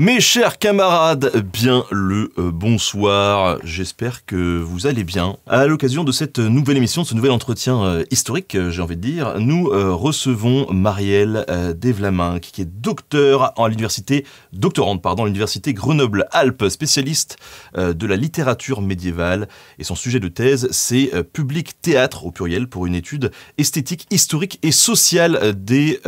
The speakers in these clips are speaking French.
Mes chers camarades, bien le bonsoir, j'espère que vous allez bien. À l'occasion de cette nouvelle émission, de ce nouvel entretien historique, j'ai envie de dire, nous recevons Marielle Devlaminck, qui est doctorante à l'université Grenoble-Alpes, spécialiste de la littérature médiévale. Et son sujet de thèse, c'est Public théâtre, au pluriel, pour une étude esthétique, historique et sociale des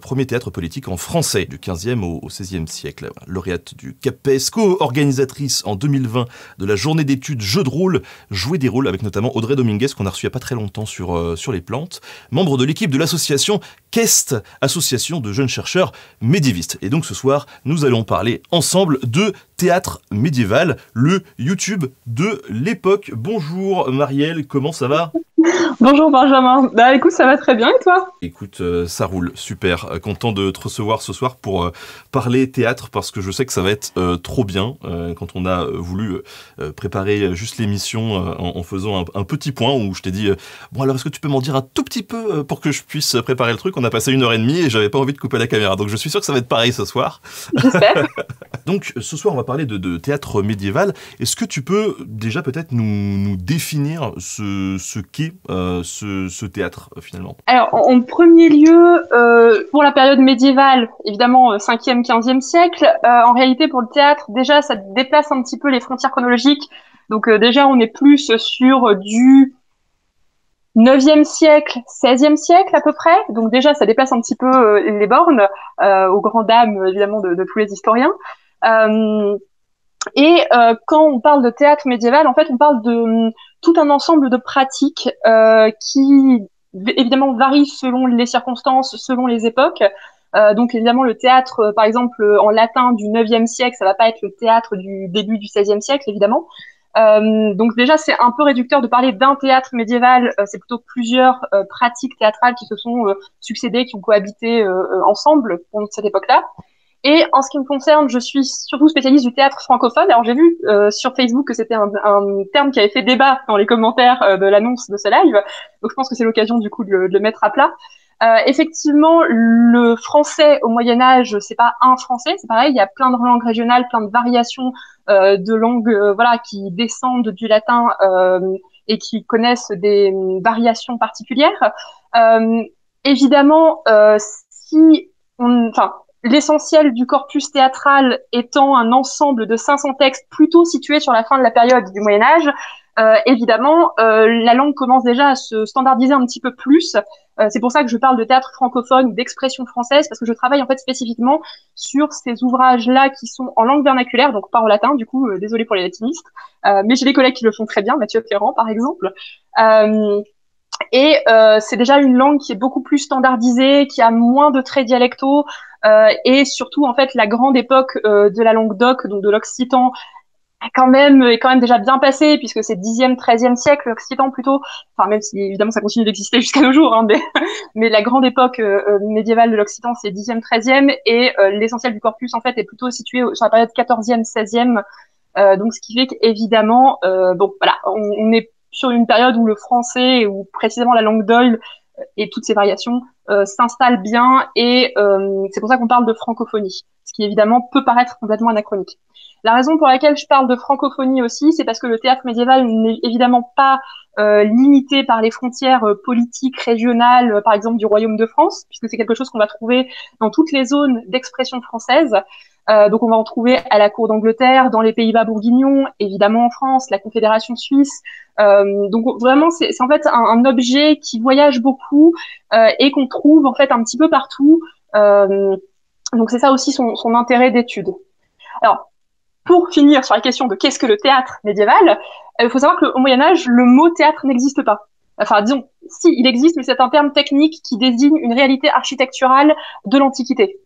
premiers théâtres politiques en français, du 15e au 16e siècle. Lauréate du CAPES, co-organisatrice en 2020 de la journée d'études Jeux de rôle, Jouer des rôles, avec notamment Audrey Dominguez, qu'on a reçu il n'y a pas très longtemps sur les plantes, membre de l'équipe de l'association KEST, association de jeunes chercheurs médiévistes. Et donc ce soir, nous allons parler ensemble de théâtre médiéval, le YouTube de l'époque. Bonjour Marielle, comment ça va ? Bonjour Benjamin, écoute, ça va très bien et toi ? Écoute, ça roule, super. Content de te recevoir ce soir pour parler théâtre, parce que je sais que ça va être trop bien. Quand on a voulu préparer juste l'émission en faisant un petit point où je t'ai dit bon alors est-ce que tu peux m'en dire un tout petit peu pour que je puisse préparer le truc ? On a passé 1h30 et j'avais pas envie de couper la caméra, donc je suis sûr que ça va être pareil ce soir. J'espère. Donc ce soir on va parler de théâtre médiéval. Est-ce que tu peux déjà peut-être nous définir ce qu'est ce théâtre finalement ? Alors en premier lieu, pour la période médiévale, évidemment 5e, 15e siècle, en réalité pour le théâtre, déjà ça déplace un petit peu les frontières chronologiques. Donc déjà on est plus sur du 9e siècle, 16e siècle à peu près. Donc déjà ça déplace un petit peu les bornes, aux grandes dames évidemment de tous les historiens. Quand on parle de théâtre médiéval, en fait, on parle de tout un ensemble de pratiques qui, évidemment, varient selon les circonstances, selon les époques. Donc, évidemment, le théâtre, par exemple, en latin du 9e siècle, ça va pas être le théâtre du début du 16e siècle, évidemment. Donc déjà, c'est un peu réducteur de parler d'un théâtre médiéval. C'est plutôt plusieurs pratiques théâtrales qui se sont succédées, qui ont cohabité ensemble pour cette époque-là. Et en ce qui me concerne, je suis surtout spécialiste du théâtre francophone. Alors j'ai vu sur Facebook que c'était un terme qui avait fait débat dans les commentaires de l'annonce de ce live. Donc je pense que c'est l'occasion du coup de le mettre à plat. Effectivement, le français au Moyen-Âge, c'est pas un français, c'est pareil. Il y a plein de langues régionales, plein de variations de langues, voilà, qui descendent du latin et qui connaissent des variations particulières. Évidemment, l'essentiel du corpus théâtral étant un ensemble de 500 textes plutôt situés sur la fin de la période du Moyen-Âge, évidemment, la langue commence déjà à se standardiser un petit peu plus. C'est pour ça que je parle de théâtre francophone ou d'expression française, parce que je travaille en fait spécifiquement sur ces ouvrages-là qui sont en langue vernaculaire, donc pas en latin, du coup, désolé pour les latinistes, mais j'ai des collègues qui le font très bien, Mathieu Ferrand par exemple. C'est déjà une langue qui est beaucoup plus standardisée, qui a moins de traits dialectaux, et surtout en fait la grande époque de la langue d'oc, donc de l'occitan, est quand même déjà bien passée, puisque c'est 10e, 13e siècle, l'occitan plutôt, enfin même si évidemment ça continue d'exister jusqu'à nos jours, hein, mais la grande époque médiévale de l'occitan c'est 10e, 13e, et l'essentiel du corpus en fait est plutôt situé sur la période 14e, 16e, donc ce qui fait qu'évidemment, bon voilà, on est sur une période où le français, ou précisément la langue d'oïl et toutes ces variations s'installent bien, et c'est pour ça qu'on parle de francophonie, ce qui évidemment peut paraître complètement anachronique. La raison pour laquelle je parle de francophonie aussi, c'est parce que le théâtre médiéval n'est évidemment pas limité par les frontières politiques régionales, par exemple du Royaume de France, puisque c'est quelque chose qu'on va trouver dans toutes les zones d'expression française. Donc on va en trouver à la cour d'Angleterre, dans les Pays-Bas bourguignons, évidemment en France, la Confédération suisse. Donc vraiment c'est en fait un objet qui voyage beaucoup et qu'on trouve en fait un petit peu partout. Donc c'est ça aussi son intérêt d'étude. Alors pour finir sur la question de qu'est-ce que le théâtre médiéval, il faut savoir qu'au Moyen-Âge, le mot théâtre n'existe pas. Enfin, disons, si, il existe, mais c'est un terme technique qui désigne une réalité architecturale de l'Antiquité.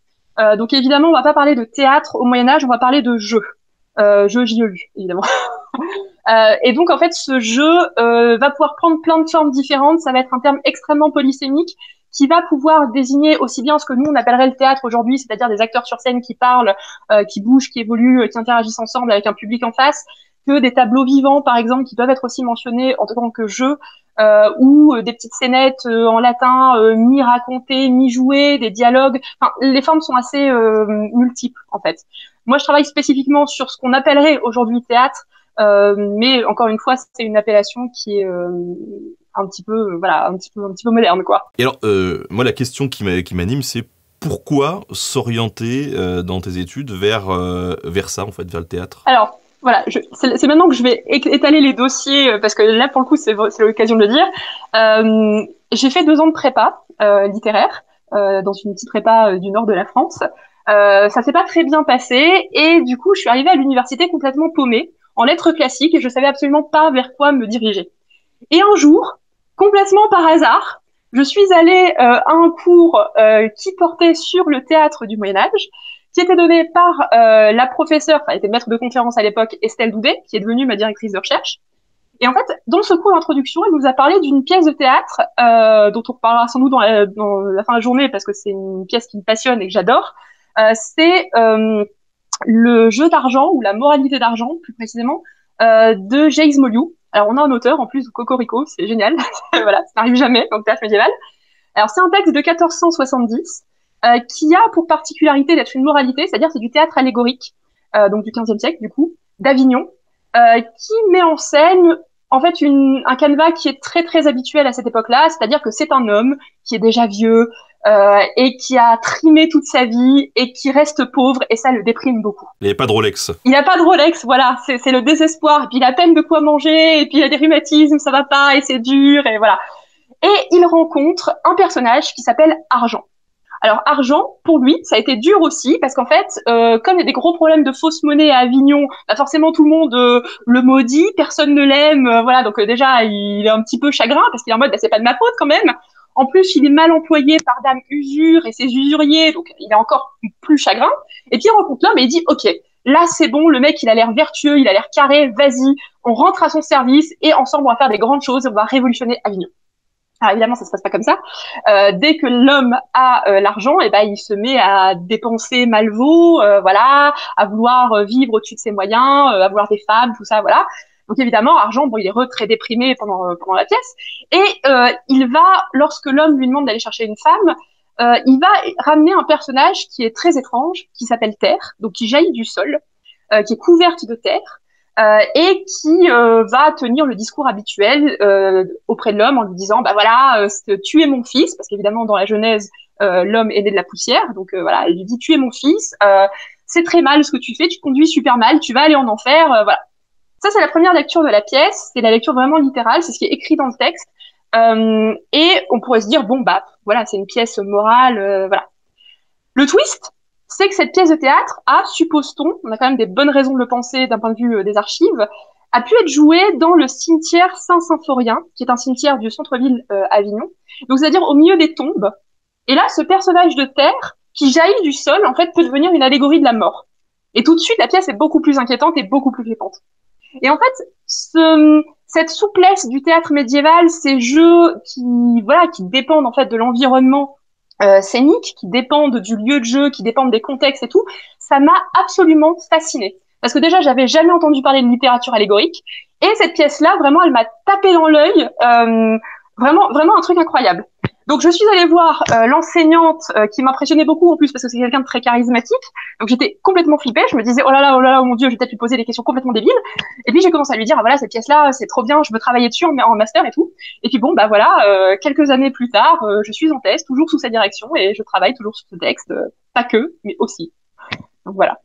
Donc évidemment, on va pas parler de théâtre au Moyen-Âge, on va parler de jeu. Jeu J-E-U, évidemment. Et donc, en fait, ce jeu va pouvoir prendre plein de formes différentes. Ça va être un terme extrêmement polysémique qui va pouvoir désigner aussi bien ce que nous, on appellerait le théâtre aujourd'hui, c'est-à-dire des acteurs sur scène qui parlent, qui bougent, qui évoluent, qui interagissent ensemble avec un public en face, que des tableaux vivants, par exemple, qui peuvent être aussi mentionnés en tant que jeu, ou des petites scénettes en latin, mi-racontées, mi-jouées, des dialogues. Enfin, les formes sont assez multiples, en fait. Moi, je travaille spécifiquement sur ce qu'on appellerait aujourd'hui théâtre, mais encore une fois, c'est une appellation qui est un petit peu, voilà, un petit peu moderne, quoi. Et alors, moi, la question qui m'anime, c'est pourquoi s'orienter dans tes études vers ça, en fait, vers le théâtre? Alors, voilà, c'est maintenant que je vais étaler les dossiers, parce que là, pour le coup, c'est l'occasion de le dire. J'ai fait 2 ans de prépa littéraire dans une petite prépa du nord de la France. Ça s'est pas très bien passé et du coup, je suis arrivée à l'université complètement paumée en lettres classiques et je savais absolument pas vers quoi me diriger. Et un jour, complètement par hasard, je suis allée à un cours qui portait sur le théâtre du Moyen-Âge, qui était donné par la professeure, enfin, elle était maître de conférence à l'époque, Estelle Doudet, qui est devenue ma directrice de recherche. Et en fait, dans ce cours d'introduction, elle nous a parlé d'une pièce de théâtre dont on reparlera sans doute dans la fin de la journée, parce que c'est une pièce qui me passionne et que j'adore. C'est le jeu d'argent, ou la moralité d'argent, plus précisément, de Jacques Moliou. Alors, on a un auteur, en plus, Cocorico, c'est génial. Voilà, ça n'arrive jamais dans le théâtre médiéval. Alors, c'est un texte de 1470 qui a pour particularité d'être une moralité, c'est-à-dire c'est du théâtre allégorique, donc du XVe siècle, du coup, d'Avignon, qui met en scène en fait un canevas qui est très très habituel à cette époque-là, c'est-à-dire que c'est un homme qui est déjà vieux et qui a trimé toute sa vie et qui reste pauvre et ça le déprime beaucoup. Il n'y a pas de Rolex. Il n'a pas de Rolex, voilà, c'est le désespoir et puis il a peine de quoi manger et puis il a des rhumatismes, ça va pas et c'est dur et voilà. Et il rencontre un personnage qui s'appelle Argent. Alors Argent, pour lui, ça a été dur aussi parce qu'en fait, comme il y a des gros problèmes de fausse monnaie à Avignon, bah forcément tout le monde le maudit, personne ne l'aime, voilà. Donc déjà, il est un petit peu chagrin parce qu'il est en mode, bah, c'est pas de ma faute quand même. En plus, il est mal employé par Dame Usure et ses usuriers, donc il est encore plus chagrin. Et puis il rencontre l'homme et il dit, ok, là c'est bon, le mec il a l'air vertueux, il a l'air carré, vas-y, on rentre à son service et ensemble on va faire des grandes choses, et on va révolutionner Avignon. Alors évidemment, ça se passe pas comme ça. Dès que l'homme a l'argent, et ben il se met à dépenser Malvo, voilà, à vouloir vivre au-dessus de ses moyens, à vouloir des femmes, tout ça, voilà. Donc évidemment, Argent, bon, il est très déprimé pendant la pièce, et il va, lorsque l'homme lui demande d'aller chercher une femme, il va ramener un personnage qui est très étrange, qui s'appelle Terre, donc qui jaillit du sol, qui est couverte de terre. Et qui va tenir le discours habituel auprès de l'homme en lui disant bah voilà tu es mon fils parce qu'évidemment dans la Genèse l'homme est né de la poussière donc voilà il lui dit tu es mon fils c'est très mal ce que tu fais tu te conduis super mal tu vas aller en enfer voilà ça c'est la première lecture de la pièce c'est la lecture vraiment littérale c'est ce qui est écrit dans le texte et on pourrait se dire bon bah voilà c'est une pièce morale voilà le twist c'est que cette pièce de théâtre a, suppose-t-on, on a quand même des bonnes raisons de le penser d'un point de vue des archives, a pu être jouée dans le cimetière Saint-Symphorien, qui est un cimetière du centre-ville Avignon, donc c'est-à-dire au milieu des tombes. Et là, ce personnage de terre qui jaillit du sol, en fait, peut devenir une allégorie de la mort. Et tout de suite, la pièce est beaucoup plus inquiétante et beaucoup plus flippante. Et en fait, cette souplesse du théâtre médiéval, ces jeux qui dépendent en fait de l'environnement scéniques, qui dépendent du lieu de jeu, qui dépendent des contextes et tout, ça m'a absolument fascinée. Parce que déjà, j'avais jamais entendu parler de littérature allégorique, et cette pièce-là, vraiment, elle m'a tapé dans l'œil, vraiment un truc incroyable. Donc, je suis allée voir l'enseignante qui m'impressionnait beaucoup en plus parce que c'est quelqu'un de très charismatique. Donc, j'étais complètement flippée. Je me disais, oh là là, oh mon Dieu, je vais peut-être lui poser des questions complètement débiles. Et puis, j'ai commencé à lui dire, ah, voilà, cette pièce-là, c'est trop bien, je veux travailler dessus en master et tout. Et puis, bon, bah voilà, quelques années plus tard, je suis en thèse, toujours sous sa direction et je travaille toujours sur ce texte. Pas que, mais aussi. Donc, voilà.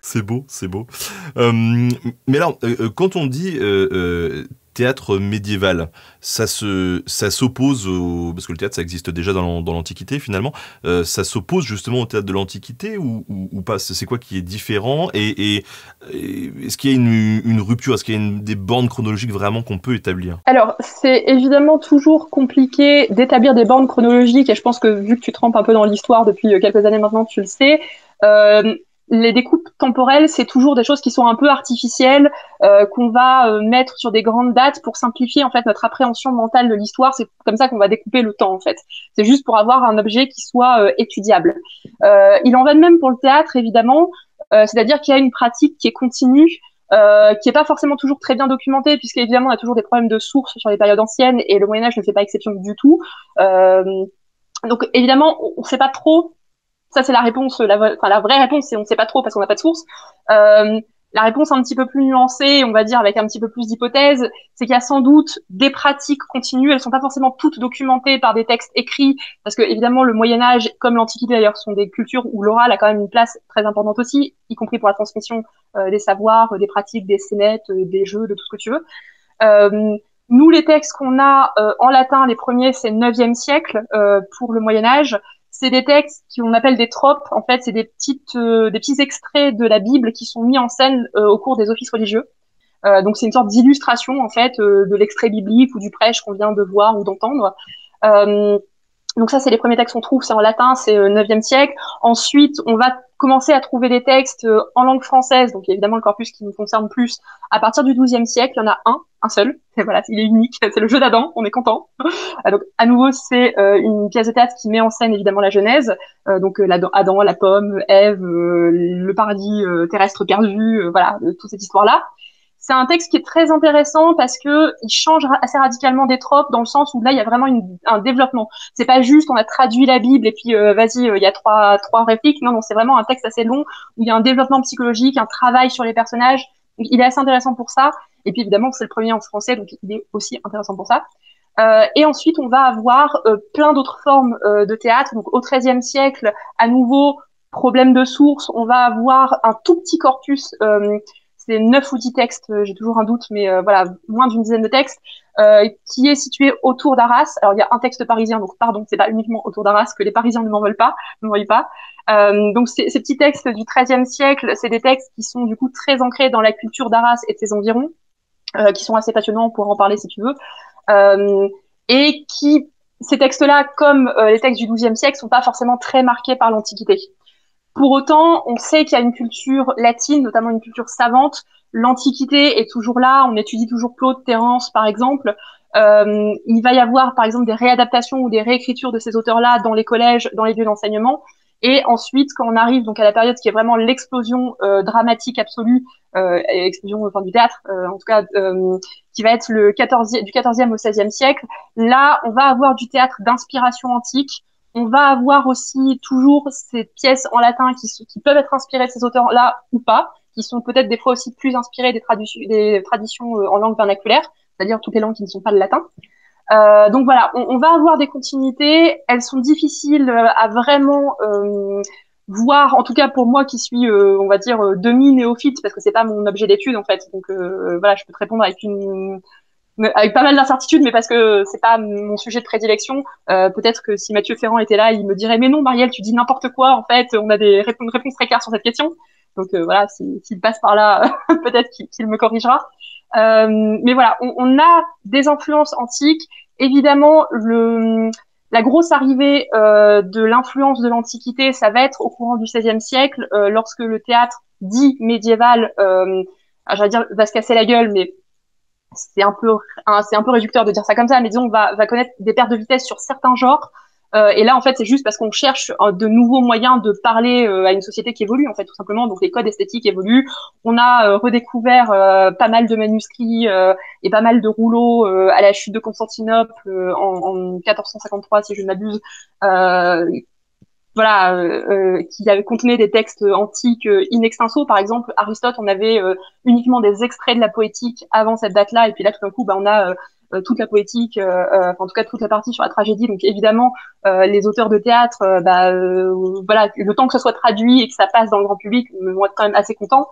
C'est beau, c'est beau. Mais alors, quand on dit théâtre médiéval, ça s'oppose au... Parce que le théâtre, ça existe déjà dans l'Antiquité, finalement. Ça s'oppose justement au théâtre de l'Antiquité ou pas? C'est quoi qui est différent et est-ce qu'il y a une rupture? Est-ce qu'il y a des bornes chronologiques vraiment qu'on peut établir? Alors, c'est évidemment toujours compliqué d'établir des bornes chronologiques et je pense que vu que tu trempes un peu dans l'histoire depuis quelques années maintenant, tu le sais. Les découpes temporelles, c'est toujours des choses qui sont un peu artificielles, qu'on va mettre sur des grandes dates pour simplifier en fait notre appréhension mentale de l'histoire. C'est comme ça qu'on va découper le temps en fait. C'est juste pour avoir un objet qui soit étudiable. Il en va de même pour le théâtre évidemment, c'est-à-dire qu'il y a une pratique qui est continue, qui est pas forcément toujours très bien documentée, puisqu'évidemment il y a toujours des problèmes de sources sur les périodes anciennes et le Moyen Âge ne fait pas exception du tout. Donc évidemment on ne sait pas trop ça c'est la réponse, la vraie réponse, c'est on ne sait pas trop parce qu'on n'a pas de source. La réponse un petit peu plus nuancée, on va dire avec un petit peu plus d'hypothèses, c'est qu'il y a sans doute des pratiques continues. Elles sont pas forcément toutes documentées par des textes écrits, parce que évidemment le Moyen Âge, comme l'Antiquité d'ailleurs, sont des cultures où l'oral a quand même une place très importante aussi, y compris pour la transmission des savoirs, des pratiques, des scénettes, des jeux, de tout ce que tu veux. Nous, les textes qu'on a en latin, les premiers, c'est 9e siècle pour le Moyen Âge. C'est des textes qu'on appelle des tropes. En fait, c'est des petits extraits de la Bible qui sont mis en scène au cours des offices religieux. Donc, c'est une sorte d'illustration, en fait, de l'extrait biblique ou du prêche qu'on vient de voir ou d'entendre. Donc ça, c'est les premiers textes qu'on trouve, c'est en latin, c'est 9e siècle. Ensuite, on va commencer à trouver des textes en langue française, donc évidemment le corpus qui nous concerne plus. À partir du 12e siècle, il y en a un seul, et voilà, il est unique, c'est le jeu d'Adam, on est content. Donc à nouveau, c'est une pièce de théâtre qui met en scène évidemment la Genèse, donc Adam, la pomme, Ève, le paradis terrestre perdu, voilà, toute cette histoire-là. C'est un texte qui est très intéressant parce que il change assez radicalement des tropes dans le sens où là il y a vraiment un développement. C'est pas juste on a traduit la Bible et puis vas-y il y a trois répliques. Non, c'est vraiment un texte assez long où il y a un développement psychologique, un travail sur les personnages. Donc, il est assez intéressant pour ça. Et puis évidemment c'est le premier en français donc il est aussi intéressant pour ça. Et ensuite on va avoir plein d'autres formes de théâtre. Donc au XIIIe siècle à nouveau problème de source. On va avoir un tout petit corpus. C'est 9 ou 10 textes, j'ai toujours un doute, mais voilà, moins d'une dizaine de textes, qui est situé autour d'Arras. Alors, il y a un texte parisien, donc pardon, c'est pas uniquement autour d'Arras, que les Parisiens ne m'en veulent pas, ne m'en veulent pas. Donc, ces petits textes du XIIIe siècle, c'est des textes qui sont du coup très ancrés dans la culture d'Arras et de ses environs, qui sont assez passionnants, on pourra en parler si tu veux, et qui, ces textes-là, comme les textes du XIIe siècle, sont pas forcément très marqués par l'Antiquité. Pour autant, on sait qu'il y a une culture latine, notamment une culture savante. L'Antiquité est toujours là. On étudie toujours Claude, Terence, par exemple. Il va y avoir, par exemple, des réadaptations ou des réécritures de ces auteurs-là dans les collèges, dans les lieux d'enseignement. Et ensuite, quand on arrive donc à la période qui est vraiment l'explosion dramatique absolue, explosion enfin, du théâtre, en tout cas, qui va être du 14e au 16e siècle, là, on va avoir du théâtre d'inspiration antique. On va avoir aussi toujours ces pièces en latin qui peuvent être inspirées de ces auteurs-là ou pas, qui sont peut-être des fois aussi plus inspirées des traditions en langue vernaculaire, c'est-à-dire toutes les langues qui ne sont pas le latin. Donc voilà, on va avoir des continuités. Elles sont difficiles à vraiment voir, en tout cas pour moi qui suis, on va dire, demi-néophyte, parce que c'est pas mon objet d'étude en fait. Donc voilà, je peux te répondre avec pas mal d'incertitudes, mais parce que c'est pas mon sujet de prédilection. Peut-être que si Mathieu Ferrand était là, il me dirait mais non Marielle, tu dis n'importe quoi. En fait, on a des réponses très claires sur cette question. Donc voilà, s'il passe par là, peut-être qu'il me corrigera. Mais voilà, on a des influences antiques. Évidemment, la grosse arrivée de l'influence de l'Antiquité, ça va être au courant du XVIe siècle, lorsque le théâtre dit médiéval, j'allais dire, va se casser la gueule, mais c'est un peu réducteur de dire ça comme ça, mais disons, va connaître des pertes de vitesse sur certains genres. Et là, en fait, c'est juste parce qu'on cherche de nouveaux moyens de parler à une société qui évolue, en fait, tout simplement. Donc, les codes esthétiques évoluent. On a redécouvert pas mal de manuscrits et pas mal de rouleaux à la chute de Constantinople en 1453, si je ne m'abuse, voilà, qui contenait des textes antiques in extenso. Par exemple, Aristote, on avait uniquement des extraits de la poétique avant cette date-là, et puis là, tout d'un coup, on a toute la poétique, en tout cas toute la partie sur la tragédie. Donc évidemment, les auteurs de théâtre, voilà, le temps que ce soit traduit et que ça passe dans le grand public, vont être quand même assez contents.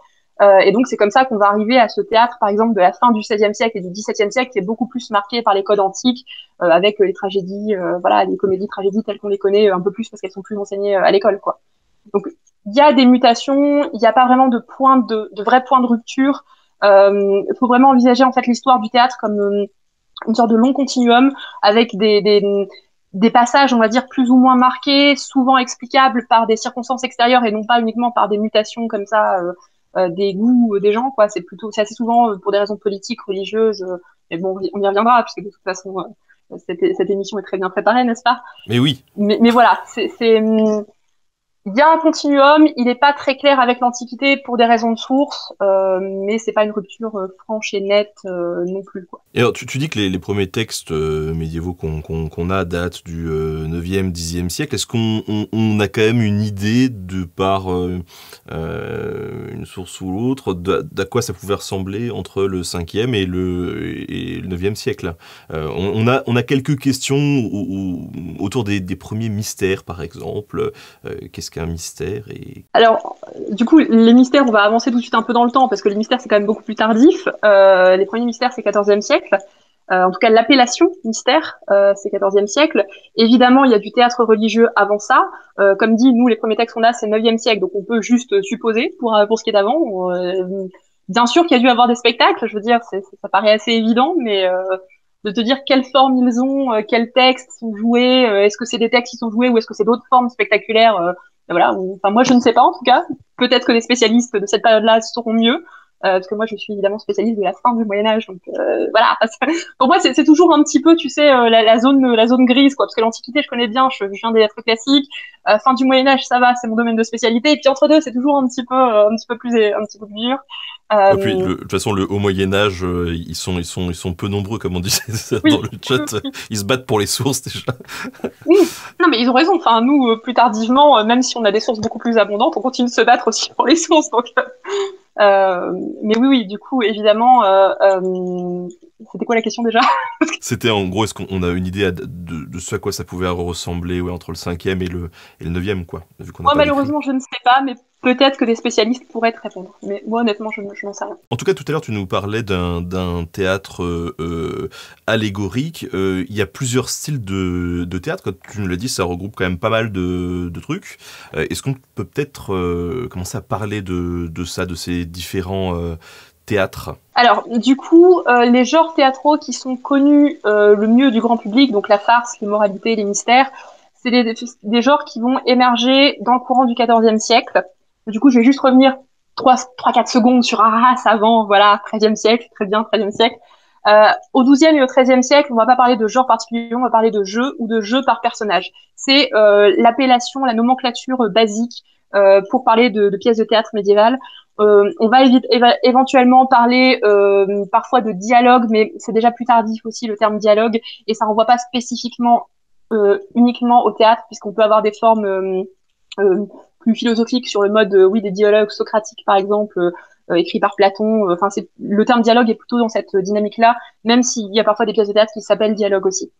Et donc c'est comme ça qu'on va arriver à ce théâtre, par exemple, de la fin du XVIe siècle et du XVIIe siècle, qui est beaucoup plus marqué par les codes antiques, avec les tragédies, voilà, les comédies tragédies telles qu'on les connaît un peu plus parce qu'elles sont plus enseignées à l'école, quoi. Donc il y a des mutations, il n'y a pas vraiment de vrais points de rupture. Il faut vraiment envisager en fait l'histoire du théâtre comme une sorte de long continuum avec des passages, on va dire, plus ou moins marqués, souvent explicables par des circonstances extérieures et non pas uniquement par des mutations comme ça, des goûts des gens, quoi. C'est assez souvent pour des raisons politiques, religieuses, mais bon, on y reviendra, puisque de toute façon, cette émission est très bien préparée, n'est-ce pas? Mais oui. Mais voilà, Il y a un continuum, il n'est pas très clair avec l'Antiquité pour des raisons de source, mais c'est pas une rupture franche et nette non plus, quoi. Et alors, tu dis que les premiers textes médiévaux qu'on a datent du 9e, 10e siècle. Est-ce qu'on a quand même une idée, de par une source ou l'autre, d'à quoi ça pouvait ressembler entre le 5e et le 9e siècle? On a quelques questions autour des premiers mystères, par exemple. Qu'est-ce qu'un mystère Alors, du coup, les mystères, on va avancer tout de suite un peu dans le temps, parce que les mystères, c'est quand même beaucoup plus tardif. Les premiers mystères, c'est 14e siècle. En tout cas, l'appellation mystère, c'est 14e siècle. Évidemment, il y a du théâtre religieux avant ça. Comme dit, nous, les premiers textes qu'on a, c'est 9e siècle, donc on peut juste supposer pour ce qui est d'avant. Bien sûr qu'il y a dû avoir des spectacles, je veux dire, ça paraît assez évident, mais de te dire quelle forme ils ont, quels textes sont joués, est-ce que c'est des textes qui sont joués ou est-ce que c'est d'autres formes spectaculaires, voilà. Enfin, moi, je ne sais pas, en tout cas. Peut-être que les spécialistes de cette période-là sauront mieux. Parce que moi, je suis évidemment spécialiste de la fin du Moyen-Âge, donc voilà. Pour moi, c'est toujours un petit peu, tu sais, la zone grise, quoi. Parce que l'Antiquité, je connais bien, je viens des lettres classiques. Fin du Moyen-Âge, ça va, c'est mon domaine de spécialité. Et puis entre deux, c'est toujours un petit peu plus dur. Et puis, de toute façon, au Moyen-Âge, ils sont peu nombreux, comme on disait Oui. dans le chat. Ils se battent pour les sources, déjà. Oui, non, mais ils ont raison. Enfin, nous, plus tardivement, même si on a des sources beaucoup plus abondantes, on continue de se battre aussi pour les sources. Donc, mais oui, du coup, évidemment, c'était quoi la question déjà? C'était en gros, est-ce qu'on a une idée de ce à quoi ça pouvait ressembler, ouais, entre le 5e et le 9e, quoi, vu qu'on n'a Moi, pas d'écrit. malheureusement, je ne sais pas, mais peut-être que des spécialistes pourraient te répondre. Mais moi, honnêtement, je n'en sais rien. En tout cas, tout à l'heure, tu nous parlais d'un théâtre allégorique. Il y a plusieurs styles de théâtre. Comme tu nous l'as dit, ça regroupe quand même pas mal de trucs. Est-ce qu'on peut peut-être commencer à parler de ça, de ces différents théâtres? Alors, du coup, les genres théâtraux qui sont connus le mieux du grand public, donc la farce, l'immoralité, les mystères, c'est des genres qui vont émerger dans le courant du XIVe siècle. Du coup, je vais juste revenir 3-4 secondes sur Arras avant, voilà, XIIIe siècle, très bien, XIIIe siècle. Au XIIe et au XIIIe siècle, on va pas parler de genre particulier, on va parler de jeu ou de jeu par personnage. C'est l'appellation, la nomenclature basique pour parler de pièces de théâtre médiévales. On va éventuellement parler parfois de dialogue, mais c'est déjà plus tardif aussi le terme dialogue, et ça renvoie pas spécifiquement uniquement au théâtre, puisqu'on peut avoir des formes plus philosophiques sur le mode, oui, des dialogues socratiques par exemple, écrits par Platon. Enfin, le terme dialogue est plutôt dans cette dynamique-là, même s'il y a parfois des pièces de théâtre qui s'appellent dialogue aussi.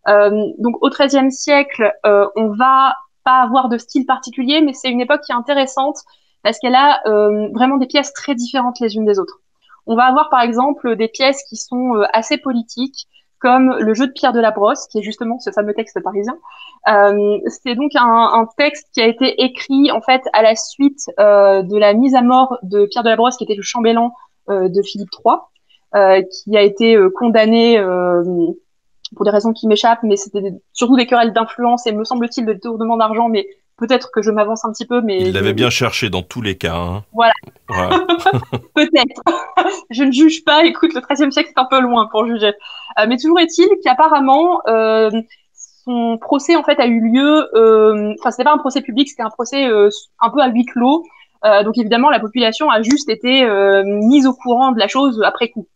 Donc au XIIIe siècle, on va pas avoir de style particulier, mais c'est une époque qui est intéressante parce qu'elle a vraiment des pièces très différentes les unes des autres. On va avoir par exemple des pièces qui sont assez politiques, comme le jeu de Pierre de la Brosse, qui est justement ce fameux texte parisien. C'est donc un texte qui a été écrit en fait à la suite de la mise à mort de Pierre de la Brosse, qui était le chambellan de Philippe III, qui a été condamné pour des raisons qui m'échappent, mais c'était surtout des querelles d'influence et me semble-t-il de détournement d'argent, mais peut-être que je m'avance un petit peu, mais Il l'avait bien cherché dans tous les cas, hein. Voilà. Voilà. Peut-être. Je ne juge pas. Écoute, le XIIIe siècle, c'est un peu loin pour juger. Mais toujours est-il qu'apparemment, son procès, en fait, a eu lieu... Enfin, c'était pas un procès public, c'était un procès un peu à huis clos. Donc, évidemment, la population a juste été mise au courant de la chose après coup.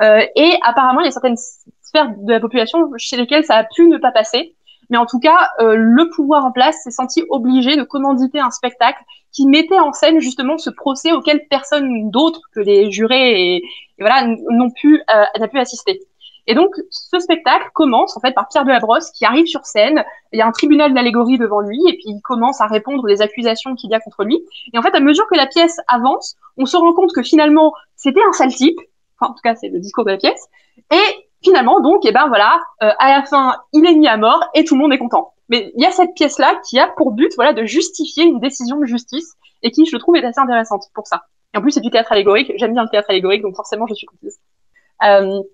Et apparemment, il y a certaines sphères de la population chez lesquelles ça a pu ne pas passer. Mais en tout cas, le pouvoir en place s'est senti obligé de commanditer un spectacle qui mettait en scène justement ce procès auquel personne d'autre que les jurés et voilà n'a pu assister. Et donc, ce spectacle commence en fait par Pierre de la Brosse qui arrive sur scène. Il y a un tribunal d'allégorie devant lui et puis il commence à répondre aux accusations qu'il y a contre lui. Et en fait, à mesure que la pièce avance, on se rend compte que finalement, c'était un sale type. Enfin, en tout cas, c'est le discours de la pièce. Et finalement, donc, et ben voilà, à la fin, il est mis à mort et tout le monde est content. Mais il y a cette pièce-là qui a pour but, voilà, de justifier une décision de justice et qui, je trouve, est assez intéressante pour ça. Et en plus, c'est du théâtre allégorique. J'aime bien le théâtre allégorique, donc forcément, je suis contente.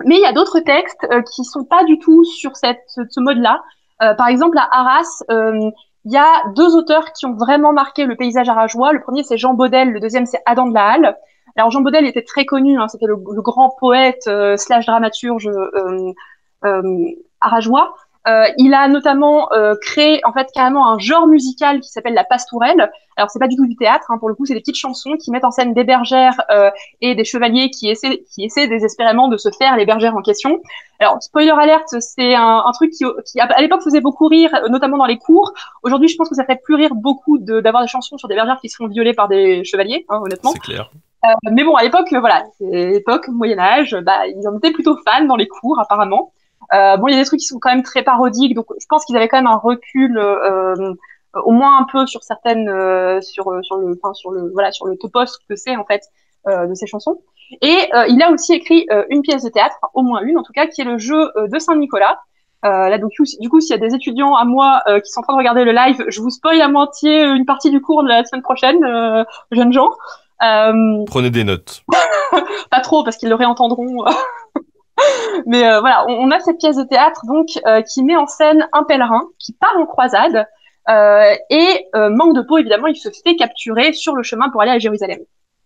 Mais il y a d'autres textes qui sont pas du tout sur ce mode-là. Par exemple, à Arras, il y a deux auteurs qui ont vraiment marqué le paysage arageois. Le premier, c'est Jean Baudel, le deuxième, c'est Adam de la Halle. Alors Jean Baudel était très connu, hein, c'était le grand poète slash dramaturge arageois. Il a notamment créé en fait carrément un genre musical qui s'appelle la pastourelle. Alors c'est pas du tout du théâtre, hein, pour le coup, c'est des petites chansons qui mettent en scène des bergères et des chevaliers qui essaient désespérément de se faire les bergères en question. Alors spoiler alerte, c'est un truc qui à l'époque faisait beaucoup rire, notamment dans les cours. Aujourd'hui, je pense que ça fait plus rire beaucoup d'avoir des chansons sur des bergères qui se font violer par des chevaliers, hein, honnêtement. C'est clair. Mais bon, à l'époque, voilà, c'est l'époque Moyen Âge, bah ils en étaient plutôt fans dans les cours apparemment. Bon, il y a des trucs qui sont quand même très parodiques, donc je pense qu'ils avaient quand même un recul, au moins un peu sur certaines, sur le topos que c'est en fait de ces chansons. Et il a aussi écrit une pièce de théâtre, enfin, au moins une en tout cas, qui est le jeu de Saint-Nicolas. Là, donc, du coup, s'il y a des étudiants à moi qui sont en train de regarder le live, je vous spoil à moitié une partie du cours de la semaine prochaine, jeunes gens. Prenez des notes. Pas trop parce qu'ils le réentendront. Mais voilà, on a cette pièce de théâtre donc qui met en scène un pèlerin qui part en croisade et manque de peau évidemment, il se fait capturer sur le chemin pour aller à Jérusalem.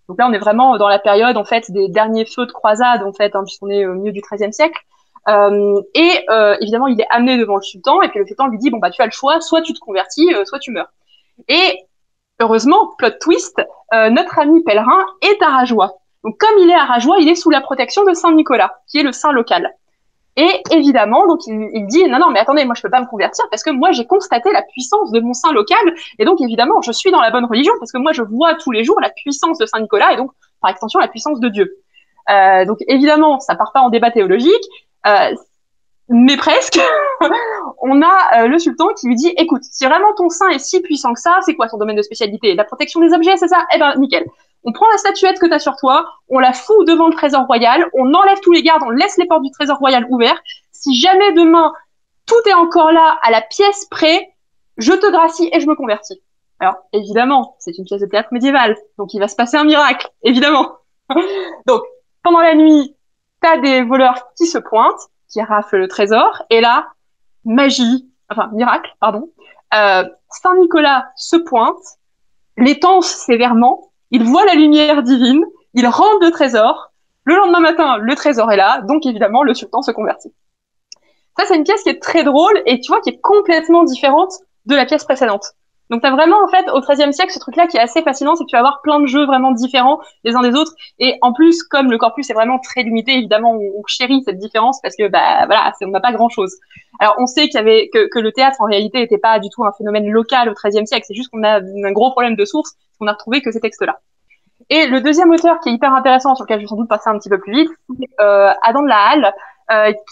Donc là, on est vraiment dans la période en fait des derniers feux de croisade en fait, hein, puisqu'on est au milieu du XIIIe siècle. Évidemment, il est amené devant le sultan et puis le sultan lui dit bon bah tu as le choix, soit tu te convertis, soit tu meurs. Et heureusement, plot twist, notre ami pèlerin est à Rajoie. Donc, comme il est à Rajoie, il est sous la protection de Saint Nicolas, qui est le saint local. Et évidemment, donc il dit non, mais attendez, moi je peux pas me convertir parce que moi j'ai constaté la puissance de mon saint local et donc évidemment je suis dans la bonne religion parce que moi je vois tous les jours la puissance de Saint Nicolas et donc par extension la puissance de Dieu. Donc évidemment, ça part pas en débat théologique, mais presque. On a le sultan qui lui dit écoute, si vraiment ton saint est si puissant que ça, c'est quoi son domaine de spécialité? La protection des objets, c'est ça? Eh ben nickel. On prend la statuette que t'as sur toi, on la fout devant le trésor royal, on enlève tous les gardes, on laisse les portes du trésor royal ouvertes. Si jamais demain tout est encore là à la pièce près, je te gracie et je me convertis. Alors évidemment, c'est une pièce de théâtre médiévale, donc il va se passer un miracle, évidemment. Donc pendant la nuit, t'as des voleurs qui se pointent, qui raflent le trésor, et là, miracle, pardon. Saint Nicolas se pointe, les tense sévèrement, il voit la lumière divine, il rend le trésor. Le lendemain matin, le trésor est là, donc évidemment, le sultan se convertit. Ça, c'est une pièce qui est très drôle et tu vois, qui est complètement différente de la pièce précédente. Donc, t'as vraiment, en fait, au XIIIe siècle, ce truc-là qui est assez fascinant, c'est que tu vas avoir plein de jeux vraiment différents les uns des autres. Et en plus, comme le corpus est vraiment très limité, évidemment, on chérit cette différence parce que, bah, voilà, on n'a pas grand-chose. Alors, on sait qu'il y avait, que le théâtre, en réalité, n'était pas du tout un phénomène local au XIIIe siècle. C'est juste qu'on a un gros problème de source, qu'on a retrouvé que ces textes-là. Et le deuxième auteur qui est hyper intéressant, sur lequel je vais sans doute passer un petit peu plus vite, c'est Adam de la Halle,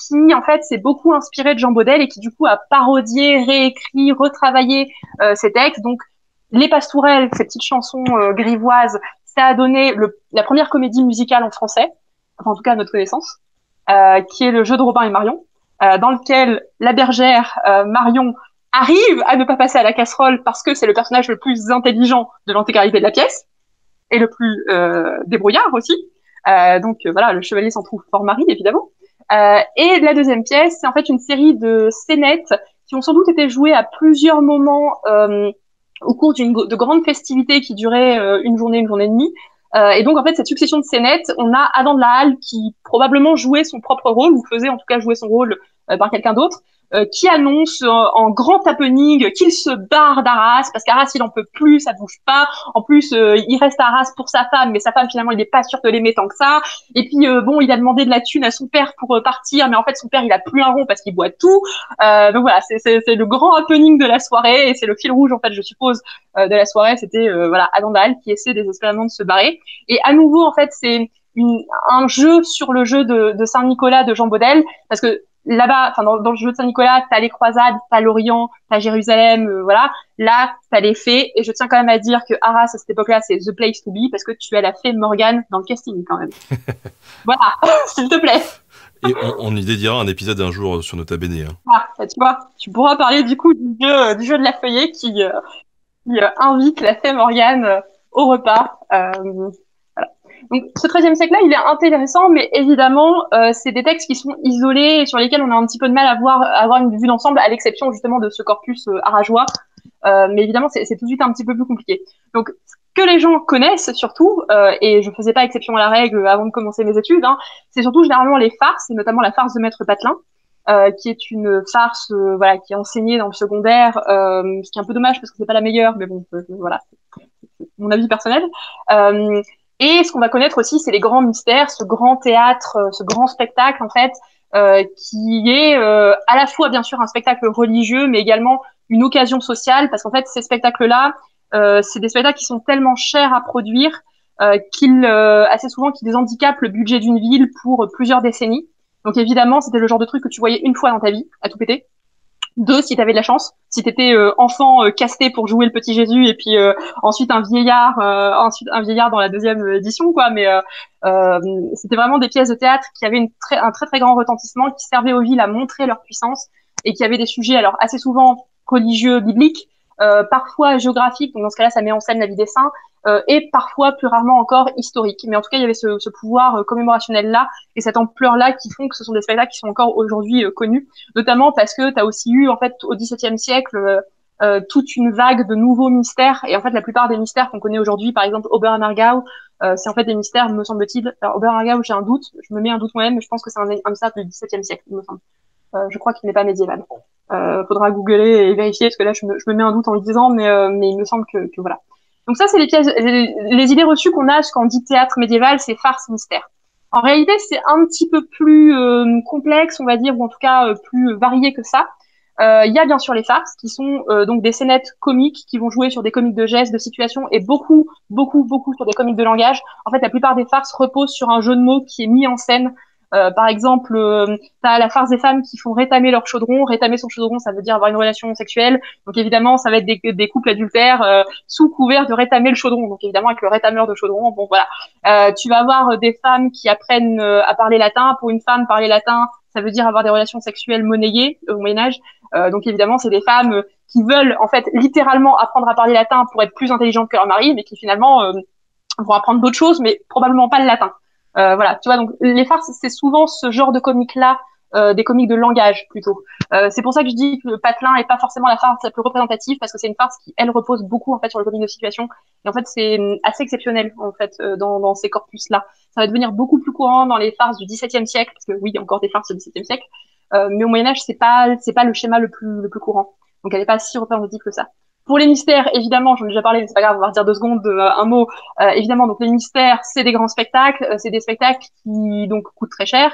qui en fait s'est beaucoup inspiré de Jean Baudel et qui du coup a parodié, réécrit, retravaillé ses textes. Donc Les Pastourelles, ces petites chansons grivoises, ça a donné la première comédie musicale en français, enfin en tout cas à notre connaissance, qui est le jeu de Robin et Marion, dans lequel la bergère Marion arrive à ne pas passer à la casserole parce que c'est le personnage le plus intelligent de l'intégralité de la pièce et le plus débrouillard aussi. Voilà, le chevalier s'en trouve fort mari, évidemment. Et la deuxième pièce, c'est en fait une série de scénettes qui ont sans doute été jouées à plusieurs moments au cours de grandes festivités qui duraient une journée et demie. Et donc, en fait, cette succession de scénettes, on a Adam de la Halle qui probablement jouait son propre rôle, ou faisait en tout cas jouer son rôle par quelqu'un d'autre, qui annonce en grand happening qu'il se barre d'Arras, parce qu'Arras, il en peut plus, ça bouge pas. En plus, il reste à Arras pour sa femme, mais sa femme, finalement, il n'est pas sûr de l'aimer tant que ça. Et puis, bon, il a demandé de la thune à son père pour partir, mais en fait, son père, il a plus un rond parce qu'il boit tout. Donc voilà, c'est le grand happening de la soirée, et c'est le fil rouge, en fait, je suppose, de la soirée. C'était, voilà, Adam de la Halle qui essaie désespérément de se barrer. Et à nouveau, en fait, c'est un jeu sur le jeu de Saint-Nicolas de Jean Baudel, parce que là-bas, enfin dans le jeu de Saint-Nicolas, t'as les croisades, t'as l'Orient, t'as Jérusalem, voilà. Là, t'as les fées, et je tiens quand même à dire que Arras à cette époque-là, c'est the place to be parce que tu as la fée Morgane dans le casting quand même. Voilà, s'il te plaît. Et on y dédiera un épisode un jour sur Nota Bene. Hein. Ah, tu vois, tu pourras parler du coup du jeu de la feuillée qui invite la fée Morgane au repas. Donc, ce XIIIe siècle-là, il est intéressant, mais évidemment, c'est des textes qui sont isolés et sur lesquels on a un petit peu de mal à avoir une vue d'ensemble, à l'exception justement de ce corpus arageois. Mais évidemment, c'est tout de suite un petit peu plus compliqué. Donc, ce que les gens connaissent surtout, et je faisais pas exception à la règle avant de commencer mes études, hein, c'est surtout généralement les farces, et notamment la farce de Maître Patelin, qui est une farce, voilà, qui est enseignée dans le secondaire, ce qui est un peu dommage parce que c'est pas la meilleure, mais bon, voilà, c'est mon avis personnel. Et ce qu'on va connaître aussi, c'est les grands mystères, ce grand théâtre, ce grand spectacle en fait, qui est à la fois bien sûr un spectacle religieux, mais également une occasion sociale, parce qu'en fait ces spectacles-là, c'est des spectacles qui sont tellement chers à produire qu'ils assez souvent qu'ils handicapent le budget d'une ville pour plusieurs décennies. Donc évidemment, c'était le genre de truc que tu voyais une fois dans ta vie, à tout péter. Deux, si t'avais de la chance, si t'étais enfant casté pour jouer le petit Jésus, et puis ensuite ensuite un vieillard dans la deuxième édition, quoi. Mais c'était vraiment des pièces de théâtre qui avaient un très très grand retentissement, qui servaient aux villes à montrer leur puissance et qui avaient des sujets, alors assez souvent religieux, bibliques, parfois géographiques. Donc dans ce cas-là, ça met en scène la vie des saints, et parfois plus rarement encore historique. Mais en tout cas, il y avait ce pouvoir commémorationnel-là et cette ampleur-là qui font que ce sont des spectacles qui sont encore aujourd'hui connus, notamment parce que tu as aussi eu, en fait, au XVIIe siècle, toute une vague de nouveaux mystères. Et en fait, la plupart des mystères qu'on connaît aujourd'hui, par exemple Oberammergau, c'est en fait des mystères, me semble-t-il. Alors, Oberammergau, j'ai un doute, je me mets un doute moi-même, mais je pense que c'est un mystère du XVIIe siècle, il me semble. Je crois qu'il n'est pas médiéval. Faudra googler et vérifier, parce que là, je me mets un doute en le disant, mais il me semble que voilà. Donc ça, c'est les pièces, les idées reçues qu'on a quand on dit théâtre médiéval, c'est farce mystère. En réalité, c'est un petit peu plus complexe, on va dire, ou en tout cas plus varié que ça. Il y a bien sûr les farces, qui sont donc des scénettes comiques qui vont jouer sur des comiques de gestes, de situations, et beaucoup sur des comiques de langage. En fait, la plupart des farces reposent sur un jeu de mots qui est mis en scène. Par exemple, t'as la farce des femmes qui font rétamer leur chaudron. Rétamer son chaudron, ça veut dire avoir une relation sexuelle. Donc évidemment, ça va être des couples adultères sous couvert de rétamer le chaudron. Donc évidemment, avec le rétameur de chaudron, bon voilà. Tu vas avoir des femmes qui apprennent à parler latin. Pour une femme, parler latin, ça veut dire avoir des relations sexuelles monnayées au Moyen-Âge. Donc évidemment, c'est des femmes qui veulent en fait littéralement apprendre à parler latin pour être plus intelligentes que leur mari, mais qui finalement vont apprendre d'autres choses, mais probablement pas le latin. Voilà, tu vois, donc les farces, c'est souvent ce genre de comiques-là, des comiques de langage plutôt. C'est pour ça que je dis que le Patelin est pas forcément la farce la plus représentative, parce que c'est une farce qui, elle, repose beaucoup en fait sur le comique de situation. Et en fait, c'est assez exceptionnel en fait dans ces corpus-là. Ça va devenir beaucoup plus courant dans les farces du XVIIe siècle, parce que oui, il y a encore des farces du XVIIe siècle, mais au Moyen Âge, c'est pas le schéma le plus courant. Donc elle est pas si représentative que ça. Pour les mystères, évidemment, j'en ai déjà parlé, mais c'est pas grave, on va redire 2 secondes, un mot. Évidemment, donc les mystères, c'est des grands spectacles, c'est des spectacles qui donc coûtent très cher,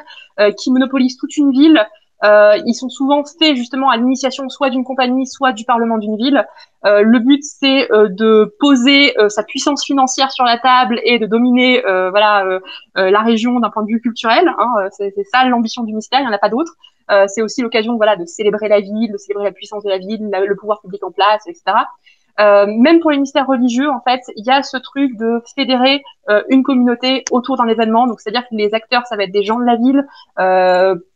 qui monopolisent toute une ville. Ils sont souvent faits justement à l'initiation soit d'une compagnie, soit du parlement d'une ville. Le but, c'est de poser sa puissance financière sur la table et de dominer, la région d'un point de vue culturel. Hein, c'est ça l'ambition du mystère, il n'y en a pas d'autre. C'est aussi l'occasion, voilà, de célébrer la ville, de célébrer la puissance de la ville, le pouvoir public en place, etc. Même pour les mystères religieux, en fait, il y a ce truc de fédérer une communauté autour d'un événement. Donc, c'est-à-dire que les acteurs, ça va être des gens de la ville.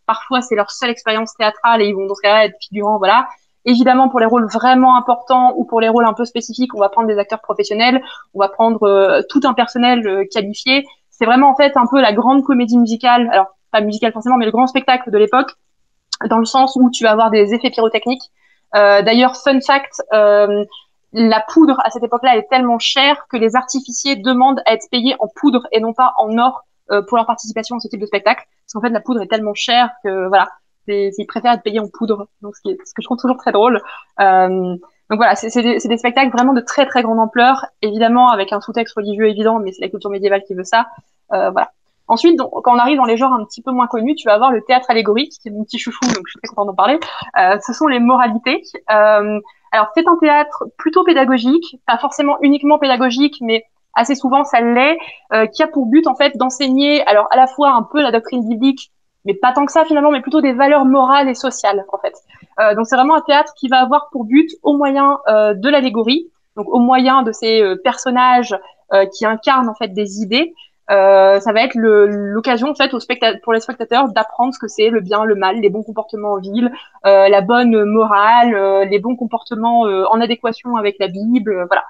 Parfois, c'est leur seule expérience théâtrale et ils vont dans ce cas-là être figurants, voilà. Évidemment, pour les rôles vraiment importants ou pour les rôles un peu spécifiques, on va prendre des acteurs professionnels, on va prendre tout un personnel qualifié. C'est vraiment en fait un peu la grande comédie musicale, alors pas musicale forcément, mais le grand spectacle de l'époque, dans le sens où tu vas avoir des effets pyrotechniques. D'ailleurs, fun fact, la poudre à cette époque-là est tellement chère que les artificiers demandent à être payés en poudre et non pas en or pour leur participation à ce type de spectacle. Parce qu'en fait, la poudre est tellement chère que voilà, ils préfèrent être payés en poudre. Donc, ce que je trouve toujours très drôle. Donc voilà, c'est des spectacles vraiment de très très grande ampleur, évidemment avec un sous-texte religieux évident, mais c'est la culture médiévale qui veut ça. Voilà. Ensuite, donc, quand on arrive dans les genres un petit peu moins connus, tu vas avoir le théâtre allégorique, qui est mon petit chouchou, donc je suis très contente d'en parler. Ce sont les moralités. Alors, c'est un théâtre plutôt pédagogique, pas forcément uniquement pédagogique, mais assez souvent ça l'est, qui a pour but en fait d'enseigner, alors à la fois un peu la doctrine biblique, mais pas tant que ça finalement, mais plutôt des valeurs morales et sociales en fait. Donc c'est vraiment un théâtre qui va avoir pour but, au moyen de l'allégorie, donc au moyen de ces personnages qui incarnent en fait des idées, ça va être l'occasion en fait pour les spectateurs d'apprendre ce que c'est le bien, le mal, les bons comportements en ville, la bonne morale, les bons comportements en adéquation avec la Bible, voilà.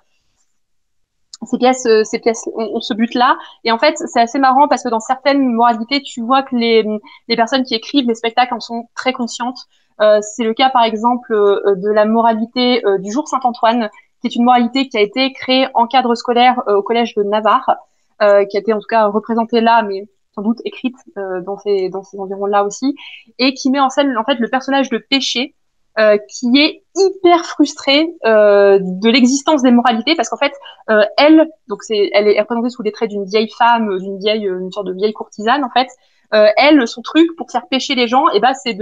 Ces pièces ont ce but-là. Et en fait, c'est assez marrant parce que dans certaines moralités, tu vois que les personnes qui écrivent les spectacles en sont très conscientes. C'est le cas, par exemple, de la moralité du jour Saint-Antoine, qui est une moralité qui a été créée en cadre scolaire au collège de Navarre, qui a été en tout cas représentée là, mais sans doute écrite dans ces environs-là aussi, et qui met en scène en fait le personnage de Péché, qui est hyper frustrée de l'existence des moralités, parce qu'en fait, elle, donc elle est représentée sous les traits d'une vieille femme, une sorte de vieille courtisane en fait. Elle, son truc pour faire pécher les gens, et ben c'est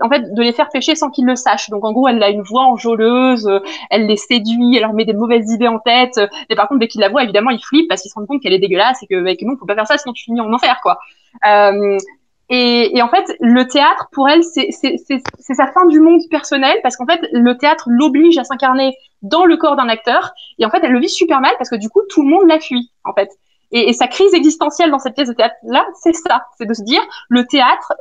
en fait de les faire pécher sans qu'ils le sachent. Donc en gros, elle a une voix enjôleuse, elle les séduit, elle leur met des mauvaises idées en tête. Et par contre, dès qu'ils la voient, évidemment, ils flippent parce qu'ils se rendent compte qu'elle est dégueulasse et que non, faut pas faire ça, sinon tu finis en enfer, quoi. Et en fait, le théâtre, pour elle, c'est sa fin du monde personnel, parce qu'en fait, le théâtre l'oblige à s'incarner dans le corps d'un acteur. Et en fait, elle le vit super mal parce que du coup, tout le monde la fuit, en fait. Et sa crise existentielle dans cette pièce de théâtre-là, c'est ça. C'est de se dire, le théâtre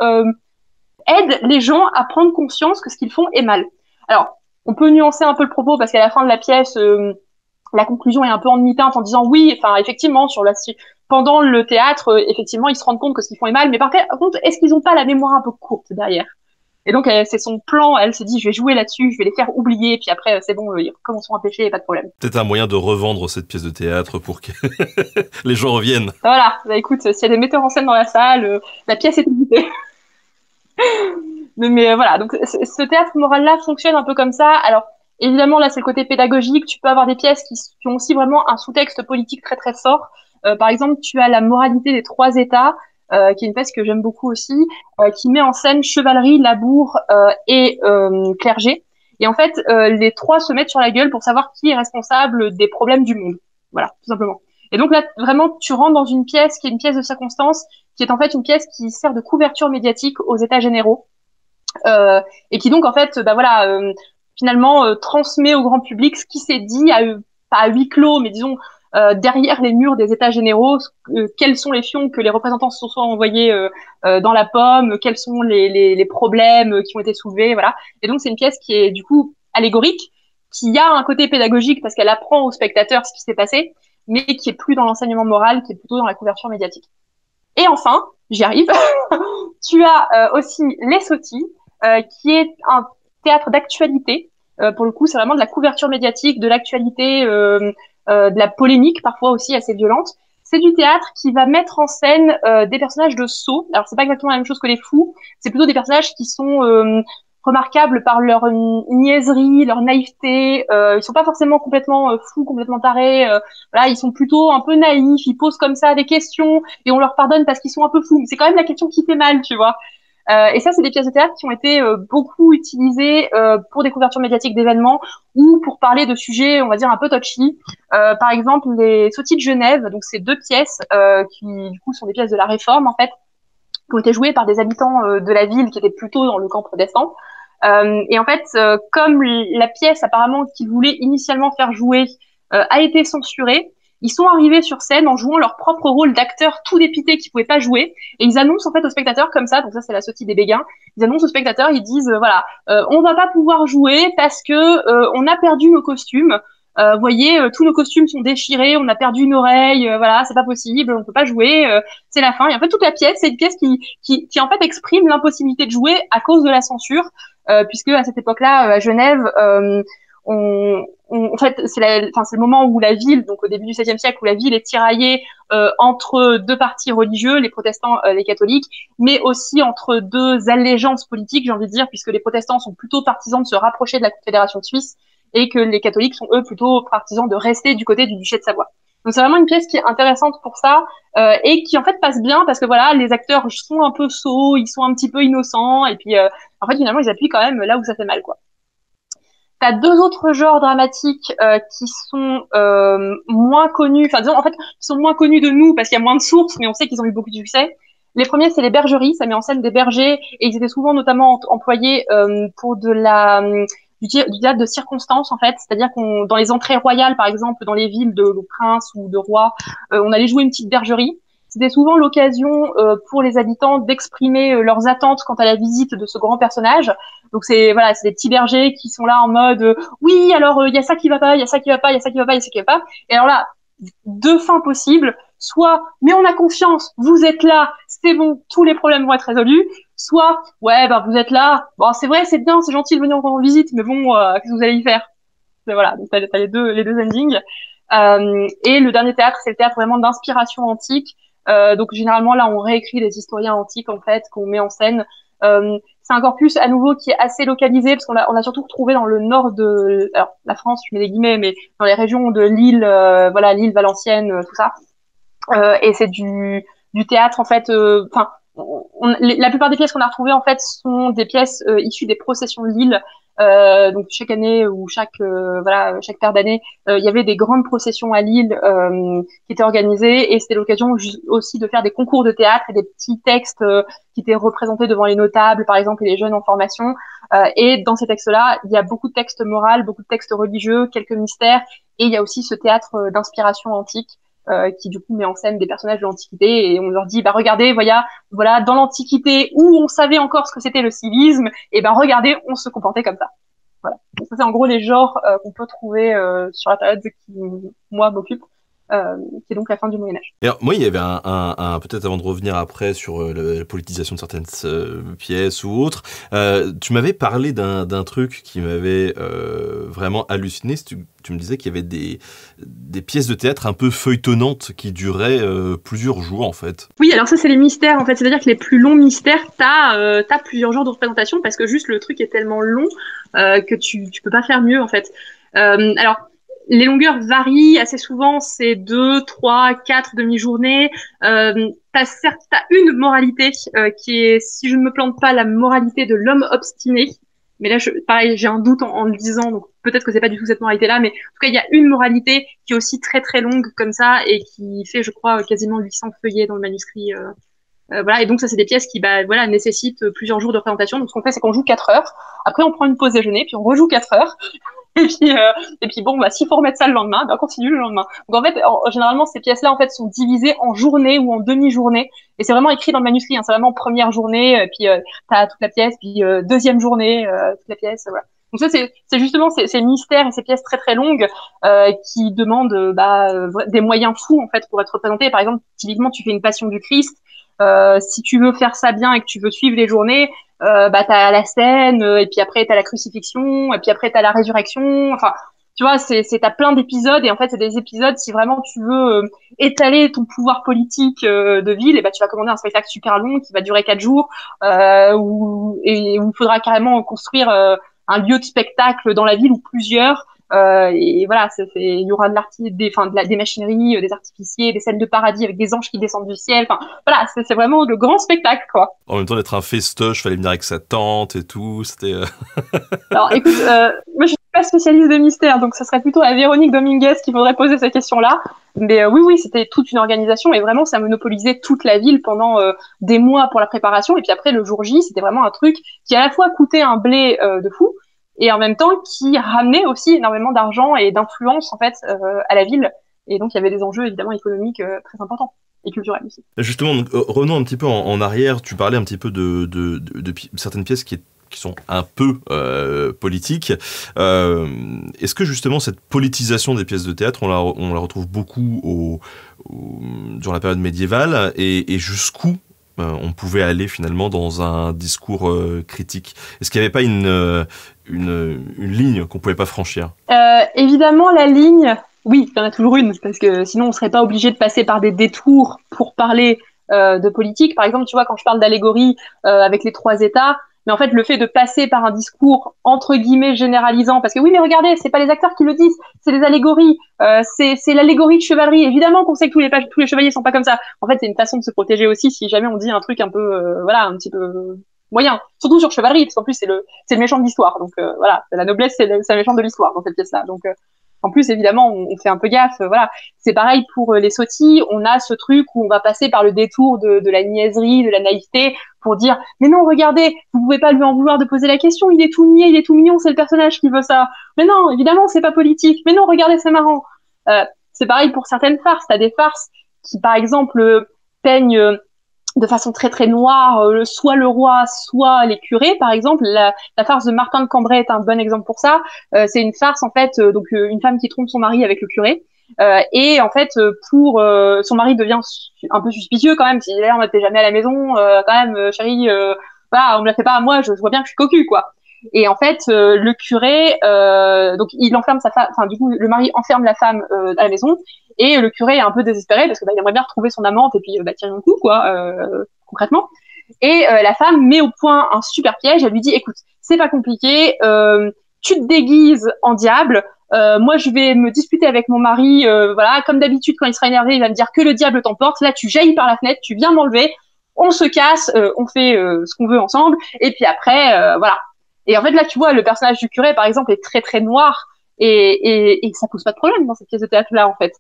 aide les gens à prendre conscience que ce qu'ils font est mal. Alors, on peut nuancer un peu le propos parce qu'à la fin de la pièce, la conclusion est un peu en demi-teinte en disant oui, enfin effectivement pendant le théâtre, effectivement ils se rendent compte que ce qu'ils font est mal, mais par contre est-ce qu'ils n'ont pas la mémoire un peu courte derrière? Et donc c'est son plan, elle se dit je vais jouer là-dessus, je vais les faire oublier, puis après c'est bon, ils recommenceront à pêcher, pas de problème. Peut-être un moyen de revendre cette pièce de théâtre pour que les gens reviennent. Voilà, bah écoute, s'il y a des metteurs en scène dans la salle, la pièce est éditée. Mais voilà, donc ce théâtre moral-là fonctionne un peu comme ça. Alors évidemment, là c'est le côté pédagogique. Tu peux avoir des pièces qui ont aussi vraiment un sous-texte politique très très fort. Par exemple, tu as La moralité des trois États, qui est une pièce que j'aime beaucoup aussi, qui met en scène chevalerie, labour et clergé. Et en fait, les trois se mettent sur la gueule pour savoir qui est responsable des problèmes du monde. Voilà, tout simplement. Et donc là, vraiment, tu rentres dans une pièce qui est une pièce de circonstance, qui est en fait une pièce qui sert de couverture médiatique aux États généraux. Et qui donc en fait finalement transmet au grand public ce qui s'est dit pas à huis clos, mais disons derrière les murs des États généraux, quels sont les fions que les représentants se sont envoyés dans la pomme, quels sont les problèmes qui ont été soulevés, voilà. Et donc c'est une pièce qui est du coup allégorique, qui a un côté pédagogique parce qu'elle apprend aux spectateurs ce qui s'est passé, mais qui est plus dans l'enseignement moral, qui est plutôt dans la couverture médiatique. Et enfin, j'y arrive, tu as aussi Les Sottis, qui est un théâtre d'actualité. Pour le coup, c'est vraiment de la couverture médiatique, de l'actualité, de la polémique, parfois aussi assez violente. C'est du théâtre qui va mettre en scène des personnages de sot. Alors, c'est pas exactement la même chose que les fous. C'est plutôt des personnages qui sont remarquables par leur niaiserie, leur naïveté. Ils sont pas forcément complètement fous, complètement tarés. Voilà, ils sont plutôt un peu naïfs. Ils posent comme ça des questions et on leur pardonne parce qu'ils sont un peu fous. Mais c'est quand même la question qui fait mal, tu vois. Et ça, c'est des pièces de théâtre qui ont été beaucoup utilisées pour des couvertures médiatiques d'événements ou pour parler de sujets, on va dire, un peu touchy. Par exemple, les Sottis de Genève, donc c'est deux pièces qui, du coup, sont des pièces de la Réforme, en fait, qui ont été jouées par des habitants de la ville qui étaient plutôt dans le camp protestant. Et en fait, comme la pièce apparemment qu'ils voulaient initialement faire jouer a été censurée, ils sont arrivés sur scène en jouant leur propre rôle d'acteurs tout dépités qui pouvaient pas jouer, et ils annoncent en fait aux spectateurs comme ça, donc ça c'est la sottise des Béguins, ils annoncent aux spectateurs, ils disent voilà, on va pas pouvoir jouer parce que on a perdu nos costumes. Voyez, tous nos costumes sont déchirés, on a perdu une oreille, voilà, c'est pas possible, on peut pas jouer, c'est la fin. Et en fait, toute la pièce, c'est une pièce qui en fait exprime l'impossibilité de jouer à cause de la censure, puisque à cette époque-là, à Genève, en fait, c'est le moment où la ville, donc au début du XVIIe siècle, où la ville est tiraillée entre deux partis religieux, les protestants, les catholiques, mais aussi entre deux allégeances politiques, j'ai envie de dire, puisque les protestants sont plutôt partisans de se rapprocher de la Confédération suisse et que les catholiques sont eux plutôt partisans de rester du côté du duché de Savoie. Donc c'est vraiment une pièce qui est intéressante pour ça et qui en fait passe bien parce que voilà, les acteurs sont un peu sots, ils sont un petit peu innocents et puis en fait finalement ils appuient quand même là où ça fait mal, quoi. T'as deux autres genres dramatiques qui sont moins connus, enfin disons en fait qui sont moins connus de nous parce qu'il y a moins de sources, mais on sait qu'ils ont eu beaucoup de succès. Les premiers, c'est les bergeries, ça met en scène des bergers et ils étaient souvent notamment employés pour du théâtre de circonstance en fait, c'est-à-dire qu'on dans les entrées royales par exemple, dans les villes de princes ou de rois, on allait jouer une petite bergerie. C'était souvent l'occasion pour les habitants d'exprimer leurs attentes quant à la visite de ce grand personnage. Donc c'est voilà, c'est des petits bergers qui sont là en mode oui, alors il y a ça qui va pas, il y a ça qui va pas, il y a ça qui va pas, il y a ça qui va pas. Et alors là, deux fins possibles, soit mais on a confiance, vous êtes là, c'est bon, tous les problèmes vont être résolus, soit ouais, ben vous êtes là, bon c'est vrai, c'est bien, c'est gentil de venir encore en visite, mais bon, qu'est-ce que vous allez y faire? Et voilà, donc t'as les deux endings. Et le dernier théâtre, c'est le théâtre vraiment d'inspiration antique. Donc généralement là, on réécrit les historiens antiques en fait, qu'on met en scène. C'est un corpus à nouveau qui est assez localisé parce on a surtout retrouvé dans le nord de alors la France, je mets des guillemets, mais dans les régions de Lille, voilà, Lille, Valenciennes, tout ça. Et c'est du théâtre en fait. Enfin, la plupart des pièces qu'on a retrouvées en fait sont des pièces issues des processions de Lille. Donc chaque année ou chaque paire d'années, il y avait des grandes processions à Lille qui étaient organisées et c'était l'occasion aussi de faire des concours de théâtre et des petits textes qui étaient représentés devant les notables, par exemple, et les jeunes en formation. Et dans ces textes-là, il y a beaucoup de textes moraux, beaucoup de textes religieux, quelques mystères, et il y a aussi ce théâtre d'inspiration antique qui du coup met en scène des personnages de l'Antiquité et on leur dit bah regardez voilà dans l'Antiquité où on savait encore ce que c'était le civisme et ben regardez on se comportait comme ça. Voilà. Donc ça c'est en gros les genres qu'on peut trouver sur la période qui moi m'occupe. Qui est donc la fin du Moyen-Âge. Alors, moi, il y avait peut-être avant de revenir après sur la politisation de certaines pièces ou autres, tu m'avais parlé d'un truc qui m'avait vraiment halluciné. Tu me disais qu'il y avait des pièces de théâtre un peu feuilletonnantes qui duraient plusieurs jours, en fait. Oui, alors ça, c'est les mystères, en fait. C'est-à-dire que les plus longs mystères, t'as plusieurs jours de représentation parce que juste le truc est tellement long que tu peux pas faire mieux, en fait. Alors, les longueurs varient assez souvent, c'est 2, 3, 4 demi-journées. T'as une moralité qui est, si je ne me plante pas, la moralité de l'homme obstiné. Mais là, pareil, j'ai un doute en le disant, donc peut-être que c'est pas du tout cette moralité-là, mais en tout cas, il y a une moralité qui est aussi très très longue comme ça et qui fait, je crois, quasiment 800 feuillets dans le manuscrit. Voilà, et donc ça, c'est des pièces qui, voilà, nécessitent plusieurs jours de représentation. Donc ce qu'on fait, c'est qu'on joue 4 heures. Après, on prend une pause déjeuner, puis on rejoue 4 heures. Et puis bon, bah, s'il faut remettre ça le lendemain, bah, on continue le lendemain. Donc en fait, généralement, ces pièces-là, en fait, sont divisées en journées ou en demi-journées. Et c'est vraiment écrit dans le manuscrit, hein. C'est vraiment première journée, puis t'as toute la pièce, puis deuxième journée, toute la pièce, voilà. Donc ça, c'est justement ces mystères et ces pièces très très longues qui demandent des moyens fous en fait pour être représentées. Par exemple, typiquement, tu fais une Passion du Christ. Si tu veux faire ça bien et que tu veux suivre les journées, t'as la scène, et puis après t'as la crucifixion, et puis après t'as la résurrection. Enfin, tu vois, t'as plein d'épisodes, et en fait c'est des épisodes. Si vraiment tu veux étaler ton pouvoir politique de ville, et tu vas commander un spectacle super long qui va durer 4 jours, où il faudra carrément construire un lieu de spectacle dans la ville ou plusieurs. Et voilà, il y aura des machineries, des artificiers, des scènes de paradis avec des anges qui descendent du ciel. Enfin, voilà, c'est vraiment le grand spectacle, quoi. En même temps d'être un festoche, fallait venir avec sa tante et tout, c'était... Alors, écoute, moi je suis pas spécialiste de mystère, donc ce serait plutôt à Véronique Dominguez qu'il faudrait poser ces questions-là. Mais oui, c'était toute une organisation et vraiment ça monopolisait toute la ville pendant des mois pour la préparation. Et puis après, le jour J, c'était vraiment un truc qui à la fois coûtait un blé de fou, et en même temps qui ramenait aussi énormément d'argent et d'influence en fait à la ville. Et donc il y avait des enjeux évidemment économiques très importants et culturels aussi. Justement, donc, revenons un petit peu en arrière. Tu parlais un petit peu de certaines pièces qui sont un peu politiques. Est-ce que justement cette politisation des pièces de théâtre, on la retrouve beaucoup durant la période médiévale et jusqu'où on pouvait aller finalement dans un discours critique? Est-ce qu'il n'y avait pas une ligne qu'on ne pouvait pas franchir? Évidemment, la ligne, oui, il y en a toujours une, parce que sinon on serait pas obligé de passer par des détours pour parler de politique. Par exemple, tu vois, quand je parle d'allégorie avec les 3 États, mais en fait, le fait de passer par un discours entre guillemets généralisant, parce que oui, mais regardez, c'est pas les acteurs qui le disent, c'est des allégories, c'est l'allégorie de chevalerie. Évidemment qu'on sait que tous les chevaliers sont pas comme ça. En fait, c'est une façon de se protéger aussi si jamais on dit un truc un peu, un petit peu moyen. Surtout sur chevalerie, parce qu'en plus c'est le méchant de l'histoire. Donc voilà, la noblesse c'est le méchant de l'histoire dans cette pièce-là. Donc en plus, évidemment, on fait un peu gaffe. Voilà, c'est pareil pour les sottis. On a ce truc où on va passer par le détour de la niaiserie, de la naïveté, pour dire mais non, regardez, vous pouvez pas lui en vouloir de poser la question. Il est tout niais, il est tout mignon, c'est le personnage qui veut ça. Mais non, évidemment, c'est pas politique. Mais non, regardez, c'est marrant. C'est pareil pour certaines farces. T'as des farces qui, par exemple, peignent de façon très très noire, soit le roi, soit les curés, par exemple. La farce de Martin de Cambrai est un bon exemple pour ça. C'est une farce en fait, donc une femme qui trompe son mari avec le curé. Et en fait, son mari devient un peu suspicieux quand même. Si d'ailleurs on t'es jamais à la maison, quand même, chérie, voilà, on me la fait pas à moi. Je vois bien que je suis cocu, quoi. Et en fait, le curé, donc il enferme sa femme. Enfin, du coup, le mari enferme la femme à la maison. Et le curé est un peu désespéré parce que il aimerait bien retrouver son amante et puis tirer un coup, quoi, concrètement. Et la femme met au point un super piège. Elle lui dit, écoute, c'est pas compliqué, tu te déguises en diable. Moi, je vais me disputer avec mon mari. Voilà, comme d'habitude, quand il sera énervé, il va me dire que le diable t'emporte. Là, tu jaillis par la fenêtre, tu viens m'enlever. On se casse, on fait ce qu'on veut ensemble. Et puis après, voilà. Et en fait, là, tu vois, le personnage du curé, par exemple, est très très noir et ça pose pas de problème dans cette pièce de théâtre-là, en fait.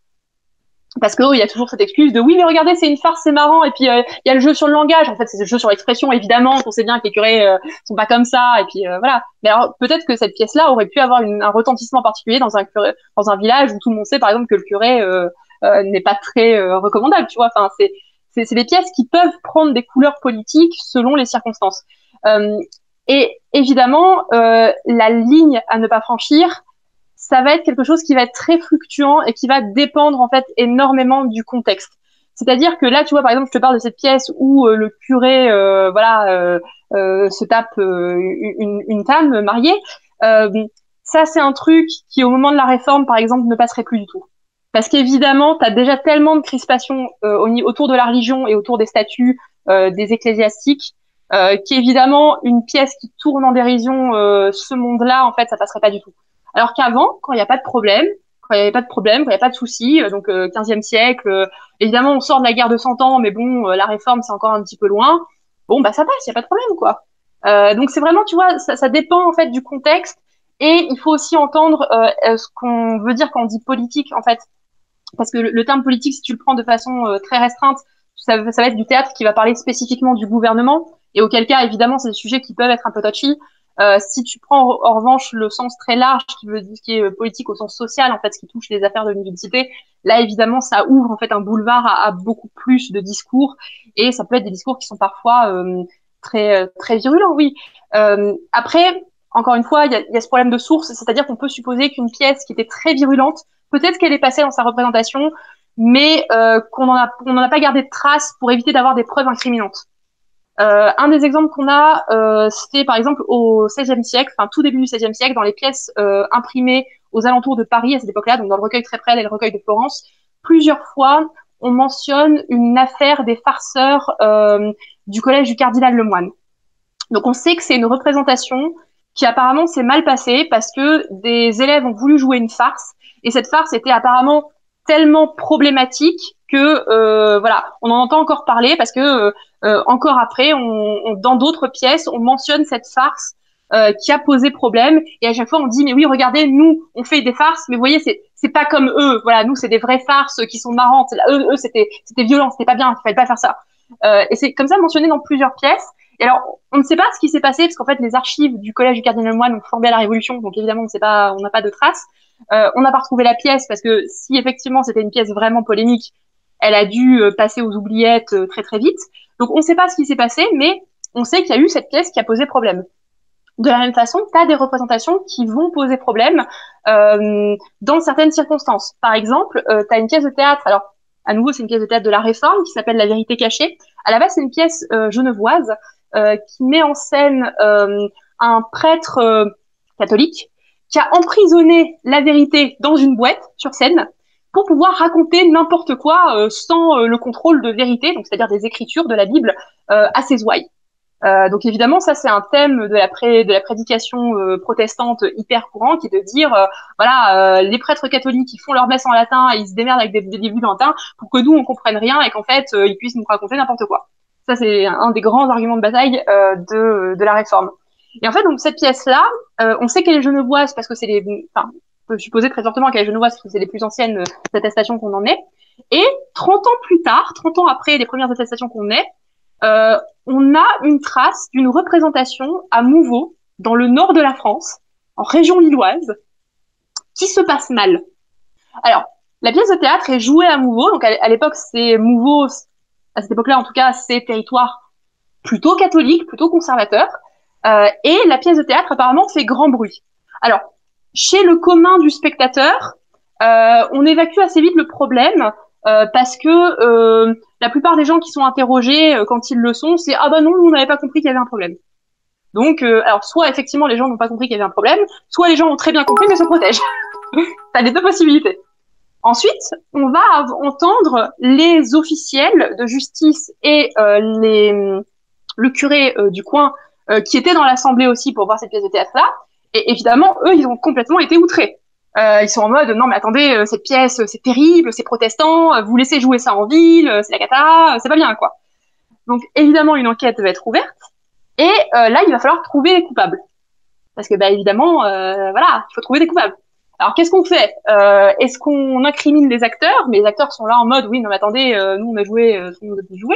Parce que il y a toujours cette excuse de oui mais regardez c'est une farce c'est marrant et puis il y a le jeu sur le langage en fait c'est le jeu sur l'expression évidemment on sait bien que les curés sont pas comme ça et puis voilà mais alors peut-être que cette pièce là aurait pu avoir un retentissement particulier dans un village où tout le monde sait par exemple que le curé n'est pas très recommandable tu vois enfin c'est des pièces qui peuvent prendre des couleurs politiques selon les circonstances euh, et évidemment la ligne à ne pas franchir ça va être quelque chose qui va être très fluctuant et qui va dépendre en fait énormément du contexte. C'est-à-dire que là, tu vois, par exemple, je te parle de cette pièce où le curé, se tape une femme mariée. Ça, c'est un truc qui, au moment de la réforme, par exemple, ne passerait plus du tout. Parce qu'évidemment, tu as déjà tellement de crispation autour de la religion et autour des statuts des ecclésiastiques qu'évidemment, une pièce qui tourne en dérision ce monde-là, en fait, ça passerait pas du tout. Alors qu'avant, quand il n'y a pas de problème, quand il n'y avait pas de problème, quand il n'y a pas de souci, donc 15e siècle, évidemment on sort de la guerre de 100 ans, mais bon, la réforme c'est encore un petit peu loin. Bon bah ça passe, il n'y a pas de problème quoi. Donc c'est vraiment, tu vois, ça dépend en fait du contexte et il faut aussi entendre ce qu'on veut dire quand on dit politique en fait, parce que le terme politique, si tu le prends de façon très restreinte, ça va être du théâtre qui va parler spécifiquement du gouvernement et auquel cas évidemment c'est des sujets qui peuvent être un peu touchy. Si tu prends en revanche le sens très large qui veut dire qui est politique au sens social en fait ce qui touche les affaires de l'université là évidemment ça ouvre en fait un boulevard à beaucoup plus de discours et ça peut être des discours qui sont parfois très virulents oui après encore une fois il y a ce problème de source c'est-à-dire qu'on peut supposer qu'une pièce qui était très virulente peut-être qu'elle est passée dans sa représentation mais qu'on n'en a pas gardé de traces pour éviter d'avoir des preuves incriminantes. Un des exemples qu'on a, c'était par exemple au XVIe siècle, enfin tout début du XVIe siècle, dans les pièces imprimées aux alentours de Paris à cette époque-là, donc dans le recueil Très Prel et le recueil de Florence, plusieurs fois on mentionne une affaire des farceurs du collège du cardinal Lemoine. Donc on sait que c'est une représentation qui apparemment s'est mal passée parce que des élèves ont voulu jouer une farce et cette farce était apparemment tellement problématique que voilà, on en entend encore parler parce que encore après, dans d'autres pièces, on mentionne cette farce qui a posé problème et à chaque fois on dit mais oui regardez nous on fait des farces mais vous voyez c'est pas comme eux voilà nous c'est des vraies farces qui sont marrantes là, eux c'était violent c'était pas bien il fallait pas faire ça et c'est comme ça mentionné dans plusieurs pièces et alors on ne sait pas ce qui s'est passé parce qu'en fait les archives du collège du cardinal Lemoine ont flambé à la Révolution donc évidemment on n'a pas de traces on n'a pas retrouvé la pièce parce que si effectivement c'était une pièce vraiment polémique elle a dû passer aux oubliettes très très vite donc on ne sait pas ce qui s'est passé mais on sait qu'il y a eu cette pièce qui a posé problème. De la même façon, tu as des représentations qui vont poser problème dans certaines circonstances. Par exemple, tu as une pièce de théâtre, alors à nouveau c'est une pièce de théâtre de la Réforme qui s'appelle La Vérité cachée. À la base c'est une pièce genevoise qui met en scène un prêtre catholique qui a emprisonné la vérité dans une boîte sur scène pour pouvoir raconter n'importe quoi sans le contrôle de vérité, donc c'est-à-dire des écritures de la Bible à ses ouailles. Donc évidemment, ça c'est un thème de la prédication protestante hyper courant, qui est de dire, voilà, les prêtres catholiques ils font leur messe en latin et ils se démerdent avec des livres latins pour que nous on comprenne rien et qu'en fait ils puissent nous raconter n'importe quoi. Ça c'est un des grands arguments de bataille de la Réforme. Et en fait donc cette pièce-là, on sait qu'elle est genevoise parce que c'est enfin on peut supposer très fortement qu'elle est genevoise parce que c'est les plus anciennes attestations qu'on en ait. Et 30 ans plus tard, 30 ans après les premières attestations qu'on ait, on a une trace d'une représentation à Mouveau, dans le nord de la France, en région lilloise, qui se passe mal. Alors, la pièce de théâtre est jouée à Mouveau, donc à l'époque, c'est Mouveau, à cette époque-là en tout cas, c'est territoire plutôt catholique, plutôt conservateur, et la pièce de théâtre apparemment fait grand bruit. Alors, chez le commun du spectateur, on évacue assez vite le problème, parce que la plupart des gens qui sont interrogés quand ils le sont, c'est ah bah non, on n'avait pas compris qu'il y avait un problème. Donc alors soit effectivement les gens n'ont pas compris qu'il y avait un problème, soit les gens ont très bien compris mais se protègent. T'as les deux possibilités. Ensuite, on va entendre les officiels de justice et le curé du coin qui étaient dans l'assemblée aussi pour voir cette pièce de théâtre-là. Et évidemment, eux, ils ont complètement été outrés. Ils sont en mode, non mais attendez, cette pièce, c'est terrible, c'est protestant, vous laissez jouer ça en ville, c'est la cata, c'est pas bien, quoi. Donc évidemment, une enquête va être ouverte. Et là, il va falloir trouver les coupables. Parce que, bah, évidemment, voilà, il faut trouver des coupables. Alors, qu'est-ce qu'on fait est-ce qu'on incrimine les acteurs? Mais les acteurs sont là en mode, oui, non mais attendez, nous on a joué, tout le monde a joué.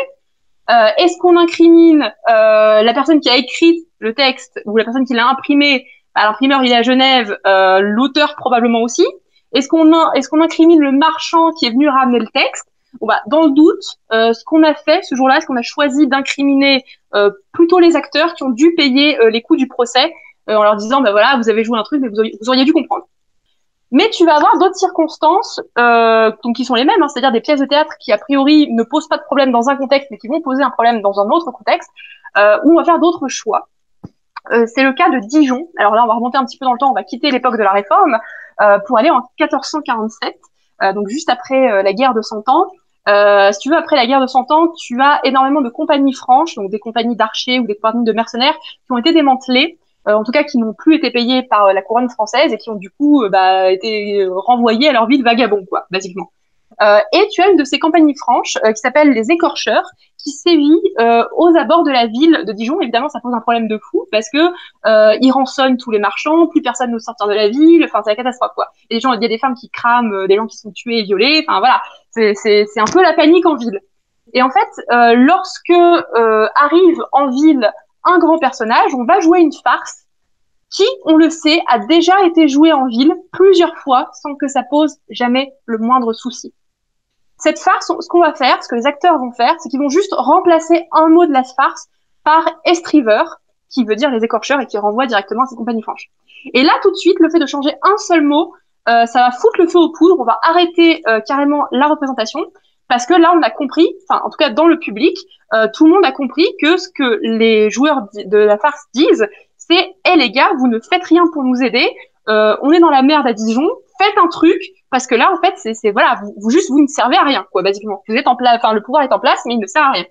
Est-ce qu'on incrimine la personne qui a écrit le texte ou la personne qui l'a imprimé? L'imprimeur il est à Genève, l'auteur probablement aussi. Est-ce qu'on incrimine le marchand qui est venu ramener le texte? Bon, bah, dans le doute, ce qu'on a fait ce jour-là, c'est qu'on a choisi d'incriminer plutôt les acteurs qui ont dû payer les coûts du procès en leur disant, bah voilà, vous avez joué un truc, mais vous auriez dû comprendre. Mais tu vas avoir d'autres circonstances, donc qui sont les mêmes, hein, c'est-à-dire des pièces de théâtre qui a priori ne posent pas de problème dans un contexte, mais qui vont poser un problème dans un autre contexte, où on va faire d'autres choix. C'est le cas de Dijon. Alors là, on va remonter un petit peu dans le temps, on va quitter l'époque de la Réforme pour aller en 1447, donc juste après la guerre de Cent Ans. Si tu veux, après la guerre de Cent Ans, tu as énormément de compagnies franches, donc des compagnies d'archers ou des compagnies de mercenaires qui ont été démantelées, en tout cas qui n'ont plus été payées par la couronne française et qui ont du coup été renvoyées à leur vie de vagabond, quoi, basiquement. Et tu as une de ces compagnies franches qui s'appelle les Écorcheurs, qui sévit aux abords de la ville de Dijon. Évidemment, ça pose un problème de fou parce que ils rançonnent tous les marchands, plus personne n'ose sortir de la ville. Enfin, c'est la catastrophe, quoi. Il y a des femmes qui crament, des gens qui sont tués et violés. Enfin, voilà, c'est un peu la panique en ville. Et en fait, lorsque arrive en ville un grand personnage, on va jouer une farce qui, on le sait, a déjà été jouée en ville plusieurs fois sans que ça pose jamais le moindre souci. Cette farce, ce qu'on va faire, ce que les acteurs vont faire, c'est qu'ils vont juste remplacer un mot de la farce par estriveur, qui veut dire les écorcheurs et qui renvoie directement à ces compagnies franches. Et là, tout de suite, le fait de changer un seul mot, ça va foutre le feu aux poudres, on va arrêter carrément la représentation, parce que là, on a compris, enfin, en tout cas dans le public, tout le monde a compris que ce que les joueurs de la farce disent, c'est « Hey les gars, vous ne faites rien pour nous aider, on est dans la merde à Dijon, faites un truc ». Parce que là, en fait, c'est voilà, vous ne servez à rien, quoi, basiquement. Vous êtes en place, enfin, le pouvoir est en place, mais il ne sert à rien.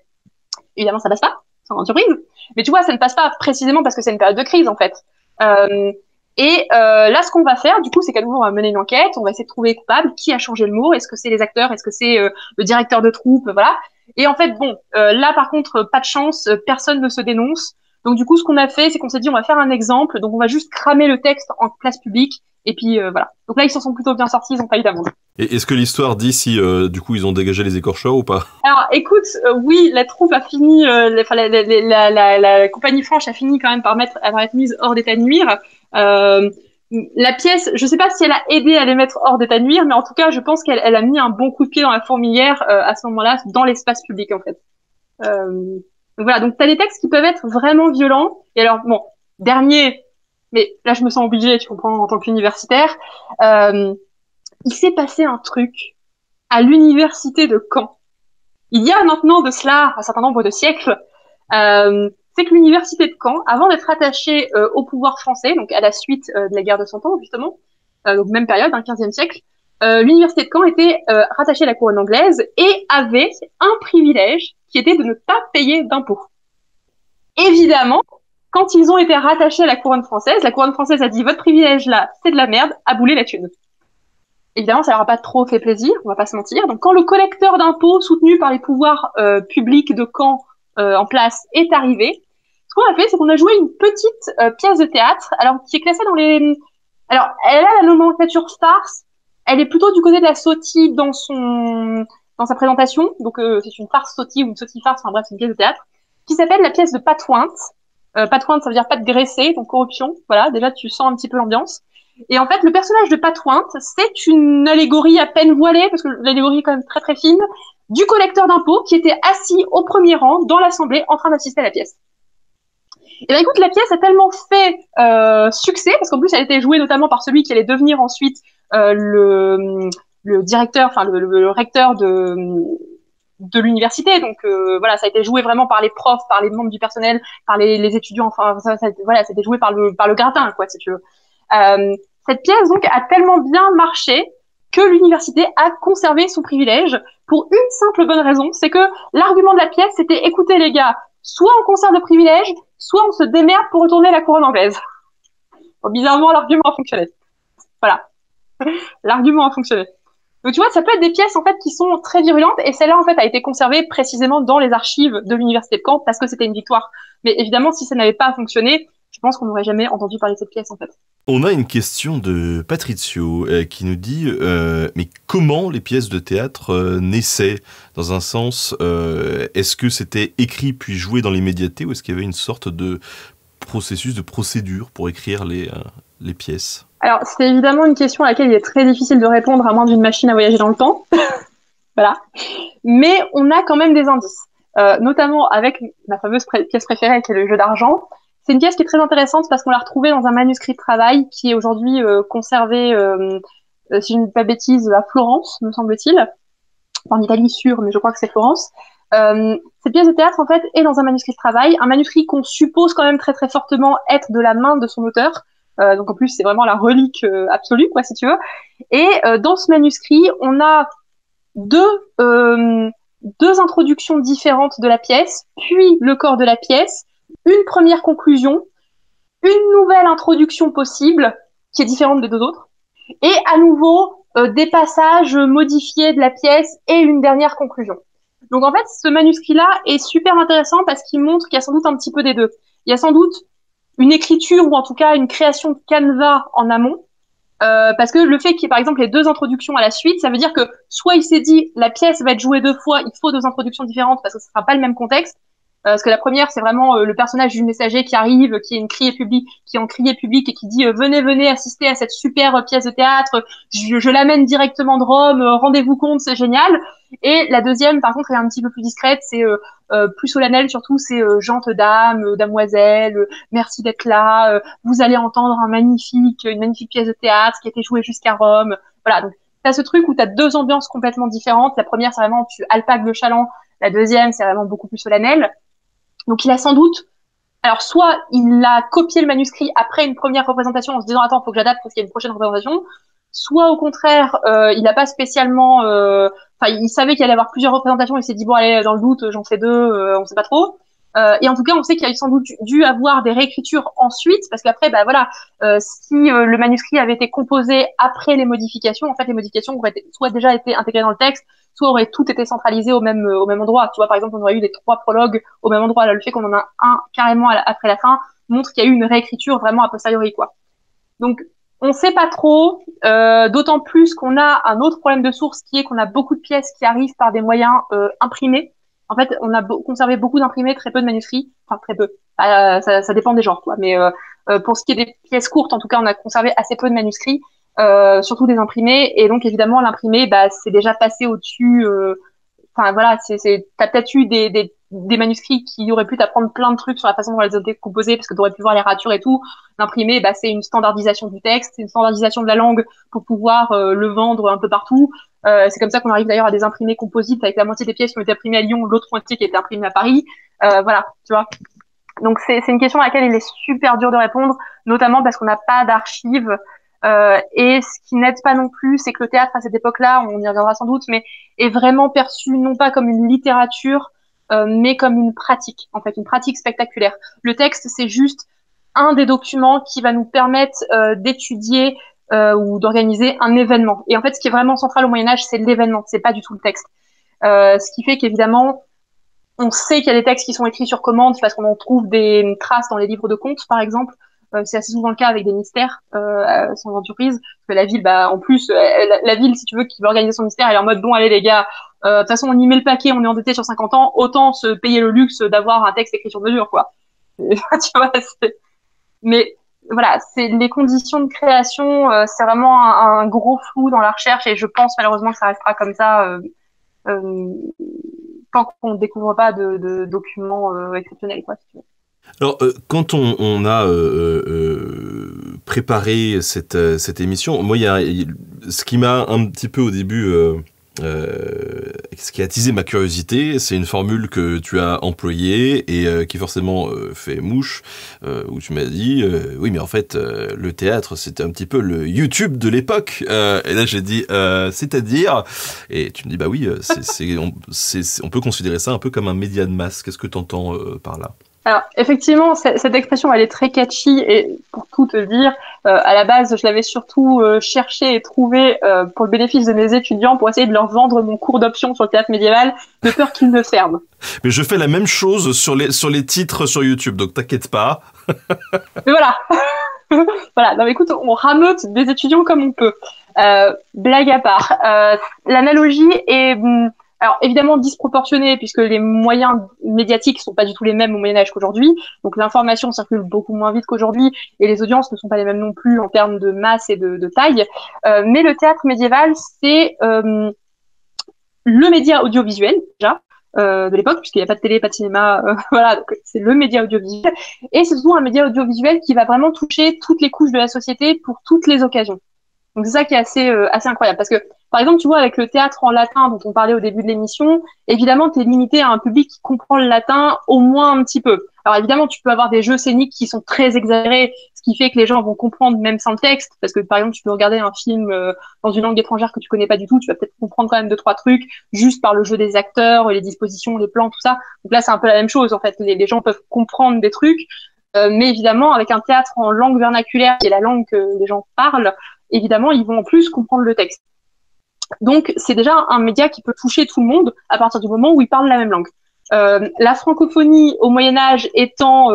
Évidemment, ça passe pas, sans grande surprise. Mais tu vois, ça ne passe pas précisément parce que c'est une période de crise, en fait. Là, ce qu'on va faire, du coup, c'est qu'à nouveau, on va mener une enquête, on va essayer de trouver les coupables, qui a changé le mot, est-ce que c'est les acteurs, est-ce que c'est le directeur de troupe, voilà. Et en fait, bon, là, par contre, pas de chance, personne ne se dénonce. Donc, du coup, ce qu'on a fait, c'est qu'on s'est dit, on va faire un exemple, donc on va juste cramer le texte en place publique. Et puis voilà. Donc là, ils s'en sont plutôt bien sortis, ils n'ont pas eu d'amende. Et est-ce que l'histoire dit si du coup ils ont dégagé les écorcheurs ou pas? Alors écoute, oui, la troupe a fini, la compagnie franche a fini quand même par être mise hors d'état de nuire. La pièce, je sais pas si elle a aidé à les mettre hors d'état de nuire, mais en tout cas, je pense qu'elle a mis un bon coup de pied dans la fourmilière à ce moment-là, dans l'espace public en fait. Donc voilà, donc t'as des textes qui peuvent être vraiment violents. Et alors bon, dernier. Mais là, je me sens obligée, tu comprends, en tant qu'universitaire. Il s'est passé un truc à l'université de Caen. Il y a maintenant de cela un certain nombre de siècles. C'est que l'université de Caen, avant d'être attachée au pouvoir français, donc à la suite de la guerre de Cent Ans, justement, donc même période, hein, 15e siècle, l'université de Caen était rattachée à la couronne anglaise et avait un privilège qui était de ne pas payer d'impôts. Évidemment, quand ils ont été rattachés à la couronne française a dit votre privilège là, c'est de la merde, aboulez la thune. Évidemment, ça leur a pas trop fait plaisir, on va pas se mentir. Donc, quand le collecteur d'impôts soutenu par les pouvoirs publics de Caen en place est arrivé, ce qu'on a fait, c'est qu'on a joué une petite pièce de théâtre, alors qui est classée dans les. Alors, elle a la nomenclature farce. Elle est plutôt du côté de la sottise dans sa présentation. Donc, c'est une farce sottise ou une sottise farce. Enfin bref, c'est une pièce de théâtre qui s'appelle la pièce de Patointe. Patointe, ça veut dire pâte graissée, donc corruption. Voilà, déjà tu sens un petit peu l'ambiance. Et en fait, le personnage de Patointe, c'est une allégorie à peine voilée, parce que l'allégorie est quand même très très fine, du collecteur d'impôts qui était assis au premier rang dans l'assemblée en train d'assister à la pièce. Et ben écoute, la pièce a tellement fait succès, parce qu'en plus elle a été jouée notamment par celui qui allait devenir ensuite le directeur, enfin le recteur de l'université. Donc voilà, ça a été joué vraiment par les profs, par les membres du personnel, par les étudiants. Enfin voilà, ça a été joué par le gratin, quoi, si tu veux. Cette pièce donc a tellement bien marché que l'université a conservé son privilège pour une simple bonne raison, c'est que l'argument de la pièce, c'était écoutez les gars, soit on conserve le privilège, soit on se démerde pour retourner la couronne anglaise. Bon, bizarrement, l'argument a fonctionné. Voilà. L'argument a fonctionné. Donc tu vois, ça peut être des pièces en fait qui sont très virulentes et celle-là en fait a été conservée précisément dans les archives de l'université de Caen parce que c'était une victoire. Mais évidemment, si ça n'avait pas fonctionné, je pense qu'on n'aurait jamais entendu parler de cette pièce en fait. On a une question de Patrizio qui nous dit mais comment les pièces de théâtre naissaient? Dans un sens, est-ce que c'était écrit puis joué dans l'immédiateté ou est-ce qu'il y avait une sorte de processus, de procédure pour écrire les pièces? Alors, c'est évidemment une question à laquelle il est très difficile de répondre à moins d'une machine à voyager dans le temps. Voilà. Mais on a quand même des indices. Notamment avec ma fameuse pièce préférée qui est le jeu d'argent. C'est une pièce qui est très intéressante parce qu'on l'a retrouvée dans un manuscrit de travail qui est aujourd'hui conservé, si je ne dis pas bêtise, à Florence, me semble-t-il. En Italie, sûr, mais je crois que c'est Florence. Cette pièce de théâtre, en fait, est dans un manuscrit de travail, un manuscrit qu'on suppose quand même très très fortement être de la main de son auteur. Donc en plus, c'est vraiment la relique absolue, quoi, si tu veux. Et dans ce manuscrit, on a deux introductions différentes de la pièce, puis le corps de la pièce, une première conclusion, une nouvelle introduction possible, qui est différente des deux autres, et à nouveau des passages modifiés de la pièce et une dernière conclusion. Donc en fait, ce manuscrit-là est super intéressant parce qu'il montre qu'il y a sans doute un petit peu des deux. Il y a sans doute une écriture ou en tout cas une création de canevas en amont, parce que le fait qu'il y ait par exemple les deux introductions à la suite, ça veut dire que soit il s'est dit la pièce va être jouée deux fois, il faut deux introductions différentes parce que ce sera pas le même contexte. Parce que la première, c'est vraiment le personnage du messager qui arrive, qui est en crier public et qui dit venez assister à cette super pièce de théâtre, je l'amène directement de Rome, rendez-vous compte, c'est génial. Et la deuxième, par contre, est un petit peu plus discrète, c'est plus solennel surtout, c'est gente dame, damoiselle, merci d'être là, vous allez entendre une magnifique pièce de théâtre qui a été jouée jusqu'à Rome. Voilà, donc t'as ce truc où t'as deux ambiances complètement différentes. La première, c'est vraiment tu alpagues le chaland. La deuxième, c'est vraiment beaucoup plus solennel. Donc il a sans doute, alors soit il a copié le manuscrit après une première représentation en se disant attends, faut que j'adapte parce qu'il y a une prochaine représentation, soit au contraire, il n'a pas spécialement, enfin il savait qu'il allait y avoir plusieurs représentations, il s'est dit bon allez, dans le doute, j'en fais deux, on sait pas trop. Et en tout cas, on sait qu'il y a sans doute dû avoir des réécritures ensuite, parce qu'après, bah voilà, si le manuscrit avait été composé après les modifications, en fait, les modifications auraient soit déjà été intégrées dans le texte, soit aurait tout été centralisé au même endroit. Tu vois, par exemple, on aurait eu les trois prologues au même endroit. Là, le fait qu'on en a un carrément après la fin montre qu'il y a eu une réécriture vraiment a posteriori, quoi. Donc, on sait pas trop, d'autant plus qu'on a un autre problème de source qui est qu'on a beaucoup de pièces qui arrivent par des moyens imprimés. En fait, on a conservé beaucoup d'imprimés, très peu de manuscrits. Enfin, très peu. Ça dépend des genres, quoi. Mais pour ce qui est des pièces courtes, en tout cas, on a conservé assez peu de manuscrits, surtout des imprimés. Et donc, évidemment, l'imprimé, bah, c'est déjà passé au-dessus. Enfin, voilà, t'as peut-être eu des manuscrits qui auraient pu t'apprendre plein de trucs sur la façon dont elles ont été composées, parce que t'aurais pu voir les ratures et tout. L'imprimé, bah, c'est une standardisation du texte, c'est une standardisation de la langue pour pouvoir le vendre un peu partout. C'est comme ça qu'on arrive d'ailleurs à des imprimés composites avec la moitié des pièces qui ont été imprimées à Lyon, l'autre moitié qui a été imprimée à Paris. Voilà, tu vois. Donc c'est une question à laquelle il est super dur de répondre, notamment parce qu'on n'a pas d'archives. Et ce qui n'aide pas non plus, c'est que le théâtre à cette époque-là, on y reviendra sans doute, mais est vraiment perçu non pas comme une littérature, mais comme une pratique, en fait, une pratique spectaculaire. Le texte, c'est juste un des documents qui va nous permettre d'étudier ou d'organiser un événement. Et en fait, ce qui est vraiment central au Moyen-Âge, c'est l'événement, c'est pas du tout le texte. Ce qui fait qu'évidemment, on sait qu'il y a des textes qui sont écrits sur commande parce qu'on en trouve des traces dans les livres de contes, par exemple. C'est assez souvent le cas avec des mystères, sans grande surprise. Parce que la ville, bah, en plus, la ville, si tu veux, qui veut organiser son mystère, elle est en mode, bon, allez, les gars, de toute façon, on y met le paquet, on est endetté sur 50 ans, autant se payer le luxe d'avoir un texte écrit sur mesure, quoi. Tu vois, mais voilà, c'est les conditions de création, c'est vraiment un gros flou dans la recherche et je pense malheureusement que ça restera comme ça euh, tant qu'on ne découvre pas de documents exceptionnels, quoi, si tu veux. Alors, quand on a préparé cette émission, moi, ce qui m'a un petit peu au début ce qui a attisé ma curiosité, c'est une formule que tu as employée et qui forcément fait mouche, où tu m'as dit oui mais en fait le théâtre c'était un petit peu le YouTube de l'époque, et là j'ai dit c'est-à-dire, et tu me dis bah oui on peut considérer ça un peu comme un média de masse. Qu'est-ce que tu entends par là? Alors, effectivement, cette expression, elle est très catchy et pour tout te dire, à la base, je l'avais surtout cherché et trouvé pour le bénéfice de mes étudiants pour essayer de leur vendre mon cours d'option sur le théâtre médiéval, de peur qu'ils ne ferment. Mais je fais la même chose sur les titres sur YouTube, donc t'inquiète pas. Mais voilà. Voilà. Non, mais écoute, on rameute des étudiants comme on peut. Blague à part. L'analogie est... alors évidemment disproportionné puisque les moyens médiatiques sont pas du tout les mêmes au Moyen-Âge qu'aujourd'hui, donc l'information circule beaucoup moins vite qu'aujourd'hui et les audiences ne sont pas les mêmes non plus en termes de masse et de taille. Mais le théâtre médiéval, c'est le média audiovisuel déjà de l'époque, puisqu'il n'y a pas de télé, pas de cinéma, voilà, donc c'est le média audiovisuel et c'est surtout un média audiovisuel qui va vraiment toucher toutes les couches de la société pour toutes les occasions. Donc c'est ça qui est assez incroyable parce que par exemple, tu vois, avec le théâtre en latin dont on parlait au début de l'émission, évidemment, tu es limité à un public qui comprend le latin au moins un petit peu. Alors évidemment, tu peux avoir des jeux scéniques qui sont très exagérés, ce qui fait que les gens vont comprendre même sans le texte, parce que par exemple, tu peux regarder un film dans une langue étrangère que tu connais pas du tout, tu vas peut-être comprendre quand même deux, trois trucs juste par le jeu des acteurs, les dispositions, les plans, tout ça. Donc là, c'est un peu la même chose, en fait. Les gens peuvent comprendre des trucs, mais évidemment, avec un théâtre en langue vernaculaire, qui est la langue que les gens parlent, évidemment, ils vont en plus comprendre le texte. Donc, c'est déjà un média qui peut toucher tout le monde à partir du moment où ils parlent la même langue. La francophonie au Moyen-Âge étant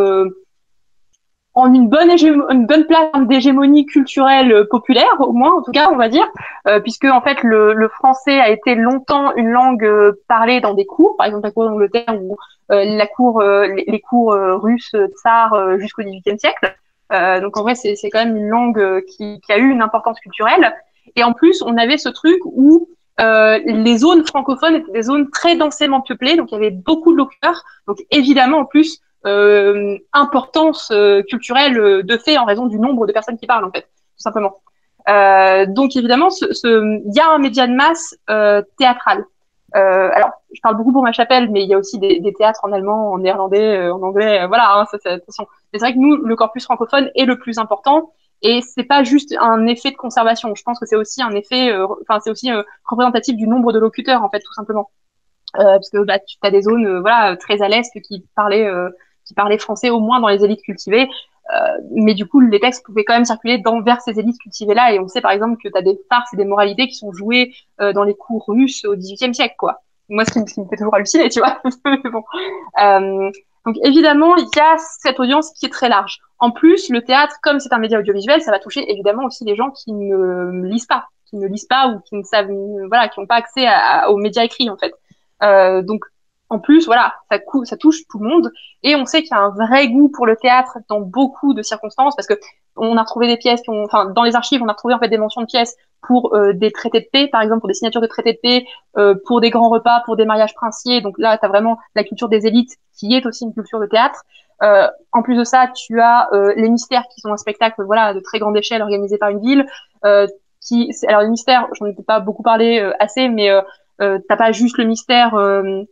en une bonne place d'hégémonie culturelle populaire, au moins, en tout cas, on va dire, puisque en fait, le français a été longtemps une langue parlée dans des cours, par exemple la cour d'Angleterre ou les cours russes tsars jusqu'au XVIIIe siècle. Donc en vrai, c'est quand même une langue qui a eu une importance culturelle. Et en plus, on avait ce truc où les zones francophones étaient des zones très densément peuplées, donc il y avait beaucoup de locuteurs. Donc évidemment, en plus, importance culturelle de fait en raison du nombre de personnes qui parlent, en fait, tout simplement. Donc évidemment, il y a un média de masse théâtral. Alors, je parle beaucoup pour ma chapelle, mais il y a aussi des théâtres en allemand, en néerlandais, en anglais, voilà, hein, ça, attention. Mais c'est vrai que nous, le corpus francophone est le plus important. Et c'est pas juste un effet de conservation. Je pense que c'est aussi un effet, c'est aussi représentatif du nombre de locuteurs en fait, tout simplement. Parce que bah, tu as des zones, voilà, très à l'est qui parlaient français au moins dans les élites cultivées. Mais du coup, les textes pouvaient quand même circuler vers ces élites cultivées-là. Et on sait par exemple que tu as des farces et des moralités qui sont jouées dans les cours russes au XVIIIe siècle, quoi. Moi, ce qui me fait toujours halluciner, tu vois. Bon. Donc évidemment, il y a cette audience qui est très large. En plus, le théâtre, comme c'est un média audiovisuel, ça va toucher évidemment aussi les gens qui ne lisent pas, ou qui ne savent, voilà, qui n'ont pas accès aux médias écrits en fait. Donc en plus, voilà, ça touche tout le monde. Et on sait qu'il y a un vrai goût pour le théâtre dans beaucoup de circonstances, parce que on a retrouvé des pièces, dans les archives, on a retrouvé en fait des mentions de pièces pour des traités de paix, par exemple, pour des signatures de traités de paix, pour des grands repas, pour des mariages princiers. Donc là, tu as vraiment la culture des élites, qui est aussi une culture de théâtre. En plus de ça, tu as les mystères, qui sont un spectacle, voilà, de très grande échelle organisé par une ville. Alors les mystères, j'en ai pas beaucoup parlé assez, mais t'as pas juste le mystère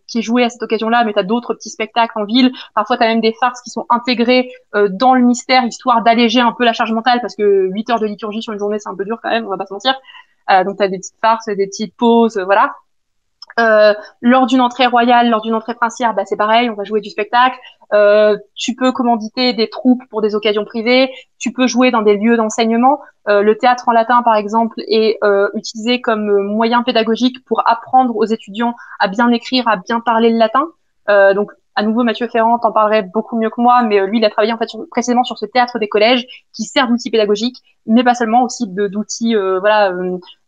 qui est joué à cette occasion-là, mais t'as d'autres petits spectacles en ville. Parfois, t'as même des farces qui sont intégrées dans le mystère, histoire d'alléger un peu la charge mentale, parce que 8 heures de liturgie sur une journée, c'est un peu dur quand même, on va pas se mentir. Donc t'as des petites farces, des petites pauses, voilà. Lors d'une entrée royale, lors d'une entrée princière, bah c'est pareil, on va jouer du spectacle. Tu peux commanditer des troupes pour des occasions privées. Tu peux jouer dans des lieux d'enseignement. Le théâtre en latin, par exemple, est utilisé comme moyen pédagogique pour apprendre aux étudiants à bien écrire, à bien parler le latin. Donc à nouveau, Mathieu Ferrand t'en parlerait beaucoup mieux que moi, mais lui, il a travaillé en fait précisément sur ce théâtre des collèges qui sert d'outil pédagogique, mais pas seulement, aussi d'outils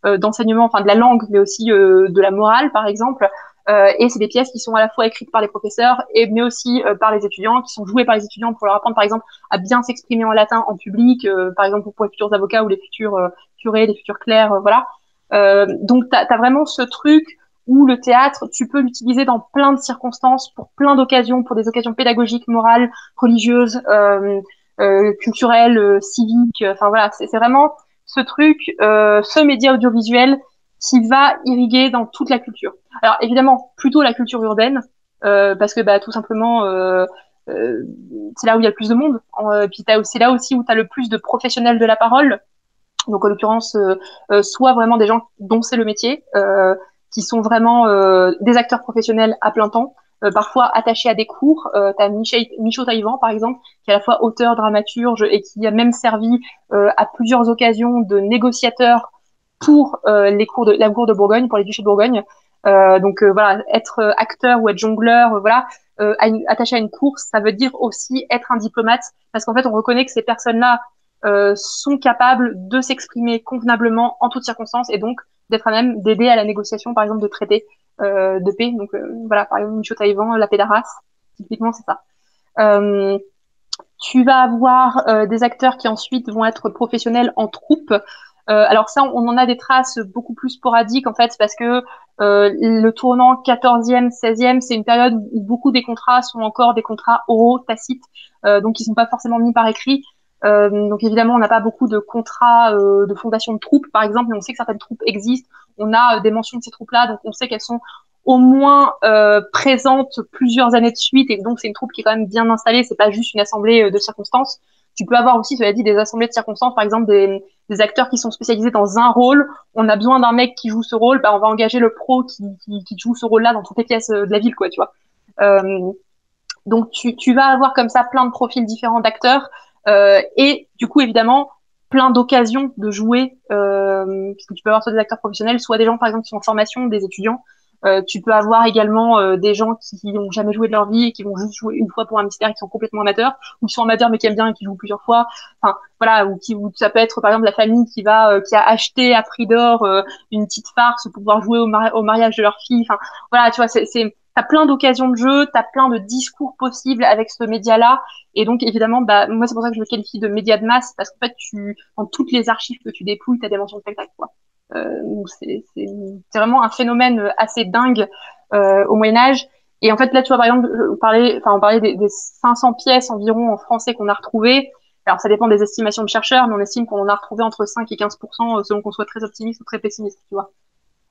d'enseignement, enfin de la langue, mais aussi de la morale, par exemple. Et c'est des pièces qui sont à la fois écrites par les professeurs, mais aussi par les étudiants, qui sont jouées par les étudiants pour leur apprendre, par exemple, à bien s'exprimer en latin en public, par exemple pour les futurs avocats ou les futurs curés, les futurs clercs, voilà. Donc t'as vraiment ce truc où le théâtre, tu peux l'utiliser dans plein de circonstances, pour plein d'occasions, pour des occasions pédagogiques, morales, religieuses, culturelles, civiques. Enfin voilà, c'est vraiment ce truc, ce média audiovisuel qui va irriguer dans toute la culture. Alors évidemment, plutôt la culture urbaine, parce que bah, tout simplement, c'est là où il y a le plus de monde. Puis c'est là aussi où tu as le plus de professionnels de la parole. Donc en l'occurrence, soit vraiment des gens dont c'est le métier, qui sont vraiment des acteurs professionnels à plein temps, parfois attachés à des cours. Tu as Michaud Taïwan, par exemple, qui est à la fois auteur, dramaturge, et qui a même servi à plusieurs occasions de négociateur pour la cour de Bourgogne, pour les duchés de Bourgogne. Donc voilà, être acteur ou être jongleur, voilà, attaché à une cour, ça veut dire aussi être un diplomate, parce qu'en fait, on reconnaît que ces personnes-là sont capables de s'exprimer convenablement en toutes circonstances et donc d'être à même d'aider à la négociation, par exemple, de traités de paix. Donc voilà, par exemple, Michaud Taïwan, la paix d'Arras, typiquement, c'est ça. Tu vas avoir des acteurs qui ensuite vont être professionnels en troupe. Alors ça, on en a des traces beaucoup plus sporadiques en fait, parce que le tournant 14e, 16e, c'est une période où beaucoup des contrats sont encore des contrats oraux, tacites, donc ils sont pas forcément mis par écrit. Donc évidemment, on n'a pas beaucoup de contrats de fondation de troupes, par exemple, mais on sait que certaines troupes existent. On a des mentions de ces troupes-là, donc on sait qu'elles sont au moins présentes plusieurs années de suite, et donc c'est une troupe qui est quand même bien installée. C'est pas juste une assemblée de circonstances. Tu peux avoir aussi, cela dit, des assemblées de circonstances, par exemple des acteurs qui sont spécialisés dans un rôle. On a besoin d'un mec qui joue ce rôle, bah on va engager le pro qui joue ce rôle-là dans toutes les pièces de la ville, quoi, tu vois. Donc tu vas avoir comme ça plein de profils différents d'acteurs. Et du coup, évidemment, plein d'occasions de jouer, puisque tu peux avoir soit des acteurs professionnels, soit des gens, par exemple, qui sont en formation, des étudiants. Tu peux avoir également des gens qui n'ont jamais joué de leur vie et qui vont juste jouer une fois pour un mystère, qui sont complètement amateurs, ou qui sont amateurs mais qui aiment bien et qui jouent plusieurs fois. Enfin, voilà, ou ça peut être, par exemple, la famille qui a acheté à prix d'or une petite farce pour pouvoir jouer au mariage de leur fille. Enfin, voilà, tu vois, t'as plein d'occasions de jeu, t'as plein de discours possibles avec ce média-là. Et donc, évidemment, bah, moi, c'est pour ça que je le qualifie de média de masse, parce qu'en fait, dans toutes les archives que tu dépouilles, t'as des mentions de spectacle, quoi. Donc c'est vraiment un phénomène assez dingue au Moyen-Âge. Et en fait, là, tu vois, par exemple, on parlait des 500 pièces environ en français qu'on a retrouvées. Alors, ça dépend des estimations de chercheurs, mais on estime qu'on en a retrouvé entre 5 et 15%, selon qu'on soit très optimiste ou très pessimiste, tu vois.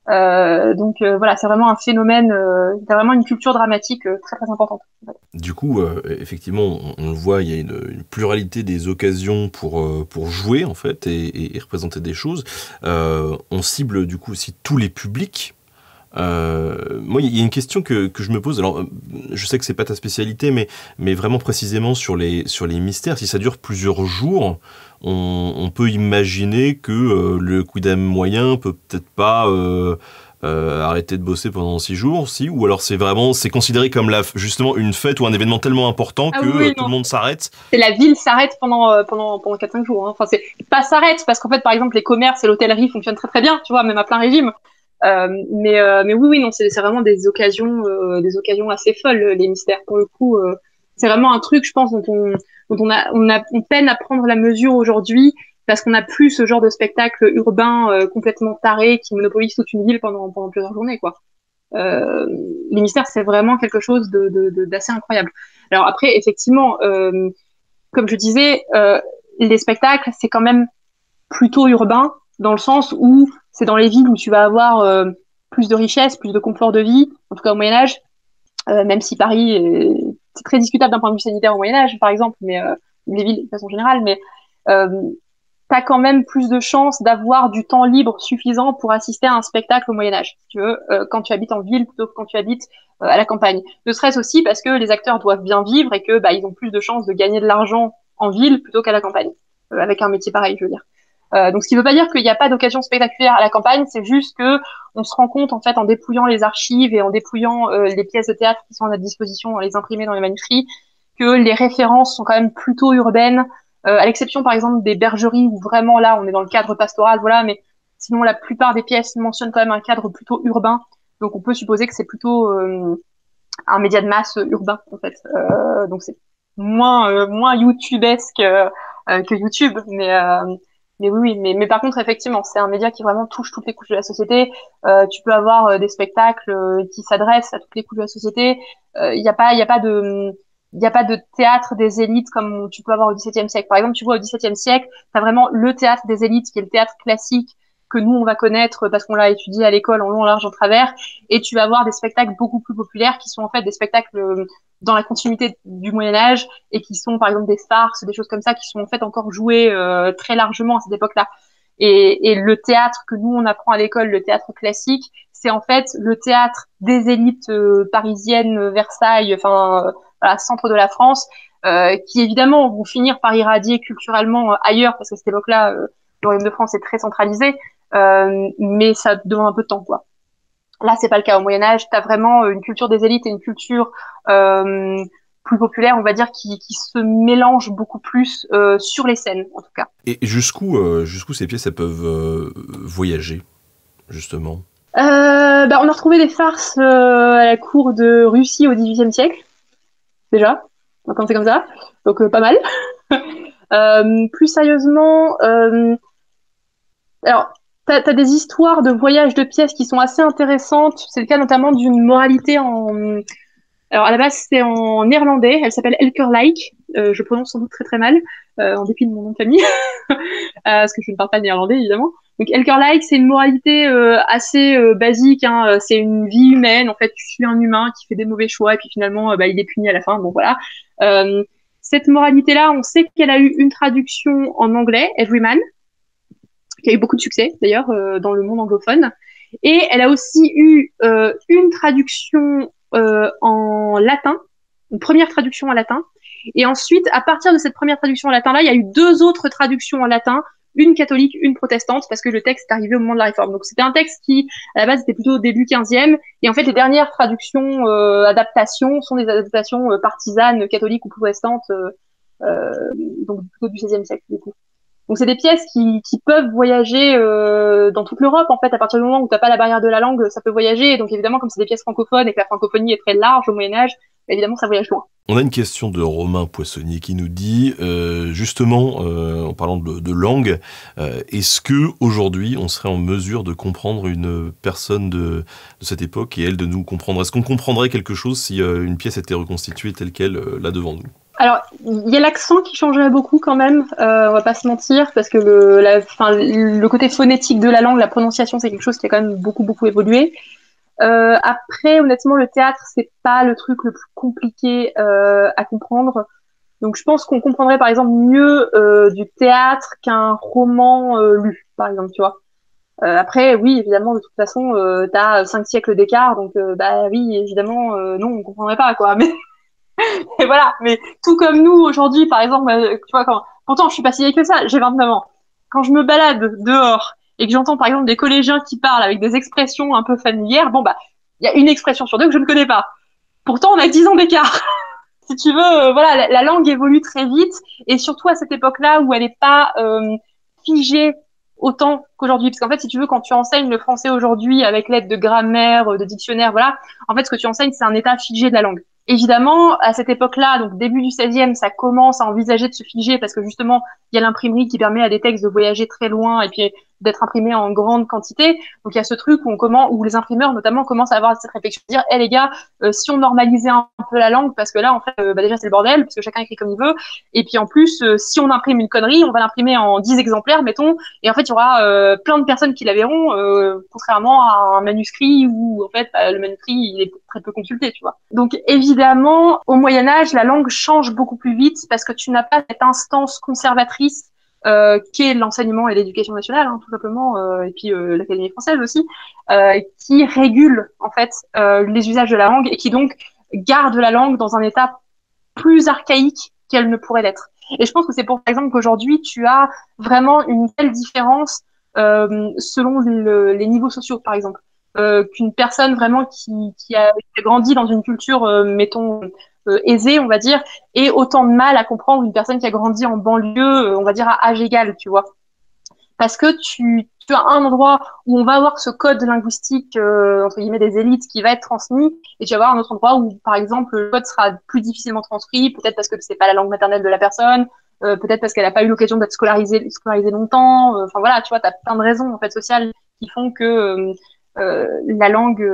Donc voilà, c'est vraiment un phénomène, c'est vraiment une culture dramatique très très importante. Du coup, effectivement, on le voit, il y a une pluralité des occasions pour jouer en fait et représenter des choses. On cible du coup aussi tous les publics. Moi, il y a une question que je me pose. Alors, je sais que c'est pas ta spécialité, mais vraiment précisément sur les mystères. Si ça dure plusieurs jours, on peut imaginer que le quidam moyen peut peut-être pas arrêter de bosser pendant 6 jours, si, ou alors c'est considéré comme justement une fête ou un événement tellement important que Oui, tout le monde s'arrête. La ville s'arrête pendant 4-5 jours. Hein. Enfin, c'est pas s'arrête parce qu'en fait, par exemple, les commerces et l'hôtellerie fonctionnent très très bien, tu vois, même à plein régime. Mais oui, non, c'est vraiment des occasions assez folles, les mystères. Pour le coup, c'est vraiment un truc, je pense, dont on peine à prendre la mesure aujourd'hui parce qu'on n'a plus ce genre de spectacle urbain complètement taré qui monopolise toute une ville pendant plusieurs journées, quoi. Les mystères, c'est vraiment quelque chose d'assez incroyable. Alors après, effectivement, comme je disais, les spectacles, c'est quand même plutôt urbain, dans le sens où c'est dans les villes où tu vas avoir plus de richesse, plus de confort de vie, en tout cas au Moyen-Âge, même si Paris, c'est très discutable d'un point de vue sanitaire au Moyen-Âge, par exemple, mais les villes de façon générale, mais t'as quand même plus de chances d'avoir du temps libre suffisant pour assister à un spectacle au Moyen-Âge, si tu veux, quand tu habites en ville plutôt que quand tu habites à la campagne. Ne serait-ce aussi parce que les acteurs doivent bien vivre et que bah, ils ont plus de chances de gagner de l'argent en ville plutôt qu'à la campagne, avec un métier pareil, je veux dire. Donc, ce qui ne veut pas dire qu'il n'y a pas d'occasion spectaculaire à la campagne, c'est juste que on se rend compte en fait en dépouillant les archives et en dépouillant les pièces de théâtre qui sont à notre disposition, en les imprimer dans les manuscrits, que les références sont quand même plutôt urbaines, à l'exception par exemple des bergeries où vraiment là on est dans le cadre pastoral, voilà, mais sinon la plupart des pièces mentionnent quand même un cadre plutôt urbain, donc on peut supposer que c'est plutôt un média de masse urbain en fait. Donc c'est moins YouTubesque que YouTube, mais oui, mais par contre, effectivement, c'est un média qui vraiment touche toutes les couches de la société. Tu peux avoir des spectacles qui s'adressent à toutes les couches de la société. Il y a pas de théâtre des élites comme tu peux avoir au XVIIe siècle. Par exemple, tu vois, au XVIIe siècle, tu as vraiment le théâtre des élites, qui est le théâtre classique, que nous on va connaître parce qu'on l'a étudié à l'école en long, en large, en travers, et tu vas avoir des spectacles beaucoup plus populaires qui sont en fait des spectacles dans la continuité du Moyen-Âge et qui sont par exemple des farces, des choses comme ça qui sont en fait encore jouées très largement à cette époque-là. Et le théâtre que nous on apprend à l'école, le théâtre classique, c'est en fait le théâtre des élites parisiennes, Versailles, enfin voilà, centre de la France, qui évidemment vont finir par irradier culturellement ailleurs parce qu'à cette époque-là, le Royaume de France est très centralisé, mais ça demande un peu de temps, quoi. Là, c'est pas le cas. Au Moyen Âge, t'as vraiment une culture des élites et une culture plus populaire, on va dire, qui se mélange beaucoup plus sur les scènes, en tout cas. Et jusqu'où ces pièces elles peuvent voyager, justement? On a retrouvé des farces à la cour de Russie au XVIIIe siècle, déjà. On va commencer comme ça. Donc, pas mal. Plus sérieusement, alors, t'as des histoires de voyages de pièces qui sont assez intéressantes. C'est le cas notamment d'une moralité alors à la base c'est en néerlandais. Elle s'appelle Elkerlijk. Je prononce sans doute très très mal, en dépit de mon nom de famille, parce que je ne parle pas néerlandais évidemment. Donc Elkerlijk, c'est une moralité assez basique. Hein. C'est une vie humaine. En fait, tu suis un humain qui fait des mauvais choix et puis finalement, il est puni à la fin. Bon voilà. Cette moralité-là, on sait qu'elle a eu une traduction en anglais, Everyman, qui a eu beaucoup de succès d'ailleurs dans le monde anglophone. Et elle a aussi eu une traduction en latin, une première traduction en latin. Et ensuite, à partir de cette première traduction en latin-là, il y a eu deux autres traductions en latin, une catholique, une protestante, parce que le texte est arrivé au moment de la Réforme. Donc c'était un texte qui, à la base, était plutôt au début 15e. Et en fait, les dernières traductions, adaptations, sont des adaptations partisanes, catholiques ou protestantes, donc plutôt du 16e siècle, du coup. Donc c'est des pièces qui peuvent voyager dans toute l'Europe en fait. À partir du moment où t'as pas la barrière de la langue, ça peut voyager. Et donc évidemment, comme c'est des pièces francophones et que la francophonie est très large au Moyen Âge, évidemment ça voyage loin. On a une question de Romain Poissonnier qui nous dit, justement, en parlant de langue, est-ce que aujourd'hui on serait en mesure de comprendre une personne de cette époque et elle de nous comprendre? Est-ce qu'on comprendrait quelque chose si une pièce était reconstituée telle qu'elle là devant nous? Alors, il y a l'accent qui changerait beaucoup quand même, on va pas se mentir, parce que le côté phonétique de la langue, la prononciation, c'est quelque chose qui a quand même beaucoup, beaucoup évolué. Après, honnêtement, le théâtre, c'est pas le truc le plus compliqué à comprendre. Donc, je pense qu'on comprendrait, par exemple, mieux du théâtre qu'un roman lu, par exemple, tu vois. Après, oui, évidemment, de toute façon, t'as 5 siècles d'écart, donc bah oui, évidemment, non, on comprendrait pas, quoi. Mais et voilà, mais tout comme nous aujourd'hui, par exemple, tu vois, pourtant je suis pas si vieille que ça, j'ai 29 ans. Quand je me balade dehors et que j'entends par exemple des collégiens qui parlent avec des expressions un peu familières, bon bah, il y a une expression sur deux que je ne connais pas. Pourtant, on a 10 ans d'écart. Si tu veux, voilà, la langue évolue très vite et surtout à cette époque-là où elle n'est pas figée autant qu'aujourd'hui. Parce qu'en fait, si tu veux, quand tu enseignes le français aujourd'hui avec l'aide de grammaire, de dictionnaire, voilà, en fait, ce que tu enseignes, c'est un état figé de la langue. Évidemment, à cette époque-là, donc début du 16e, ça commence à envisager de se figer parce que justement, il y a l'imprimerie qui permet à des textes de voyager très loin et puis d'être imprimés en grande quantité. Donc il y a ce truc où les imprimeurs notamment commencent à avoir cette réflexion de dire, les gars, si on normalisait un peu la langue, parce que là, en fait, déjà c'est le bordel, parce que chacun écrit comme il veut. Et puis en plus, si on imprime une connerie, on va l'imprimer en 10 exemplaires, mettons, et en fait, il y aura plein de personnes qui la verront, contrairement à un manuscrit où en fait, le manuscrit il est très peu consulté, tu vois. Donc évidemment, au Moyen Âge, la langue change beaucoup plus vite parce que tu n'as pas cette instance conservatrice qui est l'enseignement et l'éducation nationale, hein, tout simplement, et puis l'Académie française aussi, qui régule en fait les usages de la langue et qui donc garde la langue dans un état plus archaïque qu'elle ne pourrait l'être. Et je pense que c'est pour exemple qu'aujourd'hui tu as vraiment une telle différence selon les niveaux sociaux, par exemple. Qu'une personne vraiment qui a grandi dans une culture, mettons, aisée, on va dire, ait autant de mal à comprendre une personne qui a grandi en banlieue, on va dire à âge égal, tu vois. Parce que tu as un endroit où on va avoir ce code linguistique, entre guillemets, des élites qui va être transmis, et tu vas avoir un autre endroit où, par exemple, le code sera plus difficilement transcrit, peut-être parce que c'est pas la langue maternelle de la personne, peut-être parce qu'elle n'a pas eu l'occasion d'être scolarisée longtemps, enfin voilà, tu vois, t'as plein de raisons, en fait, sociales qui font que la langue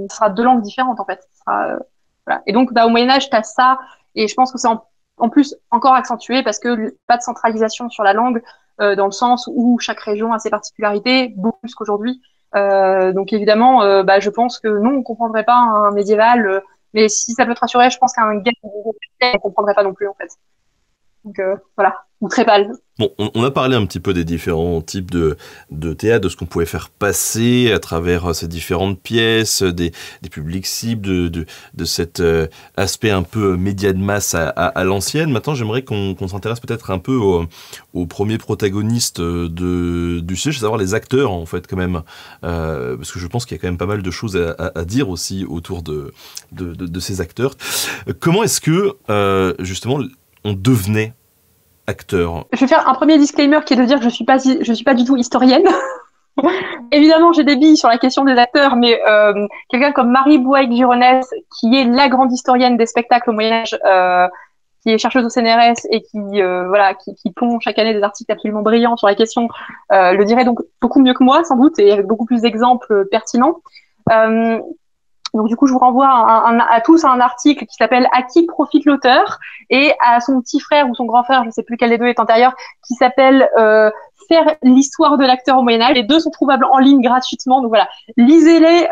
sera deux langues différentes en fait. Voilà. Et donc au Moyen Âge, tu as ça, et je pense que c'est en plus encore accentué parce que pas de centralisation sur la langue, dans le sens où chaque région a ses particularités, beaucoup plus qu'aujourd'hui. Donc évidemment, je pense que non, on comprendrait pas un médiéval, mais si ça peut te rassurer, je pense qu'un gars on comprendrait pas non plus en fait. Donc voilà, ou très pâle. Bon, on a parlé un petit peu des différents types de théâtre, de ce qu'on pouvait faire passer à travers ces différentes pièces, des publics cibles, de cet aspect un peu média de masse à l'ancienne. Maintenant, j'aimerais qu'on s'intéresse peut-être un peu aux premiers protagonistes du sujet, à savoir les acteurs, en fait, quand même. Parce que je pense qu'il y a quand même pas mal de choses à dire aussi autour de ces acteurs. Comment est-ce que, justement, on devenait acteur? Je vais faire un premier disclaimer qui est de dire que je suis pas du tout historienne. Évidemment, j'ai des billes sur la question des acteurs, mais quelqu'un comme Marie Bouygues-Gironès, qui est la grande historienne des spectacles au Moyen-Âge, qui est chercheuse au CNRS et qui pond chaque année des articles absolument brillants sur la question, le dirait donc beaucoup mieux que moi, sans doute, et avec beaucoup plus d'exemples pertinents. Donc du coup, je vous renvoie à tous à un article qui s'appelle « À qui profite l'auteur ?» et à son petit frère ou son grand frère, je ne sais plus quel des deux est antérieur, qui s'appelle Faire l'histoire de l'acteur au Moyen-Âge. Les deux sont trouvables en ligne gratuitement. Donc voilà, lisez-les.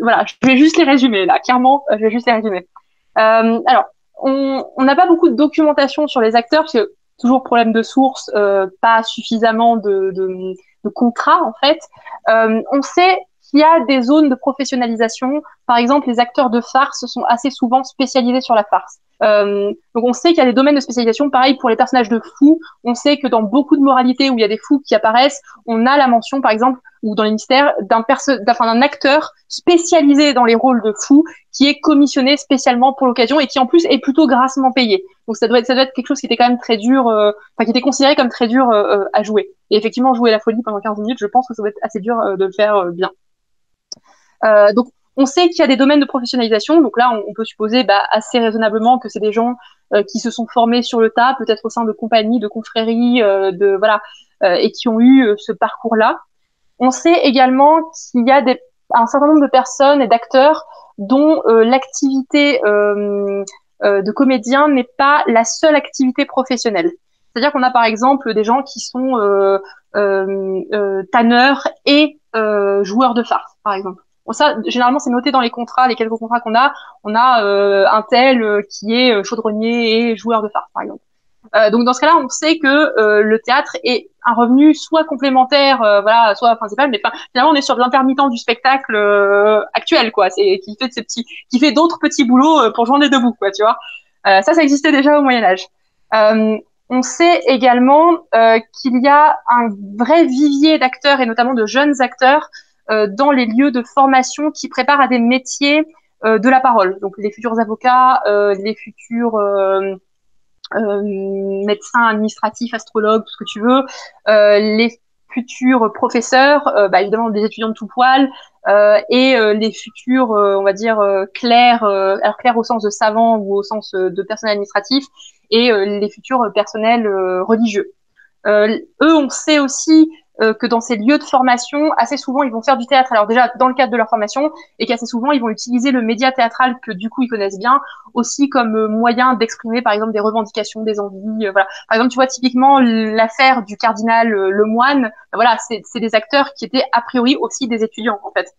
Voilà, je vais juste les résumer là. Clairement, je vais juste les résumer. Alors, on n'a pas beaucoup de documentation sur les acteurs parce que toujours problème de source, pas suffisamment de contrats en fait. On sait qu'il y a des zones de professionnalisation. Par exemple, les acteurs de farce sont assez souvent spécialisés sur la farce. Donc on sait qu'il y a des domaines de spécialisation. Pareil pour les personnages de fous. On sait que dans beaucoup de moralités où il y a des fous qui apparaissent, on a la mention, par exemple, ou dans les mystères, d'un acteur spécialisé dans les rôles de fous qui est commissionné spécialement pour l'occasion et qui en plus est plutôt grassement payé. Donc ça doit être quelque chose qui était quand même très dur, qui était considéré comme très dur à jouer. Et effectivement, jouer la folie pendant 15 minutes, je pense que ça doit être assez dur de le faire bien. Donc on sait qu'il y a des domaines de professionnalisation, donc là on peut supposer assez raisonnablement que c'est des gens qui se sont formés sur le tas, peut-être au sein de compagnies, de confréries, et qui ont eu ce parcours-là. On sait également qu'il y a un certain nombre de personnes et d'acteurs dont l'activité de comédien n'est pas la seule activité professionnelle. C'est-à-dire qu'on a par exemple des gens qui sont tanneurs et joueurs de farce, par exemple. Bon, ça, généralement, c'est noté dans les contrats, les quelques contrats qu'on a. On a un tel qui est chaudronnier et joueur de farce, par exemple. Donc dans ce cas-là, on sait que le théâtre est un revenu soit complémentaire, soit principal, mais finalement on est sur de l'intermittent du spectacle actuel, quoi. C'est qui fait d'autres petits boulots pour joindre les deux bouts, quoi, tu vois. Ça existait déjà au Moyen Âge. On sait également qu'il y a un vrai vivier d'acteurs et notamment de jeunes acteurs dans les lieux de formation qui préparent à des métiers de la parole. Donc les futurs avocats, les futurs médecins administratifs, astrologues, tout ce que tu veux, les futurs professeurs, évidemment des étudiants de tout poil, et les futurs, on va dire, clercs, alors clercs au sens de savants ou au sens de personnel administratif, et les futurs personnels religieux. Eux, on sait aussi que dans ces lieux de formation, assez souvent, ils vont faire du théâtre. Alors déjà, dans le cadre de leur formation, et qu'assez souvent, ils vont utiliser le média théâtral que du coup, ils connaissent bien, aussi comme moyen d'exprimer, par exemple, des revendications, des envies. Voilà. Par exemple, tu vois, typiquement, l'affaire du cardinal Lemoine, voilà, c'est des acteurs qui étaient a priori aussi des étudiants, en fait,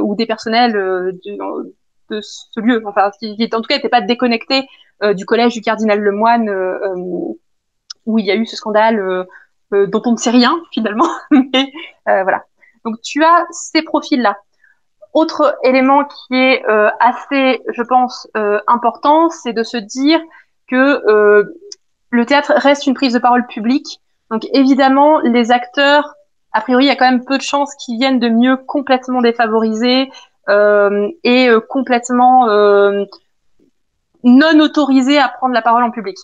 ou des personnels de ce lieu, enfin, qui en tout cas n'étaient pas déconnectés du collège du cardinal Lemoine, où il y a eu ce scandale dont on ne sait rien finalement, mais voilà. Donc tu as ces profils-là. Autre élément qui est assez, je pense, important, c'est de se dire que le théâtre reste une prise de parole publique. Donc évidemment, les acteurs, a priori, il y a quand même peu de chances qu'ils viennent de milieux complètement défavorisés et complètement non autorisés à prendre la parole en public.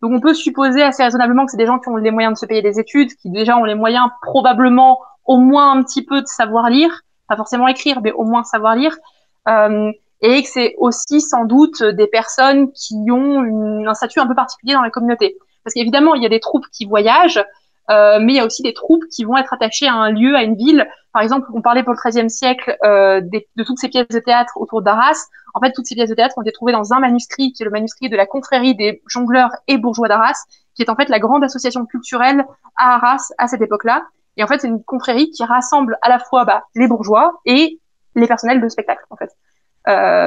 Donc on peut supposer assez raisonnablement que c'est des gens qui ont les moyens de se payer des études, qui déjà ont les moyens probablement au moins un petit peu de savoir lire, pas forcément écrire, mais au moins savoir lire, et que c'est aussi sans doute des personnes qui ont un statut un peu particulier dans la communauté. Parce qu'évidemment, il y a des troupes qui voyagent, mais il y a aussi des troupes qui vont être attachées à un lieu, à une ville. Par exemple, on parlait pour le XIIIe siècle de toutes ces pièces de théâtre autour d'Arras. En fait, toutes ces pièces de théâtre ont été trouvées dans un manuscrit, qui est le manuscrit de la confrérie des jongleurs et bourgeois d'Arras, qui est en fait la grande association culturelle à Arras à cette époque-là. Et en fait, c'est une confrérie qui rassemble à la fois les bourgeois et les personnels de spectacle, en fait.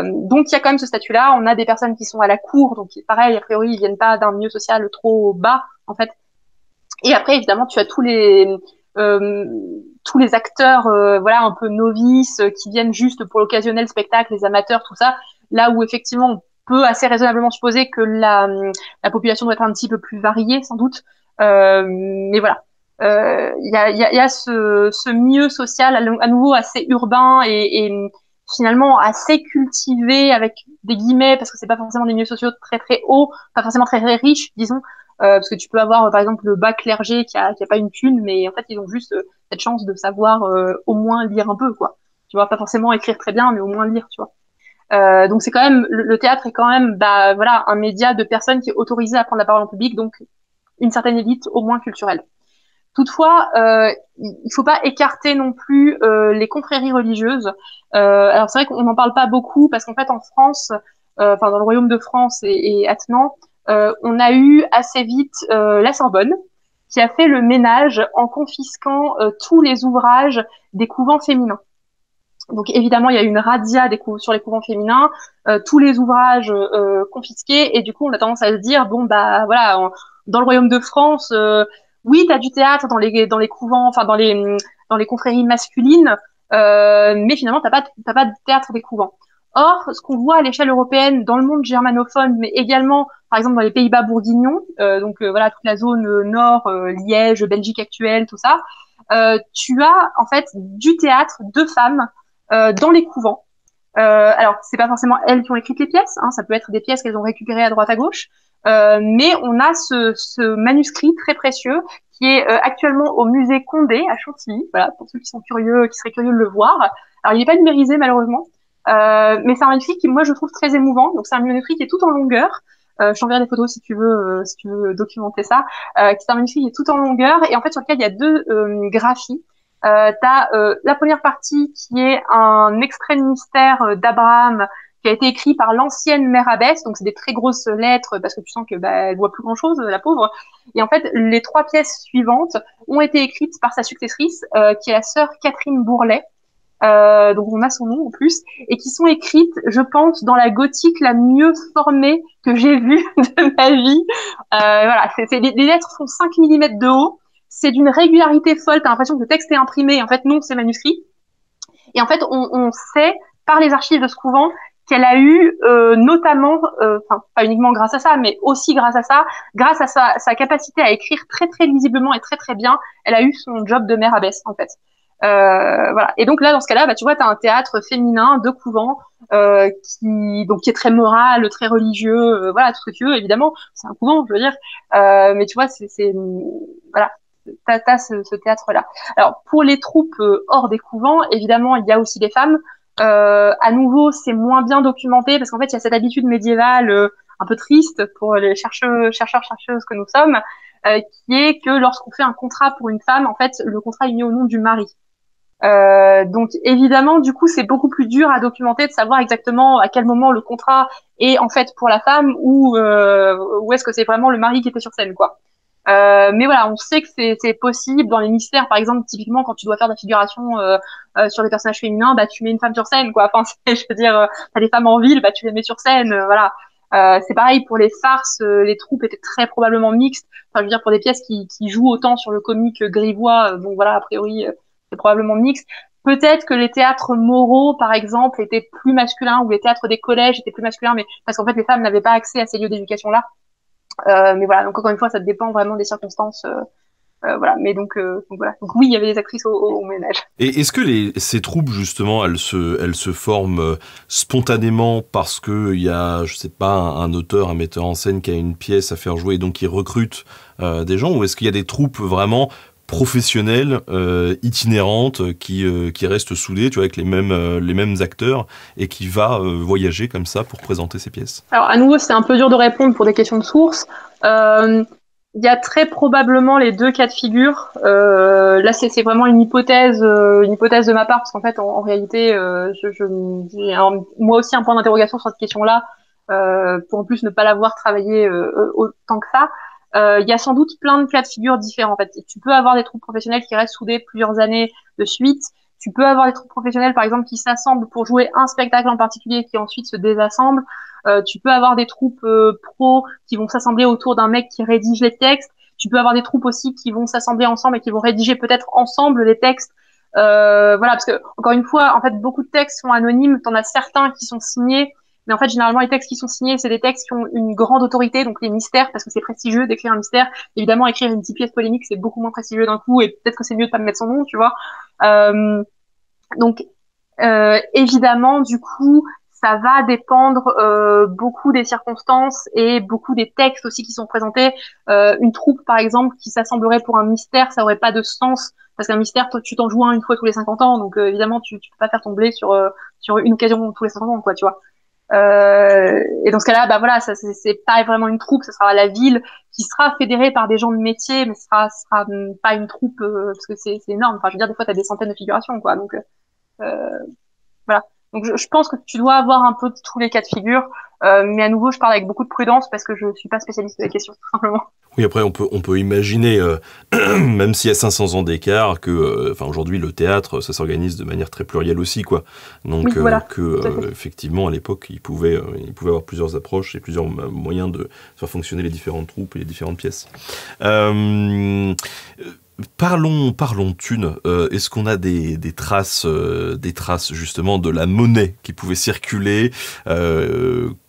Donc il y a quand même ce statut-là. On a des personnes qui sont à la cour, donc pareil, a priori, ils viennent pas d'un milieu social trop bas, en fait. Et après, évidemment, tu as tous les acteurs, voilà, un peu novices, qui viennent juste pour l'occasionnel spectacle, les amateurs, tout ça. Là où effectivement, on peut assez raisonnablement supposer que la population doit être un petit peu plus variée, sans doute. Mais voilà. Il y a ce milieu social à nouveau assez urbain et finalement assez cultivé avec des guillemets parce que c'est pas forcément des milieux sociaux très très hauts, pas forcément très très riches, disons, parce que tu peux avoir par exemple le bas clergé qui a pas une thune, mais en fait ils ont juste cette chance de savoir au moins lire un peu, quoi. Tu vois, pas forcément écrire très bien, mais au moins lire, tu vois. Donc c'est quand même le théâtre est quand même voilà un média de personnes qui est autorisé à prendre la parole en public, donc une certaine élite au moins culturelle. Toutefois, il faut pas écarter non plus les confréries religieuses. Alors c'est vrai qu'on n'en parle pas beaucoup parce qu'en fait en France, enfin dans le Royaume de France et attenant, on a eu assez vite la Sorbonne qui a fait le ménage en confisquant tous les ouvrages des couvents féminins. Donc évidemment, il y a eu une razzia sur les couvents féminins, tous les ouvrages confisqués, et du coup, on a tendance à se dire bon voilà, dans le Royaume de France, oui, t'as du théâtre dans les couvents, enfin dans les confréries masculines, mais finalement, t'as pas de théâtre des couvents. Or, ce qu'on voit à l'échelle européenne, dans le monde germanophone, mais également, par exemple, dans les Pays-Bas bourguignons, donc voilà toute la zone nord, Liège, Belgique actuelle, tout ça, tu as en fait du théâtre de femmes dans les couvents. Alors, c'est pas forcément elles qui ont écrit les pièces, hein, ça peut être des pièces qu'elles ont récupérées à droite à gauche, mais on a ce manuscrit très précieux qui est actuellement au musée Condé à Chantilly, voilà, pour ceux qui sont curieux, qui seraient curieux de le voir. Alors, il n'est pas numérisé malheureusement, mais c'est un manuscrit qui, moi, je trouve très émouvant. Donc, c'est un manuscrit qui est tout en longueur. Je t'enverrai des photos si tu veux documenter ça. C'est un manuscrit qui est tout en longueur et en fait sur lequel il y a deux graphies. T'as la première partie qui est un extrait de mystère d'Abraham qui a été écrit par l'ancienne mère abbesse, donc c'est des très grosses lettres parce que tu sens que elle voit plus grand chose, la pauvre. Et en fait, les trois pièces suivantes ont été écrites par sa successrice, qui est la sœur Catherine Bourlet. Donc on a son nom en plus, et qui sont écrites, je pense, dans la gothique la mieux formée que j'ai vue de ma vie. Voilà, les lettres font 5 mm de haut, c'est d'une régularité folle, t'as l'impression que le texte est imprimé, en fait non, c'est manuscrit. Et en fait, on sait, par les archives de ce couvent, qu'elle a eu notamment, enfin pas uniquement grâce à ça, mais aussi grâce à sa capacité à écrire très très lisiblement et très très bien, elle a eu son job de mère abbesse en fait. Voilà. Et donc là, dans ce cas-là, tu vois, t'as un théâtre féminin de couvent qui est très moral, très religieux, voilà, tout ce que tu veux. Évidemment, c'est un couvent, je veux dire. Mais tu vois, voilà, t'as ce théâtre-là. Alors pour les troupes hors des couvents, évidemment, il y a aussi des femmes. À nouveau, c'est moins bien documenté parce qu'en fait, il y a cette habitude médiévale un peu triste pour les chercheuses que nous sommes, qui est que lorsqu'on fait un contrat pour une femme, en fait, le contrat est mis au nom du mari. Donc évidemment, du coup, c'est beaucoup plus dur à documenter de savoir exactement à quel moment le contrat est en fait pour la femme ou est-ce que c'est vraiment le mari qui était sur scène, quoi. Mais voilà, on sait que c'est possible dans les mystères, par exemple, typiquement quand tu dois faire de la figuration sur des personnages féminins, tu mets une femme sur scène, quoi. Enfin, je veux dire, t'as des femmes en ville, tu les mets sur scène, voilà. C'est pareil pour les farces, les troupes étaient très probablement mixtes. Enfin, je veux dire, pour des pièces qui jouent autant sur le comique grivois, bon voilà, a priori, c'est probablement mixte. Peut-être que les théâtres moraux, par exemple, étaient plus masculins, ou les théâtres des collèges étaient plus masculins, mais parce qu'en fait, les femmes n'avaient pas accès à ces lieux d'éducation-là. Mais voilà, donc encore une fois, ça dépend vraiment des circonstances. Voilà, mais donc voilà. Donc oui, il y avait des actrices au ménage. Et est-ce que ces troupes, justement, elles se forment spontanément parce que il y a, je sais pas, un auteur, un metteur en scène qui a une pièce à faire jouer et donc il recrute des gens, ou est-ce qu'il y a des troupes vraiment professionnelles, itinérantes, qui restent soudées, tu vois, avec les mêmes acteurs et qui va voyager comme ça pour présenter ses pièces? Alors à nouveau, c'est un peu dur de répondre pour des questions de source. Il y a très probablement les deux cas de figure. Là, c'est vraiment une hypothèse de ma part, parce qu'en fait, en réalité, j'ai moi aussi un point d'interrogation sur cette question-là, pour en plus ne pas l'avoir travaillé autant que ça. Il y a sans doute plein de cas de figure différents. En fait, tu peux avoir des troupes professionnelles qui restent soudées plusieurs années de suite. Tu peux avoir des troupes professionnelles, par exemple, qui s'assemblent pour jouer un spectacle en particulier, qui ensuite se désassemblent. Tu peux avoir des troupes pro qui vont s'assembler autour d'un mec qui rédige les textes. Tu peux avoir des troupes aussi qui vont s'assembler ensemble et qui vont rédiger peut-être ensemble les textes. Voilà, parce que encore une fois, en fait, beaucoup de textes sont anonymes. T'en as certains qui sont signés, mais en fait, généralement, les textes qui sont signés, c'est des textes qui ont une grande autorité, donc les mystères, parce que c'est prestigieux d'écrire un mystère. Évidemment, écrire une petite pièce polémique, c'est beaucoup moins prestigieux d'un coup, et peut-être que c'est mieux de pas me mettre son nom, tu vois. Euh, donc, évidemment, du coup, ça va dépendre beaucoup des circonstances et beaucoup des textes aussi qui sont présentés. Une troupe, par exemple, qui s'assemblerait pour un mystère, ça aurait pas de sens, parce qu'un mystère, toi, tu t'en joues un une fois tous les 50 ans, donc évidemment, tu peux pas faire tomber sur une occasion tous les 50 ans, quoi, tu vois. Et dans ce cas-là, bah voilà, ça c'est pas vraiment une troupe, ce sera la ville qui sera fédérée par des gens de métier, mais ce sera pas une troupe parce que c'est énorme. Enfin, je veux dire, des fois, t'as des centaines de figurations, quoi. Donc voilà. Donc je pense que tu dois avoir un peu de tous les cas de figure, mais à nouveau, je parle avec beaucoup de prudence parce que je suis pas spécialiste de la question, tout simplement. Oui, après, on peut imaginer, même s'il y a 500 ans d'écart, que, enfin, aujourd'hui, le théâtre, ça s'organise de manière très plurielle aussi, quoi. Oui, Donc, voilà. Tout à fait. effectivement, à l'époque, il pouvait avoir plusieurs approches et plusieurs moyens de faire fonctionner les différentes troupes et les différentes pièces. Euh, parlons thunes. Est-ce qu'on a des traces justement de la monnaie qui pouvait circuler?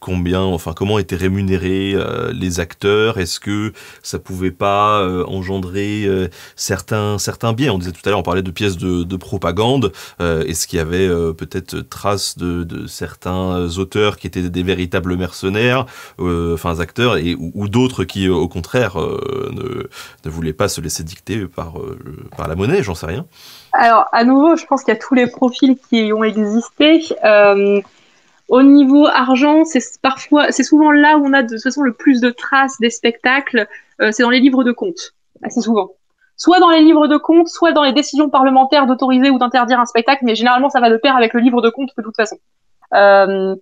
Comment étaient rémunérés les acteurs? Est-ce que ça pouvait pas engendrer certains biais? On disait tout à l'heure, on parlait de pièces de propagande. Est-ce qu'il y avait peut-être traces de certains auteurs qui étaient des véritables mercenaires, acteurs, ou d'autres qui, au contraire, ne voulaient pas se laisser dicter par la monnaie, j'en sais rien. Alors, à nouveau, je pense qu'il y a tous les profils qui ont existé. Au niveau argent, c'est souvent là où on a de toute façon le plus de traces des spectacles. C'est dans les livres de comptes, assez souvent. Soit dans les livres de comptes, soit dans les décisions parlementaires d'autoriser ou d'interdire un spectacle, mais généralement ça va de pair avec le livre de comptes de toute façon. Euh,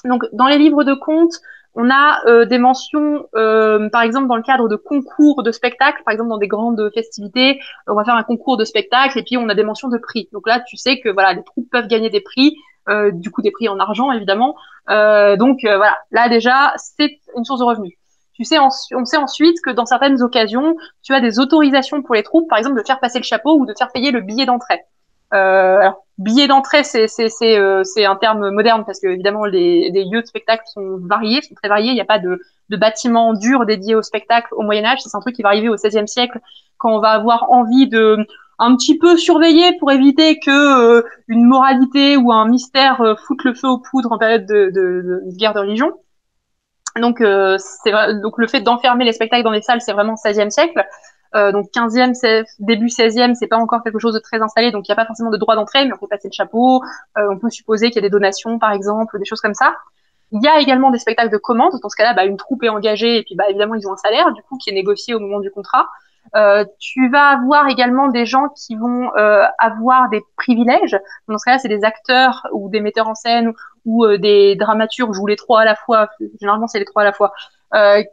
donc, dans les livres de comptes, on a des mentions, par exemple, dans le cadre de concours de spectacles, par exemple, dans des grandes festivités, on va faire un concours de spectacles et puis on a des mentions de prix. Donc là, tu sais que voilà, les troupes peuvent gagner des prix, du coup des prix en argent, évidemment. Voilà, là déjà, c'est une source de revenus. On sait ensuite que dans certaines occasions, tu as des autorisations pour les troupes, par exemple, de faire passer le chapeau ou de faire payer le billet d'entrée. Alors, billet d'entrée, c'est un terme moderne parce que évidemment les lieux de spectacle sont variés, sont très variés. Il n'y a pas de bâtiment dur dédié au spectacle au Moyen Âge. C'est un truc qui va arriver au XVIe siècle quand on va avoir envie de un petit peu surveiller pour éviter que une moralité ou un mystère foute le feu aux poudres en période de guerre de religion. Donc le fait d'enfermer les spectacles dans des salles, c'est vraiment XVIe siècle. Donc 15e, début 16e, c'est pas encore quelque chose de très installé, donc il n'y a pas forcément de droit d'entrée, mais on peut passer le chapeau, on peut supposer qu'il y a des donations, par exemple, des choses comme ça. Il y a également des spectacles de commande. Dans ce cas-là, bah, une troupe est engagée et puis bah, évidemment, ils ont un salaire, du coup, qui est négocié au moment du contrat. Tu vas avoir également des gens qui vont avoir des privilèges. Dans ce cas-là, c'est des acteurs ou des metteurs en scène ou des dramaturges ou les trois à la fois. Généralement, c'est les trois à la fois.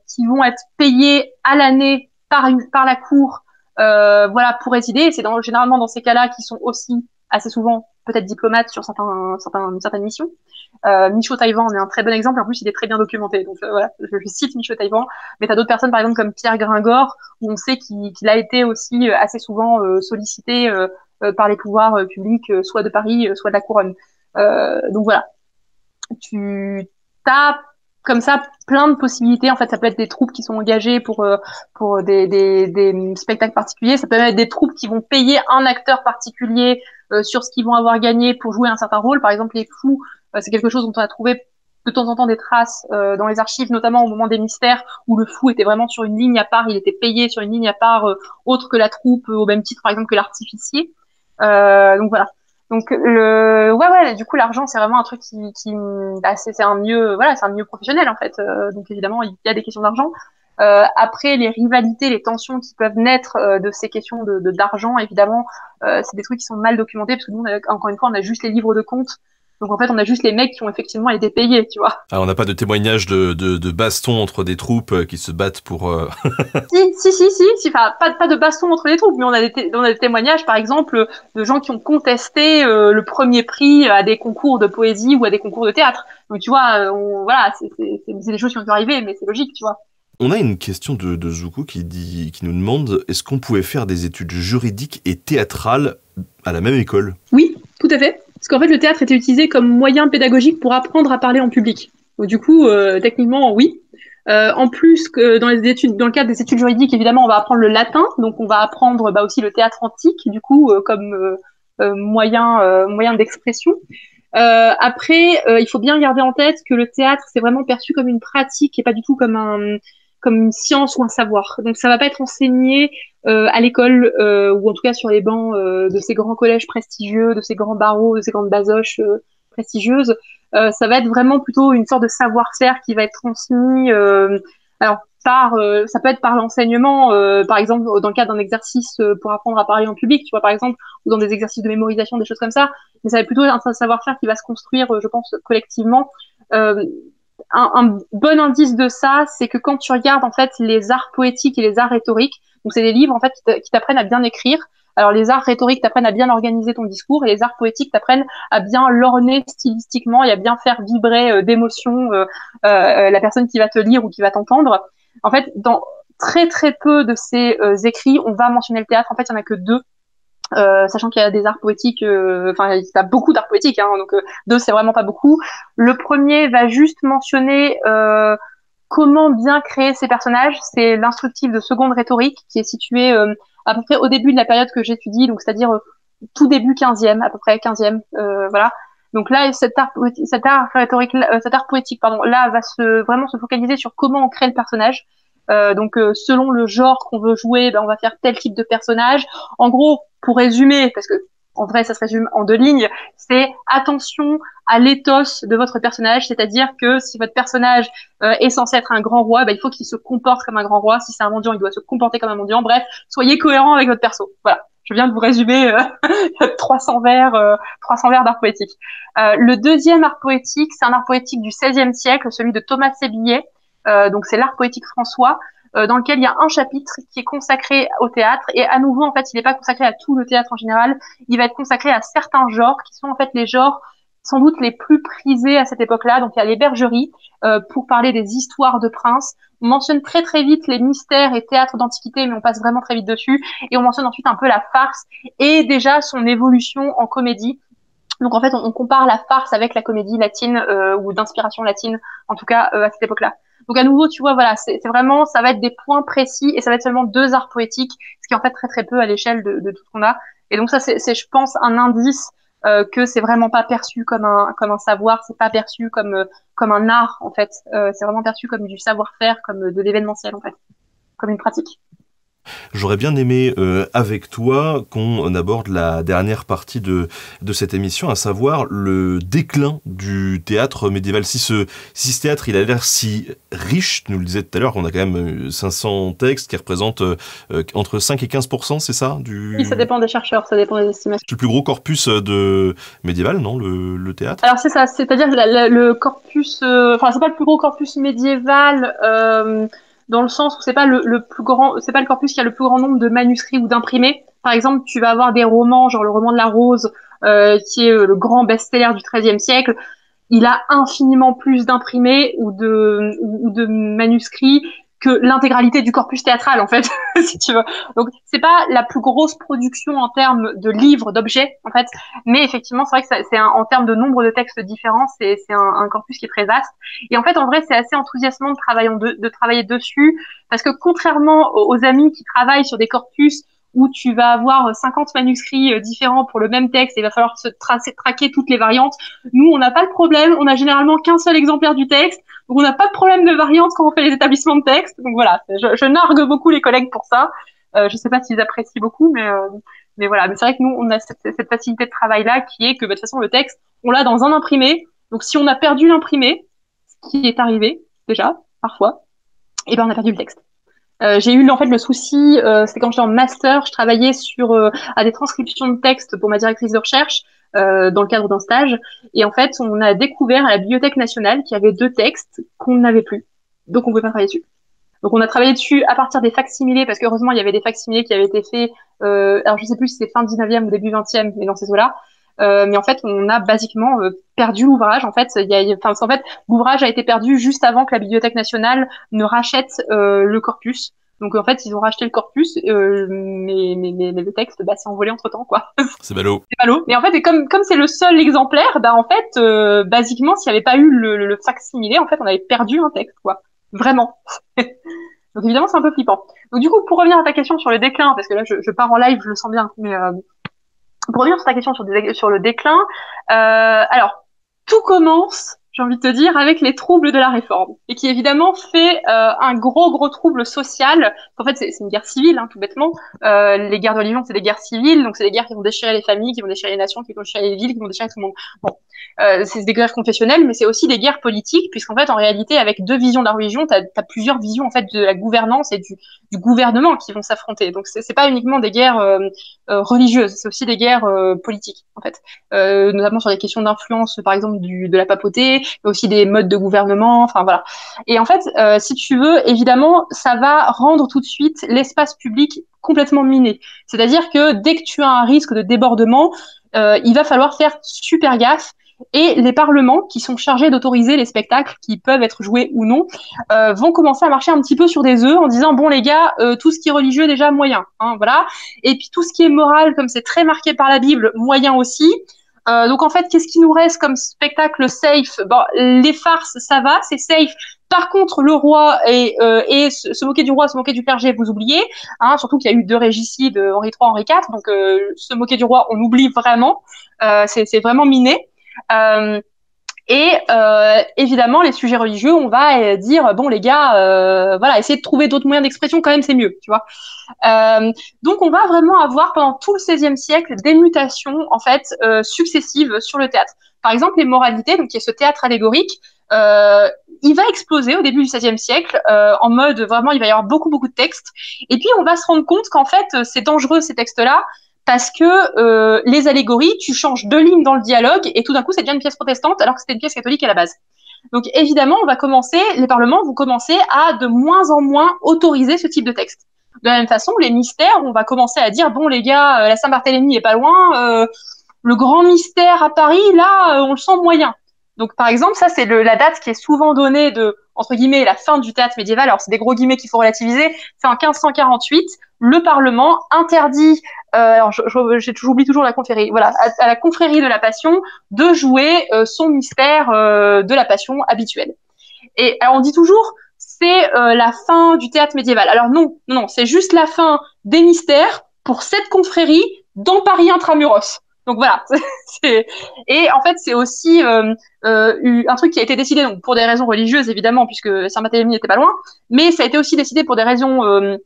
Qui vont être payés à l'année par la cour, voilà, pour résider. Et c'est généralement dans ces cas-là qui sont aussi assez souvent peut-être diplomates sur certaines missions. Michaud Taïwan en est un très bon exemple. En plus, il est très bien documenté. Donc voilà, je cite Michaud Taïwan. Mais t'as d'autres personnes, par exemple comme Pierre Gringor, où on sait qu'il a été aussi assez souvent sollicité par les pouvoirs publics, soit de Paris, soit de la couronne. Donc voilà, tu as comme ça plein de possibilités. En fait, ça peut être des troupes qui sont engagées pour des spectacles particuliers. Ça peut même être des troupes qui vont payer un acteur particulier sur ce qu'ils vont avoir gagné pour jouer un certain rôle. Par exemple, les fous, c'est quelque chose dont on a trouvé de temps en temps des traces dans les archives, notamment au moment des mystères, où le fou était vraiment sur une ligne à part, il était payé sur une ligne à part, autre que la troupe, au même titre, par exemple, que l'artificier. Donc voilà. Donc ouais, du coup l'argent c'est vraiment un truc bah, c'est un mieux, voilà, c'est un mieux professionnel en fait. Donc évidemment il y a des questions d'argent. Après les rivalités, les tensions qui peuvent naître de ces questions d'argent, évidemment, c'est des trucs qui sont mal documentés parce que nous encore une fois on a juste les livres de comptes. Donc en fait, on a juste les mecs qui ont effectivement été payés, tu vois. Ah, on n'a pas de témoignage de baston entre des troupes qui se battent pour... Si, enfin, pas de baston entre les troupes, mais on a des témoignages, par exemple, de gens qui ont contesté le premier prix à des concours de poésie ou à des concours de théâtre. Donc tu vois, voilà, c'est des choses qui ont dû arriver, mais c'est logique, tu vois. On a une question de Zuko qui nous demande est-ce qu'on pouvait faire des études juridiques et théâtrales à la même école? Oui, tout à fait. Parce qu'en fait, le théâtre était utilisé comme moyen pédagogique pour apprendre à parler en public. Donc, du coup, techniquement, oui. En plus, que dans le cadre des études juridiques, évidemment, on va apprendre le latin, donc on va apprendre aussi le théâtre antique, du coup, comme moyen d'expression. Après, il faut bien garder en tête que le théâtre, c'est vraiment perçu comme une pratique et pas du tout comme une science ou un savoir. Donc, ça va pas être enseigné à l'école ou en tout cas sur les bancs de ces grands collèges prestigieux, de ces grands barreaux, de ces grandes basoches prestigieuses. Ça va être vraiment plutôt une sorte de savoir-faire qui va être transmis. Alors ça peut être par l'enseignement, par exemple dans le cadre d'un exercice pour apprendre à parler en public, tu vois par exemple, ou dans des exercices de mémorisation, des choses comme ça. Mais ça va être plutôt un savoir-faire qui va se construire, je pense, collectivement. Un bon indice de ça, c'est que quand tu regardes en fait les arts poétiques et les arts rhétoriques, donc c'est des livres en fait qui t'apprennent à bien écrire. Alors les arts rhétoriques t'apprennent à bien organiser ton discours et les arts poétiques t'apprennent à bien l'orner stylistiquement et à bien faire vibrer d'émotions la personne qui va te lire ou qui va t'entendre. En fait, dans très très peu de ces écrits, on va mentionner le théâtre. En fait, il y en a que deux. Sachant qu'il y a des arts poétiques, enfin il y a beaucoup d'arts poétiques, hein, donc deux c'est vraiment pas beaucoup. Le premier va juste mentionner comment bien créer ces personnages. C'est l'instructif de seconde rhétorique qui est situé à peu près au début de la période que j'étudie, donc c'est-à-dire tout début 15e, à peu près 15e, voilà. Donc là, cet art rhétorique, cet art poétique, pardon, là va vraiment se focaliser sur comment on crée le personnage. Donc selon le genre qu'on veut jouer, ben, on va faire tel type de personnage. En gros, pour résumer, parce que en vrai ça se résume en deux lignes, c'est attention à l'éthos de votre personnage, c'est-à-dire que si votre personnage est censé être un grand roi, ben, il faut qu'il se comporte comme un grand roi. Si c'est un mendiant, il doit se comporter comme un mendiant. Bref, soyez cohérent avec votre perso. Voilà. Je viens de vous résumer 300 vers d'art poétique. Le deuxième art poétique, c'est un art poétique du XVIe siècle, celui de Thomas Sébillet. Donc c'est l'art poétique François, dans lequel il y a un chapitre qui est consacré au théâtre. Et à nouveau, en fait, il n'est pas consacré à tout le théâtre en général. Il va être consacré à certains genres qui sont en fait les genres sans doute les plus prisés à cette époque-là. Donc il y a les bergeries pour parler des histoires de princes. On mentionne très très vite les mystères et théâtres d'antiquité, mais on passe vraiment très vite dessus. Et on mentionne ensuite un peu la farce et déjà son évolution en comédie. Donc en fait, on compare la farce avec la comédie latine ou d'inspiration latine, en tout cas à cette époque-là. Donc à nouveau, tu vois, voilà, c'est vraiment, ça va être des points précis et ça va être seulement deux arts poétiques, ce qui est en fait très très peu à l'échelle de tout ce qu'on a. Et donc ça, c'est, je pense, un indice que c'est vraiment pas perçu comme un savoir, c'est pas perçu comme un art en fait. C'est vraiment perçu comme du savoir-faire, comme de l'événementiel en fait, comme une pratique. J'aurais bien aimé, avec toi, qu'on aborde la dernière partie de cette émission, à savoir le déclin du théâtre médiéval. Si ce théâtre, il a l'air si riche, tu nous le disais tout à l'heure, qu'on a quand même 500 textes qui représentent entre 5 et 15%, c'est ça Oui, ça dépend des chercheurs, ça dépend des estimations. C'est le plus gros corpus de médiéval, non, le théâtre? Alors c'est ça, c'est-à-dire le corpus, enfin c'est pas le plus gros corpus médiéval dans le sens où c'est pas le plus grand, c'est pas le corpus qui a le plus grand nombre de manuscrits ou d'imprimés. Par exemple, tu vas avoir des romans, genre le roman de la Rose, qui est le grand best-seller du XIIIe siècle. Il a infiniment plus d'imprimés ou de manuscrits que l'intégralité du corpus théâtral, en fait, si tu veux. Donc, c'est pas la plus grosse production en termes de livres, d'objets, en fait, mais effectivement, c'est vrai que en termes de nombre de textes différents, c'est un corpus qui est très vaste. Et en fait, en vrai, c'est assez enthousiasmant de travailler dessus, parce que contrairement aux amis qui travaillent sur des corpus où tu vas avoir 50 manuscrits différents pour le même texte et il va falloir traquer toutes les variantes. Nous, on n'a pas le problème. On a généralement qu'un seul exemplaire du texte. Donc, on n'a pas de problème de variante quand on fait les établissements de texte. Donc, voilà. Je nargue beaucoup les collègues pour ça. Je sais pas s'ils apprécient beaucoup, mais voilà. Mais c'est vrai que nous, on a cette facilité de travail-là qui est que, de toute façon, le texte, on l'a dans un imprimé. Donc, si on a perdu l'imprimé, ce qui est arrivé, déjà, parfois, et ben, on a perdu le texte. J'ai eu en fait le souci, c'était quand j'étais en master, je travaillais à des transcriptions de textes pour ma directrice de recherche. dans le cadre d'un stage. Et en fait, on a découvert à la Bibliothèque nationale qu'il y avait 2 textes qu'on n'avait plus. Donc, on pouvait pas travailler dessus. Donc, on a travaillé dessus à partir des facsimilés, parce qu'heureusement, il y avait des facsimilés qui avaient été faits, alors je sais plus si c'est fin 19e ou début 20e, mais dans ces eaux-là. Mais en fait, on a basiquement perdu l'ouvrage. En fait, en fait, l'ouvrage a été perdu juste avant que la Bibliothèque nationale ne rachète le corpus. Donc en fait, ils ont racheté le corpus, mais le texte s'est envolé entre-temps, quoi. C'est ballot. C'est ballot. Mais en fait, et comme c'est le seul exemplaire, en fait, basiquement, s'il n'y avait pas eu le facsimilé, en fait, on avait perdu un texte, quoi. Vraiment. Donc évidemment, c'est un peu flippant. Donc du coup, pour revenir à ta question sur le déclin, parce que là, je pars en live, je le sens bien, mais pour revenir sur ta question sur le déclin, alors, tout commence, j'ai envie de te dire, avec les troubles de la Réforme, et qui évidemment fait un gros trouble social. En fait, c'est une guerre civile, hein, tout bêtement. Les guerres de religion, c'est des guerres civiles, donc c'est des guerres qui vont déchirer les familles, qui vont déchirer les nations, qui vont déchirer les villes, qui vont déchirer tout le monde. Bon, c'est des guerres confessionnelles, mais c'est aussi des guerres politiques, puisqu'en fait, en réalité, avec 2 visions de la religion, t'as plusieurs visions en fait de la gouvernance et du gouvernement qui vont s'affronter. Donc c'est pas uniquement des guerres religieuses, c'est aussi des guerres politiques en fait, notamment sur des questions d'influence, par exemple de la papauté, mais aussi des modes de gouvernement, enfin voilà. Et en fait, si tu veux, évidemment, ça va rendre tout de suite l'espace public complètement miné. C'est-à-dire que dès que tu as un risque de débordement, il va falloir faire super gaffe. Et les parlements qui sont chargés d'autoriser les spectacles qui peuvent être joués ou non vont commencer à marcher un petit peu sur des œufs en disant bon les gars, tout ce qui est religieux déjà moyen, hein, voilà. Et puis tout ce qui est moral, comme c'est très marqué par la Bible, moyen aussi. Donc en fait, qu'est-ce qui nous reste comme spectacle safe? Bon, les farces, ça va, c'est safe. Par contre, le roi et se moquer du roi, se moquer du clergé, vous oubliez. Hein, surtout qu'il y a eu 2 régicides, Henri III, Henri IV. Donc se moquer du roi, on oublie vraiment. C'est vraiment miné. Évidemment, les sujets religieux, on va dire bon les gars, voilà, essayez de trouver d'autres moyens d'expression quand même, c'est mieux, tu vois. Donc on va vraiment avoir pendant tout le XVIe siècle des mutations en fait successives sur le théâtre. Par exemple, les moralités, donc qui est ce théâtre allégorique, il va exploser au début du XVIe siècle en mode vraiment il va y avoir beaucoup de textes. Et puis on va se rendre compte qu'en fait c'est dangereux ces textes-là. Parce que les allégories, tu changes 2 lignes dans le dialogue et tout d'un coup, ça devient une pièce protestante alors que c'était une pièce catholique à la base. Donc évidemment, les parlements vont commencer à de moins en moins autoriser ce type de texte. De la même façon, les mystères, on va commencer à dire bon les gars, la Saint-Barthélemy est pas loin, le grand mystère à Paris, là, on le sent moyen. Donc par exemple, ça c'est la date qui est souvent donnée de entre guillemets la fin du théâtre médiéval. Alors c'est des gros guillemets qu'il faut relativiser. C'est en 1548, le Parlement interdit alors j'oublie toujours la confrérie. Voilà, à la confrérie de la Passion de jouer son mystère de la Passion habituelle. Et alors on dit toujours c'est la fin du théâtre médiéval. Alors non, c'est juste la fin des mystères pour cette confrérie dans Paris intramuros. Donc voilà. Et en fait c'est aussi un truc qui a été décidé donc pour des raisons religieuses évidemment puisque Saint-Barthélemy n'était pas loin, mais ça a été aussi décidé pour des raisons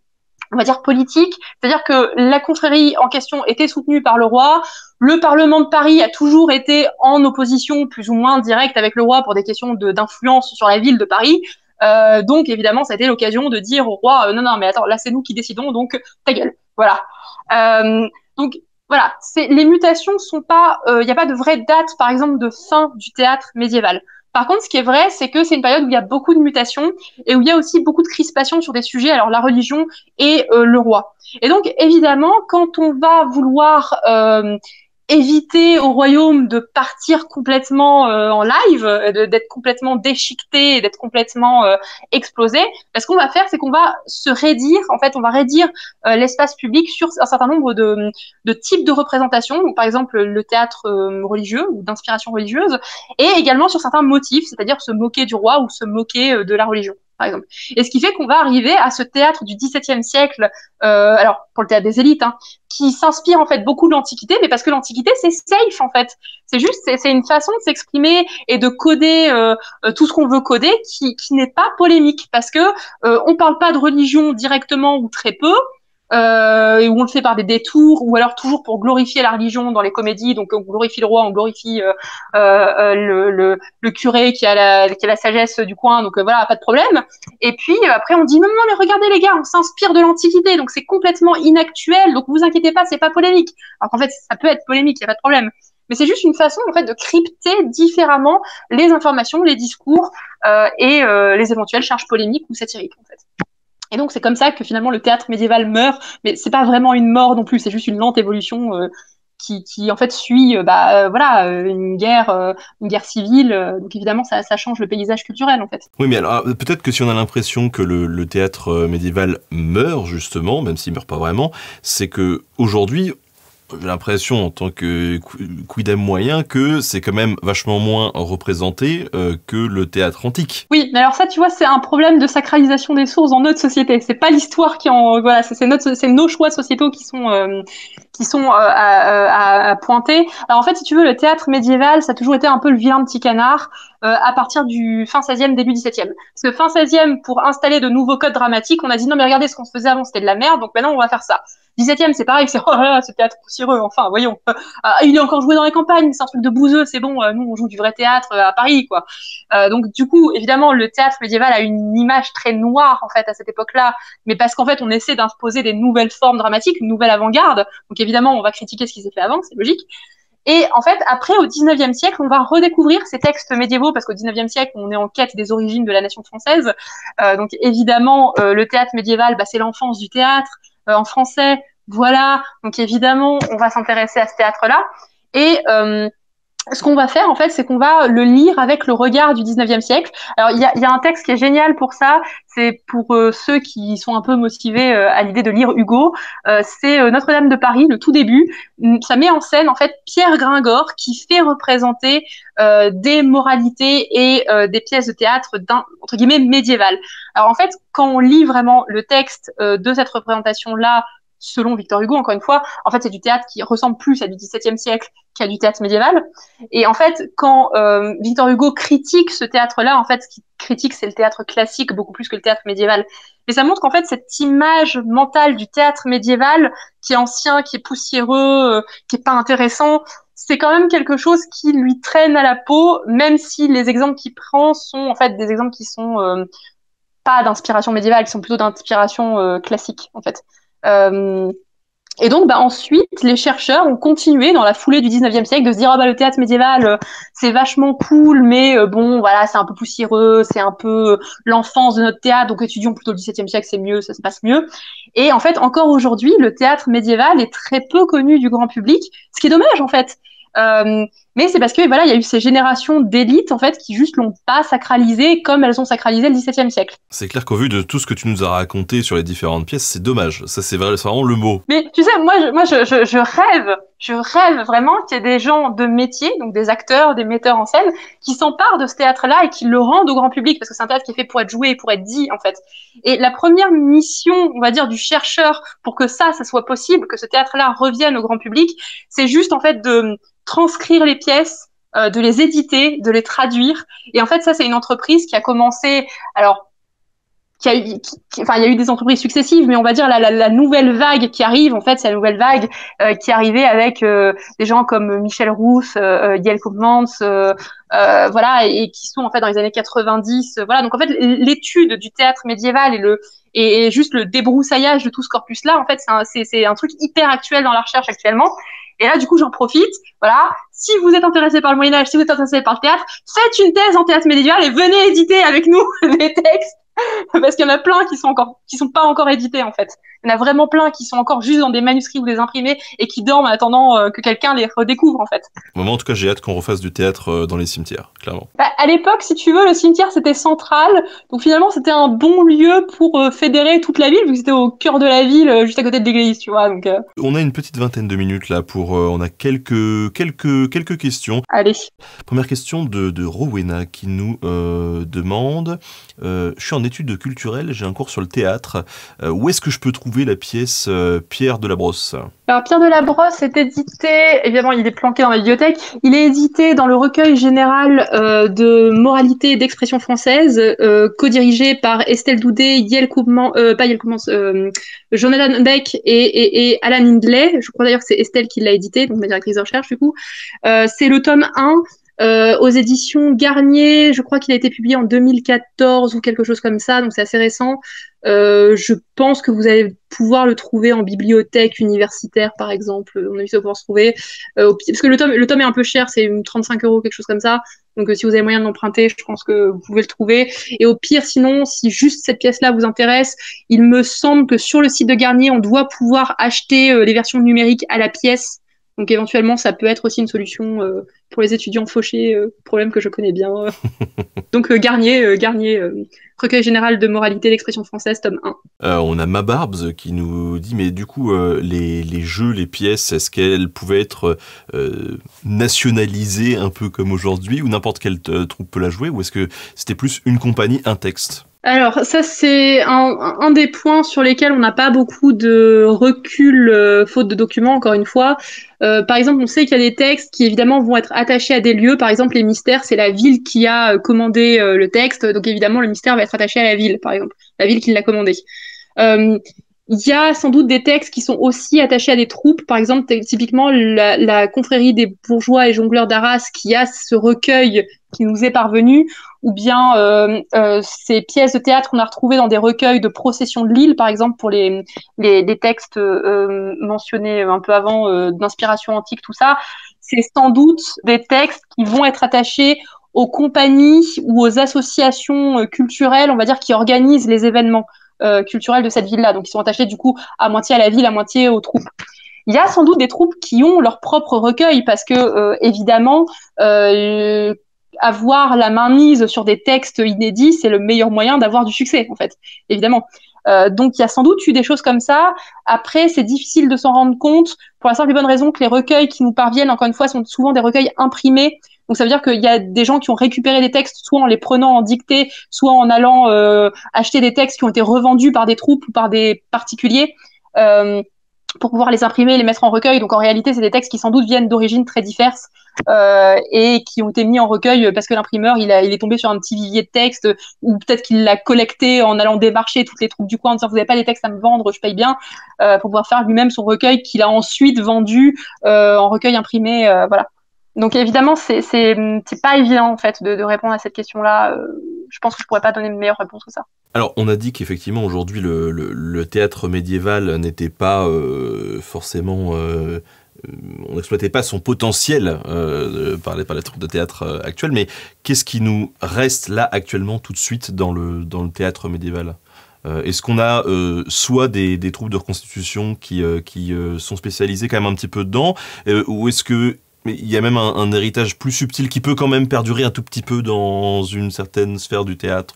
on va dire politique, c'est-à-dire que la confrérie en question était soutenue par le roi, le Parlement de Paris a toujours été en opposition plus ou moins directe avec le roi pour des questions d'influence sur la ville de Paris, donc évidemment ça a été l'occasion de dire au roi non mais attends là c'est nous qui décidons donc ta gueule, voilà. Donc voilà, les mutations sont pas, il n'y a pas de vraie date par exemple de fin du théâtre médiéval. Par contre, ce qui est vrai, c'est que c'est une période où il y a beaucoup de mutations et où il y a aussi beaucoup de crispations sur des sujets, alors la religion et le roi. Et donc, évidemment, quand on va vouloir éviter au royaume de partir complètement en live, d'être complètement déchiqueté, d'être complètement explosé, ce qu'on va faire, c'est qu'on va se raidir, en fait, on va raidir l'espace public sur un certain nombre de types de représentations, donc par exemple le théâtre religieux ou d'inspiration religieuse, et également sur certains motifs, c'est-à-dire se moquer du roi ou se moquer de la religion, par exemple. Et ce qui fait qu'on va arriver à ce théâtre du XVIIe siècle, alors pour le théâtre des élites, hein, qui s'inspire en fait beaucoup de l'Antiquité, mais parce que l'Antiquité c'est safe en fait. C'est juste, c'est une façon de s'exprimer et de coder tout ce qu'on veut coder qui n'est pas polémique, parce que on parle pas de religion directement ou très peu. Où on le fait par des détours, ou alors toujours pour glorifier la religion dans les comédies, donc on glorifie le roi, on glorifie le curé qui a la sagesse du coin, donc voilà, pas de problème. Et puis après on dit non mais regardez les gars, on s'inspire de l'Antiquité, donc c'est complètement inactuel, donc vous inquiétez pas, c'est pas polémique. Alors qu'en fait ça peut être polémique, y a pas de problème. mais c'est juste une façon en fait de crypter différemment les informations, les discours et les éventuelles charges polémiques ou satiriques en fait. Et donc c'est comme ça que finalement le théâtre médiéval meurt, mais c'est pas vraiment une mort non plus, c'est juste une lente évolution qui en fait suit une guerre civile. Donc évidemment ça change le paysage culturel en fait. Oui, mais alors peut-être que si on a l'impression que le théâtre médiéval meurt justement, même s'il meurt pas vraiment, c'est que aujourd'hui j'ai l'impression, en tant que quidam moyen, que c'est quand même vachement moins représenté que le théâtre antique. Oui, mais alors ça, tu vois, c'est un problème de sacralisation des sources dans notre société. C'est pas l'histoire qui en, voilà, c'est nos choix sociétaux qui sont à pointer. Alors en fait, si tu veux, le théâtre médiéval, ça a toujours été un peu le vilain petit canard à partir du fin 16e, début 17e. Parce que fin 16e, pour installer de nouveaux codes dramatiques, on a dit non mais regardez, ce qu'on se faisait avant, c'était de la merde, donc maintenant on va faire ça. 17e, c'est pareil, c'est oh là là, ce théâtre poussiéreux, enfin, voyons. Il est encore joué dans les campagnes, c'est un truc de bouseux, c'est bon, nous on joue du vrai théâtre à Paris, quoi. Donc du coup, évidemment, le théâtre médiéval a une image très noire, en fait, à cette époque-là, mais parce qu'en fait, on essaie d'imposer des nouvelles formes dramatiques, une nouvelle avant-garde, donc évidemment, on va critiquer ce qui s'est fait avant, c'est logique. Et en fait, après, au 19e siècle, on va redécouvrir ces textes médiévaux, parce qu'au 19e siècle, on est en quête des origines de la nation française. Donc évidemment, le théâtre médiéval, c'est l'enfance du théâtre, en français, voilà. Donc évidemment, on va s'intéresser à ce théâtre-là. Et ce qu'on va faire, en fait, c'est qu'on va le lire avec le regard du 19e siècle. Alors, il y a un texte qui est génial pour ça. C'est pour ceux qui sont un peu motivés à l'idée de lire Hugo. C'est Notre-Dame de Paris, le tout début. Ça met en scène, en fait, Pierre Gringor qui fait représenter des moralités et des pièces de théâtre entre guillemets, médiévales. Alors, en fait, quand on lit vraiment le texte de cette représentation-là, selon Victor Hugo, encore une fois, en fait, c'est du théâtre qui ressemble plus à du XVIIe siècle qu'à du théâtre médiéval. Et en fait, quand Victor Hugo critique ce théâtre-là, en fait, ce qu'il critique, c'est le théâtre classique beaucoup plus que le théâtre médiéval. Mais ça montre qu'en fait, cette image mentale du théâtre médiéval, qui est ancien, qui est poussiéreux, qui est pas intéressant, c'est quand même quelque chose qui lui traîne à la peau, même si les exemples qu'il prend sont en fait des exemples qui sont pas d'inspiration médiévale, qui sont plutôt d'inspiration classique, en fait. Et donc, ensuite, les chercheurs ont continué dans la foulée du 19e siècle de se dire, le théâtre médiéval, c'est vachement cool, mais bon, voilà, c'est un peu poussiéreux, c'est un peu l'enfance de notre théâtre, donc étudions plutôt le 17e siècle, c'est mieux, ça se passe mieux. Et en fait, encore aujourd'hui, le théâtre médiéval est très peu connu du grand public, ce qui est dommage, en fait. Mais c'est parce que voilà, il y a eu ces générations d'élites en fait qui juste l'ont pas sacralisé comme elles ont sacralisé le XVIIe siècle. C'est clair qu'au vu de tout ce que tu nous as raconté sur les différentes pièces, c'est dommage. Ça, c'est vraiment le mot. Mais tu sais, je rêve vraiment qu'il y ait des gens de métier, donc des acteurs, des metteurs en scène, qui s'emparent de ce théâtre-là et qui le rendent au grand public, parce que c'est un théâtre qui est fait pour être joué et pour être dit, en fait. Et la première mission, on va dire, du chercheur pour que ça soit possible, que ce théâtre-là revienne au grand public, c'est juste, en fait, de transcrire les pièces, de les éditer, de les traduire. Et en fait, ça, c'est une entreprise qui a commencé, alors, il y a eu des entreprises successives, mais on va dire la nouvelle vague qui arrive, en fait, c'est la nouvelle vague qui est arrivée avec des gens comme Michel Rousse, Yael Koopmans, voilà, et qui sont en fait dans les années 90, voilà. Donc en fait, l'étude du théâtre médiéval et juste le débroussaillage de tout ce corpus-là, en fait, c'est un truc hyper actuel dans la recherche actuellement. Et là, du coup, j'en profite. Voilà. Si vous êtes intéressé par le Moyen-Âge, si vous êtes intéressé par le théâtre, faites une thèse en théâtre médiéval et venez éditer avec nous des textes. Parce qu'il y en a plein qui sont pas encore édités, en fait. Il y en a vraiment plein qui sont encore juste dans des manuscrits ou des imprimés et qui dorment en attendant que quelqu'un les redécouvre, en fait. Moi, en tout cas, j'ai hâte qu'on refasse du théâtre dans les cimetières, clairement. À l'époque, si tu veux, le cimetière, c'était central. Donc finalement, c'était un bon lieu pour fédérer toute la ville, vu que c'était au cœur de la ville, juste à côté de l'église, tu vois. Donc, On a une petite vingtaine de minutes là pour... on a quelques questions. Allez. Première question de Rowena qui nous demande... je suis en études culturelles, j'ai un cours sur le théâtre. Où est-ce que je peux trouver la pièce Pierre de la Brosse ? Alors, Pierre de la Brosse est édité, évidemment, il est planqué dans la bibliothèque, il est édité dans le recueil général de moralité et d'expression française, co-dirigé par Estelle Doudet, Jonathan Beck et Alan Hindley. Je crois d'ailleurs que c'est Estelle qui l'a édité, donc ma directrice de recherche, du coup. C'est le tome 1. Aux éditions Garnier, je crois qu'il a été publié en 2014 ou quelque chose comme ça, donc c'est assez récent. Je pense que vous allez pouvoir le trouver en bibliothèque universitaire, par exemple. On a vu ça pouvoir se trouver. Parce que le tome est un peu cher, c'est 35 euros, quelque chose comme ça. Donc, si vous avez moyen de l'emprunter, je pense que vous pouvez le trouver. Et au pire, sinon, si juste cette pièce-là vous intéresse, il me semble que sur le site de Garnier, on doit pouvoir acheter les versions numériques à la pièce. Donc, éventuellement, ça peut être aussi une solution pour les étudiants fauchés, problème que je connais bien. Donc, Garnier, Recueil général de moralité et d'expression française, tome 1. On a Mabarbs qui nous dit, mais du coup, les jeux, les pièces, est-ce qu'elles pouvaient être nationalisées un peu comme aujourd'hui, ou n'importe quelle troupe peut la jouer, ou est-ce que c'était plus une compagnie, un texte? Alors ça c'est un des points sur lesquels on n'a pas beaucoup de recul faute de documents encore une fois. Par exemple on sait qu'il y a des textes qui évidemment vont être attachés à des lieux. Par exemple les mystères c'est la ville qui a commandé le texte, donc évidemment le mystère va être attaché à la ville par exemple, la ville qui l'a commandé. Il y a sans doute des textes qui sont aussi attachés à des troupes. Par exemple, typiquement, la confrérie des bourgeois et jongleurs d'Arras qui a ce recueil qui nous est parvenu, ou bien ces pièces de théâtre qu'on a retrouvées dans des recueils de processions de Lille, par exemple, pour les textes mentionnés un peu avant, d'inspiration antique, tout ça. C'est sans doute des textes qui vont être attachés aux compagnies ou aux associations culturelles, on va dire, qui organisent les événements culturels de cette ville-là. Donc, ils sont attachés du coup à moitié à la ville, à moitié aux troupes. Il y a sans doute des troupes qui ont leur propre recueil parce que, évidemment, avoir la main mise sur des textes inédits, c'est le meilleur moyen d'avoir du succès, en fait, évidemment. Donc, il y a sans doute eu des choses comme ça. Après, c'est difficile de s'en rendre compte pour la simple et bonne raison que les recueils qui nous parviennent, encore une fois, sont souvent des recueils imprimés. Donc, ça veut dire qu'il y a des gens qui ont récupéré des textes, soit en les prenant en dictée, soit en allant acheter des textes qui ont été revendus par des troupes ou par des particuliers pour pouvoir les imprimer et les mettre en recueil. Donc, en réalité, c'est des textes qui sans doute viennent d'origines très diverses et qui ont été mis en recueil parce que l'imprimeur, il est tombé sur un petit vivier de textes ou peut-être qu'il l'a collecté en allant démarcher toutes les troupes du coin en disant vous n'avez pas des textes à me vendre, je paye bien, pour pouvoir faire lui-même son recueil qu'il a ensuite vendu en recueil imprimé. Voilà. Donc évidemment, c'est pas évident en fait de répondre à cette question-là. Je pense que je pourrais pas donner une meilleure réponse que ça. Alors, on a dit qu'effectivement, aujourd'hui, le théâtre médiéval n'était pas forcément... on n'exploitait pas son potentiel par les troupes de théâtre actuelles, mais qu'est-ce qui nous reste là actuellement tout de suite dans le théâtre médiéval ? Est-ce qu'on a soit des troupes de reconstitution qui sont spécialisées quand même un petit peu dedans, ou est-ce que il y a même un héritage plus subtil qui peut quand même perdurer un tout petit peu dans une certaine sphère du théâtre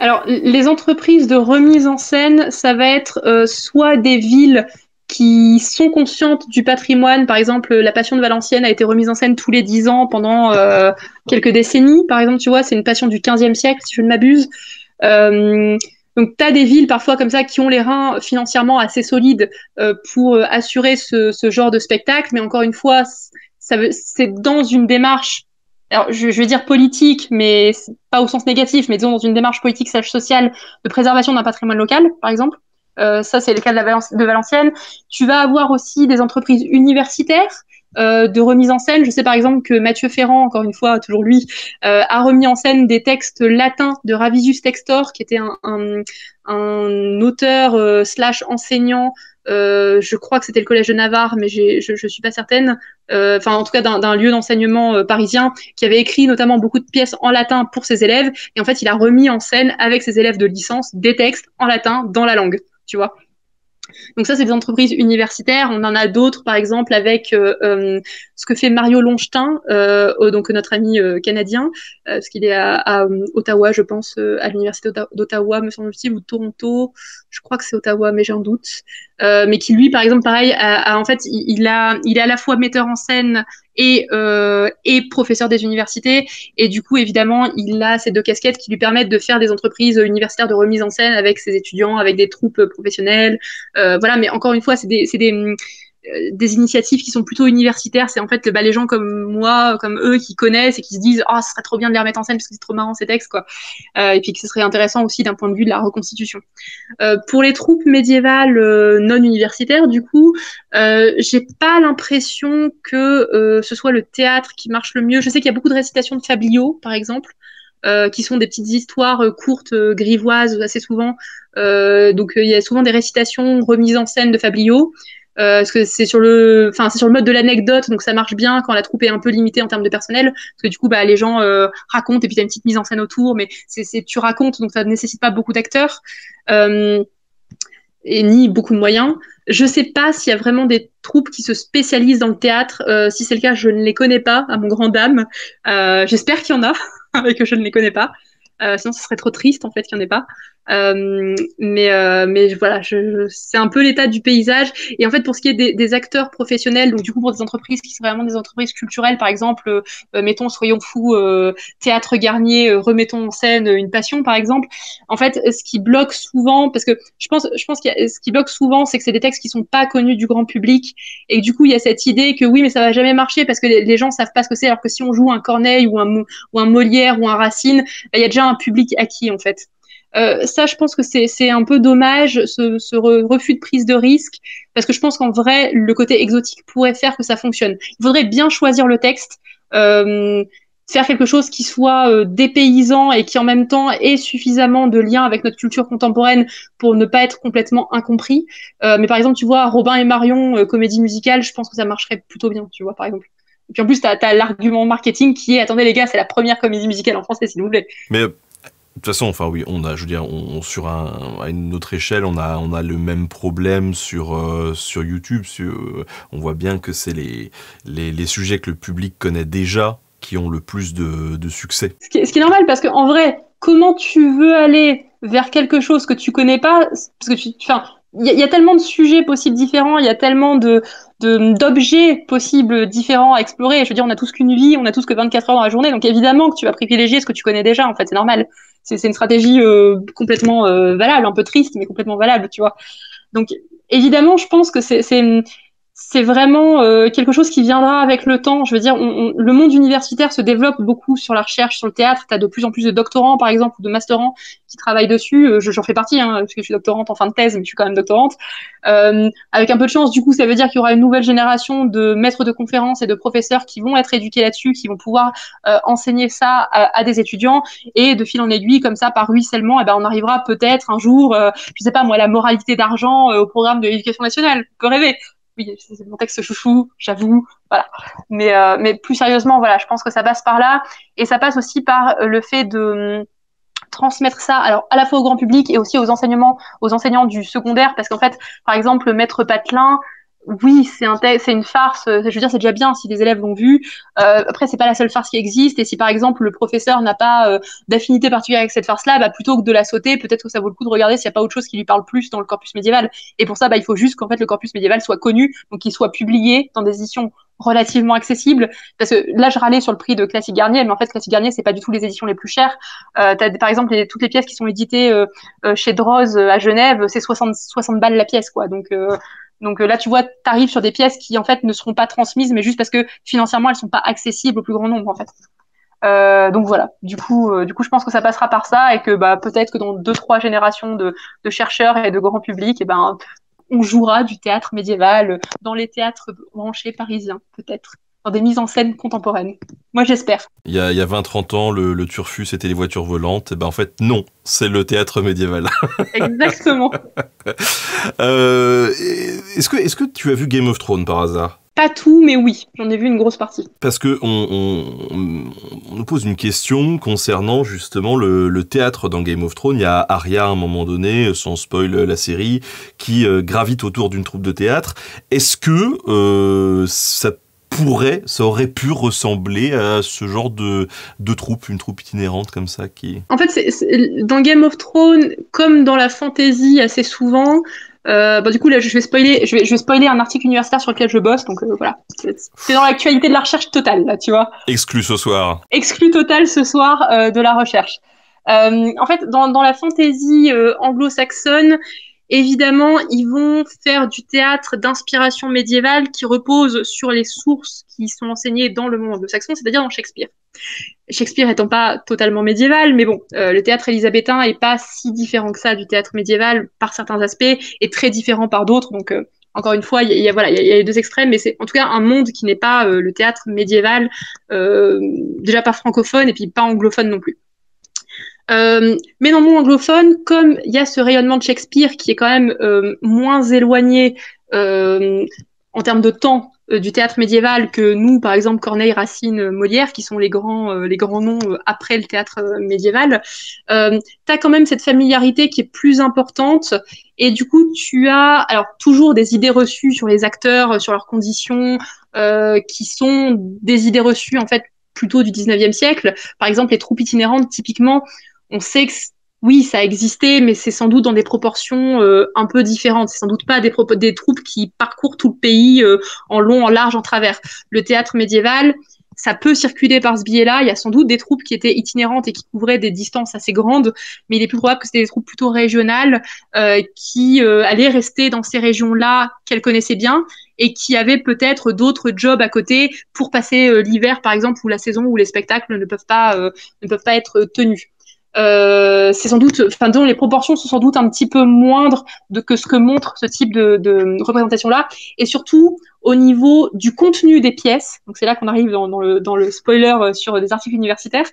Alors, les entreprises de remise en scène, ça va être soit des villes qui sont conscientes du patrimoine. Par exemple, la Passion de Valenciennes a été remise en scène tous les 10 ans pendant quelques décennies. Par exemple, tu vois, c'est une passion du XVe siècle, si je ne m'abuse. Donc, tu as des villes parfois comme ça qui ont les reins financièrement assez solides pour assurer ce genre de spectacle. Mais encore une fois, c'est dans une démarche, alors je vais dire politique, mais pas au sens négatif, mais disons dans une démarche politique sociale de préservation d'un patrimoine local, par exemple. Ça, c'est le cas de Valenciennes. Tu vas avoir aussi des entreprises universitaires de remise en scène. Je sais par exemple que Mathieu Ferrand, encore une fois, toujours lui, a remis en scène des textes latins de Ravisius Textor, qui était un auteur slash enseignant. Je crois que c'était le collège de Navarre, mais je suis pas certaine. Enfin, en tout cas, d'un lieu d'enseignement parisien qui avait écrit notamment beaucoup de pièces en latin pour ses élèves. Et en fait, il a remis en scène avec ses élèves de licence des textes en latin dans la langue, tu vois. Donc ça, c'est des entreprises universitaires. On en a d'autres, par exemple, avec ce que fait Mario Longetin, donc notre ami canadien, parce qu'il est à Ottawa, je pense, à l'université d'Ottawa, me semble-t-il, ou Toronto. Je crois que c'est Ottawa, mais j'ai un doute. Mais qui, lui, par exemple, pareil, en fait, il est à la fois metteur en scène et professeur des universités. Et du coup, évidemment, il a ces deux casquettes qui lui permettent de faire des entreprises universitaires de remise en scène avec ses étudiants, avec des troupes professionnelles. Voilà, mais encore une fois, c'est des initiatives qui sont plutôt universitaires. C'est en fait les gens comme moi, comme eux, qui connaissent et qui se disent « Ah, ce serait trop bien de les remettre en scène parce que c'est trop marrant ces textes, quoi. » Et puis que ce serait intéressant aussi d'un point de vue de la reconstitution. Pour les troupes médiévales non universitaires, du coup, j'ai pas l'impression que ce soit le théâtre qui marche le mieux. Je sais qu'il y a beaucoup de récitations de fabliaux, par exemple. qui sont des petites histoires courtes, grivoises assez souvent. Donc il y a souvent des récitations remises en scène de fabliaux. Parce que c'est sur le mode de l'anecdote, donc ça marche bien quand la troupe est un peu limitée en termes de personnel, parce que du coup les gens racontent et puis t'as une petite mise en scène autour, mais tu racontes, donc ça ne nécessite pas beaucoup d'acteurs et ni beaucoup de moyens. Je sais pas s'il y a vraiment des troupes qui se spécialisent dans le théâtre. Si c'est le cas, je ne les connais pas, à mon grand dam. J'espère qu'il y en a, mais que je ne les connais pas. Sinon, ce serait trop triste en fait qu'il n'y en ait pas. Mais voilà, c'est un peu l'état du paysage. Et en fait, pour ce qui est des acteurs professionnels, donc du coup pour des entreprises qui sont vraiment des entreprises culturelles, par exemple, mettons, soyons fous, Théâtre Garnier, remettons en scène une passion, par exemple. En fait, ce qui bloque souvent, parce que je pense ce qui bloque souvent, c'est que c'est des textes qui sont pas connus du grand public, et que, du coup, il y a cette idée que oui, mais ça va jamais marcher parce que les gens savent pas ce que c'est, alors que si on joue un Corneille ou un Molière ou un Racine, il y a déjà un public acquis en fait. Ça, je pense que c'est un peu dommage, ce refus de prise de risque, parce que je pense qu'en vrai, le côté exotique pourrait faire que ça fonctionne. Il faudrait bien choisir le texte, faire quelque chose qui soit dépaysant et qui en même temps ait suffisamment de liens avec notre culture contemporaine pour ne pas être complètement incompris. Mais par exemple, tu vois, Robin et Marion, comédie musicale, je pense que ça marcherait plutôt bien, tu vois, par exemple. Et puis en plus, t'as l'argument marketing qui est, attendez les gars, c'est la première comédie musicale en français, s'il vous plaît. Mais de toute façon, enfin oui, on a, je veux dire, à une autre échelle, on a le même problème sur YouTube. On voit bien que c'est les sujets que le public connaît déjà qui ont le plus de succès. Ce qui est normal, parce qu'en vrai, comment tu veux aller vers quelque chose que tu connais pas, parce que il y a tellement de sujets possibles différents, il y a tellement d'objets possibles différents à explorer. Je veux dire, on a tous qu'une vie, on a tous que 24 heures dans la journée, donc évidemment que tu vas privilégier ce que tu connais déjà, en fait, c'est normal. C'est une stratégie complètement valable, un peu triste, mais complètement valable, tu vois. Donc, évidemment, je pense que c'est vraiment quelque chose qui viendra avec le temps. Je veux dire, le monde universitaire se développe beaucoup sur la recherche, sur le théâtre. Tu as de plus en plus de doctorants, par exemple, ou de masterants qui travaillent dessus. J'en fais partie, hein, parce que je suis doctorante en fin de thèse, mais je suis quand même doctorante. Avec un peu de chance, du coup, ça veut dire qu'il y aura une nouvelle génération de maîtres de conférences et de professeurs qui vont être éduqués là-dessus, qui vont pouvoir enseigner ça à des étudiants. Et de fil en aiguille, comme ça, par ruissellement, eh ben, on arrivera peut-être un jour, je sais pas moi, la moralité d'argent au programme de l'éducation nationale. On peut rêver. Oui, c'est mon texte chouchou, j'avoue, voilà. Mais plus sérieusement, voilà, je pense que ça passe par là, et ça passe aussi par le fait de transmettre ça, alors à la fois au grand public et aussi aux enseignants du secondaire, parce qu'en fait, par exemple, le Maître Patelin, oui, c'est une farce. Je veux dire, c'est déjà bien si des élèves l'ont vu. Après, c'est pas la seule farce qui existe. Et si par exemple le professeur n'a pas d'affinité particulière avec cette farce-là, bah, plutôt que de la sauter, peut-être que ça vaut le coup de regarder s'il n'y a pas autre chose qui lui parle plus dans le corpus médiéval. Et pour ça, bah, il faut juste qu'en fait le corpus médiéval soit connu, donc qu'il soit publié dans des éditions relativement accessibles. Parce que là, je râlais sur le prix de Classique Garnier, mais en fait, Classique Garnier, c'est pas du tout les éditions les plus chères. T'as par exemple toutes les pièces qui sont éditées chez Droz à Genève, c'est 60 balles la pièce, quoi. Donc là, tu vois, t'arrives sur des pièces qui en fait ne seront pas transmises, mais juste parce que financièrement, elles sont pas accessibles au plus grand nombre en fait. Donc voilà. Du coup, je pense que ça passera par ça, et que bah peut-être que dans 2-3 générations de chercheurs et de grand public, et ben on jouera du théâtre médiéval dans les théâtres branchés parisiens, peut-être, dans des mises en scène contemporaines. Moi, j'espère. Il y a 20-30 ans, le turfu, c'était les voitures volantes. Et ben en fait, non, c'est le théâtre médiéval. Exactement. Est-ce que tu as vu Game of Thrones par hasard ? Pas tout, mais oui, j'en ai vu une grosse partie. Parce que on nous pose une question concernant justement le théâtre dans Game of Thrones. Il y a Arya à un moment donné, sans spoil la série, qui gravite autour d'une troupe de théâtre. Est-ce que ça aurait pu ressembler à ce genre de troupe, une troupe itinérante comme ça qui... En fait, dans Game of Thrones, comme dans la fantasy assez souvent, du coup là je vais spoiler un article universitaire sur lequel je bosse, donc voilà, c'est dans l'actualité de la recherche totale là, tu vois. Exclu ce soir. Exclu total ce soir de la recherche. En fait, dans la fantasy anglo-saxonne, évidemment, ils vont faire du théâtre d'inspiration médiévale qui repose sur les sources qui sont enseignées dans le monde anglo-saxon, c'est-à-dire dans Shakespeare. Shakespeare étant pas totalement médiéval, mais bon, le théâtre élisabétain est pas si différent que ça du théâtre médiéval par certains aspects, et très différent par d'autres, donc encore une fois, il y a les deux extrêmes, mais c'est en tout cas un monde qui n'est pas le théâtre médiéval, déjà pas francophone et puis pas anglophone non plus. Mais dans le monde anglophone, comme il y a ce rayonnement de Shakespeare qui est quand même moins éloigné en termes de temps du théâtre médiéval que nous, par exemple Corneille, Racine, Molière, qui sont les grands noms après le théâtre médiéval, tu as quand même cette familiarité qui est plus importante. Et du coup, tu as alors toujours des idées reçues sur les acteurs, sur leurs conditions, qui sont des idées reçues en fait plutôt du 19e siècle. Par exemple, les troupes itinérantes, typiquement, on sait que oui, ça existait, mais c'est sans doute dans des proportions un peu différentes. C'est sans doute pas des troupes qui parcourent tout le pays en long, en large, en travers. Le théâtre médiéval, ça peut circuler par ce biais-là. Il y a sans doute des troupes qui étaient itinérantes et qui couvraient des distances assez grandes, mais il est plus probable que c'était des troupes plutôt régionales qui allaient rester dans ces régions-là qu'elles connaissaient bien et qui avaient peut-être d'autres jobs à côté pour passer l'hiver, par exemple, ou la saison où les spectacles ne peuvent pas être tenus. C'est sans doute, enfin, dont les proportions sont sans doute un petit peu moindres que ce que montre ce type de représentation-là, et surtout au niveau du contenu des pièces. Donc c'est là qu'on arrive dans le spoiler sur des articles universitaires.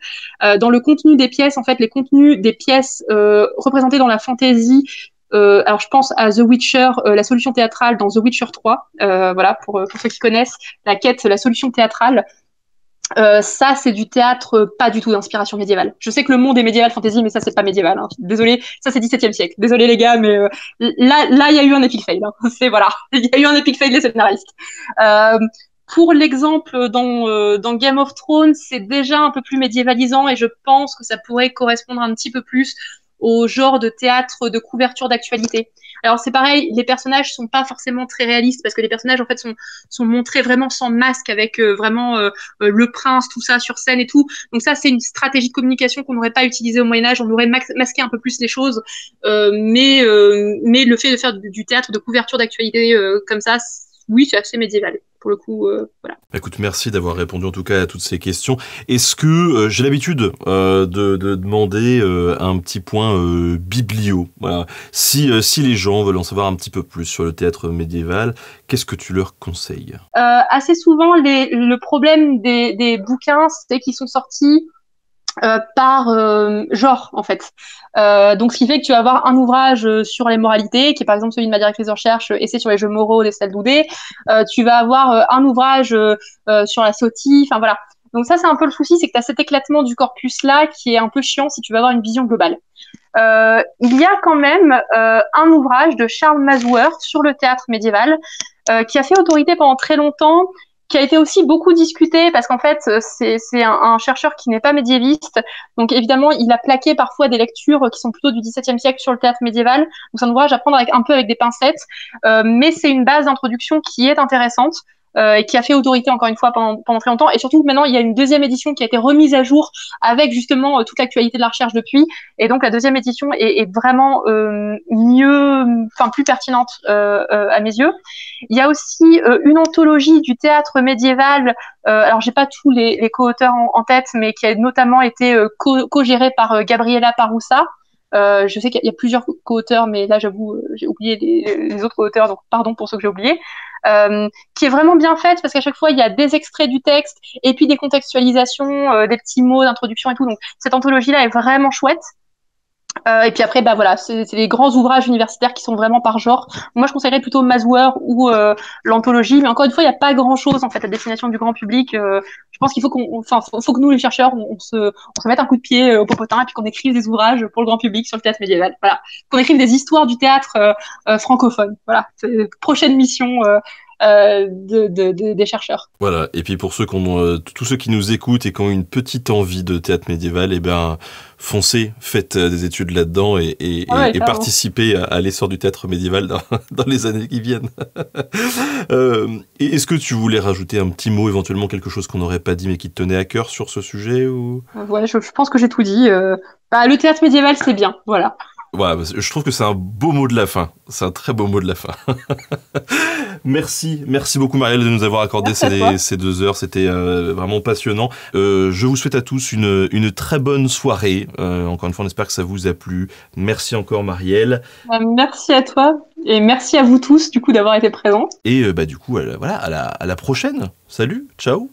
Dans le contenu des pièces, en fait, les contenus des pièces représentées dans la fantasy. Alors je pense à The Witcher, la solution théâtrale dans The Witcher 3, voilà pour ceux qui connaissent la quête, la solution théâtrale. Ça, c'est du théâtre pas du tout d'inspiration médiévale. Je sais que le monde est médiéval fantasy, mais ça, c'est pas médiéval. Hein. Désolé, ça, c'est 17e siècle. Désolé, les gars, mais là, il y a eu un epic fail. Hein. C'est voilà, il y a eu un epic fail des scénaristes. Pour l'exemple dans Game of Thrones, c'est déjà un peu plus médiévalisant et je pense que ça pourrait correspondre un petit peu plus au genre de théâtre de couverture d'actualité. Alors c'est pareil, les personnages sont pas forcément très réalistes parce que les personnages en fait sont montrés vraiment sans masque avec vraiment le prince, tout ça sur scène et tout. Donc ça c'est une stratégie de communication qu'on n'aurait pas utilisée au Moyen-Âge, on aurait masqué un peu plus les choses, mais le fait de faire du théâtre de couverture d'actualité comme ça, oui, c'est assez médiéval. Pour le coup, voilà. Écoute, merci d'avoir répondu en tout cas à toutes ces questions. Est-ce que j'ai l'habitude de demander un petit point biblio. Voilà. Si les gens veulent en savoir un petit peu plus sur le théâtre médiéval, qu'est-ce que tu leur conseilles ? Assez souvent, le problème des bouquins, c'est qu'ils sont sortis par genre en fait. Donc ce qui fait que tu vas avoir un ouvrage sur les moralités, qui est par exemple celui de ma directrice de recherche, Essai sur les jeux moraux d'Estelle Doudet. Tu vas avoir un ouvrage sur la SOTI, enfin voilà. Donc ça c'est un peu le souci, c'est que tu as cet éclatement du corpus là qui est un peu chiant si tu veux avoir une vision globale. Il y a quand même un ouvrage de Charles Mansworth sur le théâtre médiéval qui a fait autorité pendant très longtemps, qui a été aussi beaucoup discuté parce qu'en fait, c'est un chercheur qui n'est pas médiéviste. Donc évidemment, il a plaqué parfois des lectures qui sont plutôt du XVIIe siècle sur le théâtre médiéval. Donc c'est un ouvrage à prendre un peu avec des pincettes. Mais c'est une base d'introduction qui est intéressante. Et qui a fait autorité encore une fois pendant très longtemps. Et surtout, maintenant, il y a une deuxième édition qui a été remise à jour avec justement toute l'actualité de la recherche depuis. Et donc, la deuxième édition est vraiment plus pertinente à mes yeux. Il y a aussi une anthologie du théâtre médiéval. Alors, j'ai pas tous les co-auteurs en tête, mais qui a notamment été co-gérée par Gabriela Paroussa. Je sais qu'il y a plusieurs co-auteurs, mais là, j'avoue, j'ai oublié les autres co-auteurs, donc pardon pour ceux que j'ai oubliés. Qui est vraiment bien faite parce qu'à chaque fois il y a des extraits du texte et puis des contextualisations, des petits mots d'introduction et tout. Donc cette anthologie là est vraiment chouette. Et puis après, bah voilà, c'est les grands ouvrages universitaires qui sont vraiment par genre. Moi, je conseillerais plutôt Mansworth ou l'anthologie, mais encore une fois, il n'y a pas grand-chose en fait à destination du grand public. Je pense qu'il faut faut que nous, les chercheurs, on se mette un coup de pied au popotin et puis qu'on écrive des ouvrages pour le grand public sur le théâtre médiéval. Voilà, qu'on écrive des histoires du théâtre francophone. Voilà, c'est la prochaine mission. Des chercheurs. Voilà, et puis pour tous ceux qui nous écoutent et qui ont une petite envie de théâtre médiéval, eh ben, foncez, faites des études là-dedans et participez à l'essor du théâtre médiéval dans les années qui viennent. Et est-ce que tu voulais rajouter un petit mot, éventuellement quelque chose qu'on n'aurait pas dit mais qui te tenait à cœur sur ce sujet ou... Ouais, je pense que j'ai tout dit. Le théâtre médiéval, c'est bien, voilà. Ouais, je trouve que c'est un beau mot de la fin. C'est un très beau mot de la fin. Merci beaucoup Marielle de nous avoir accordé ces 2 heures. C'était vraiment passionnant. Je vous souhaite à tous une très bonne soirée. Encore une fois, on espère que ça vous a plu. Merci encore Marielle. Merci à toi et merci à vous tous du coup d'avoir été présents. Et du coup, voilà, à la prochaine. Salut, ciao.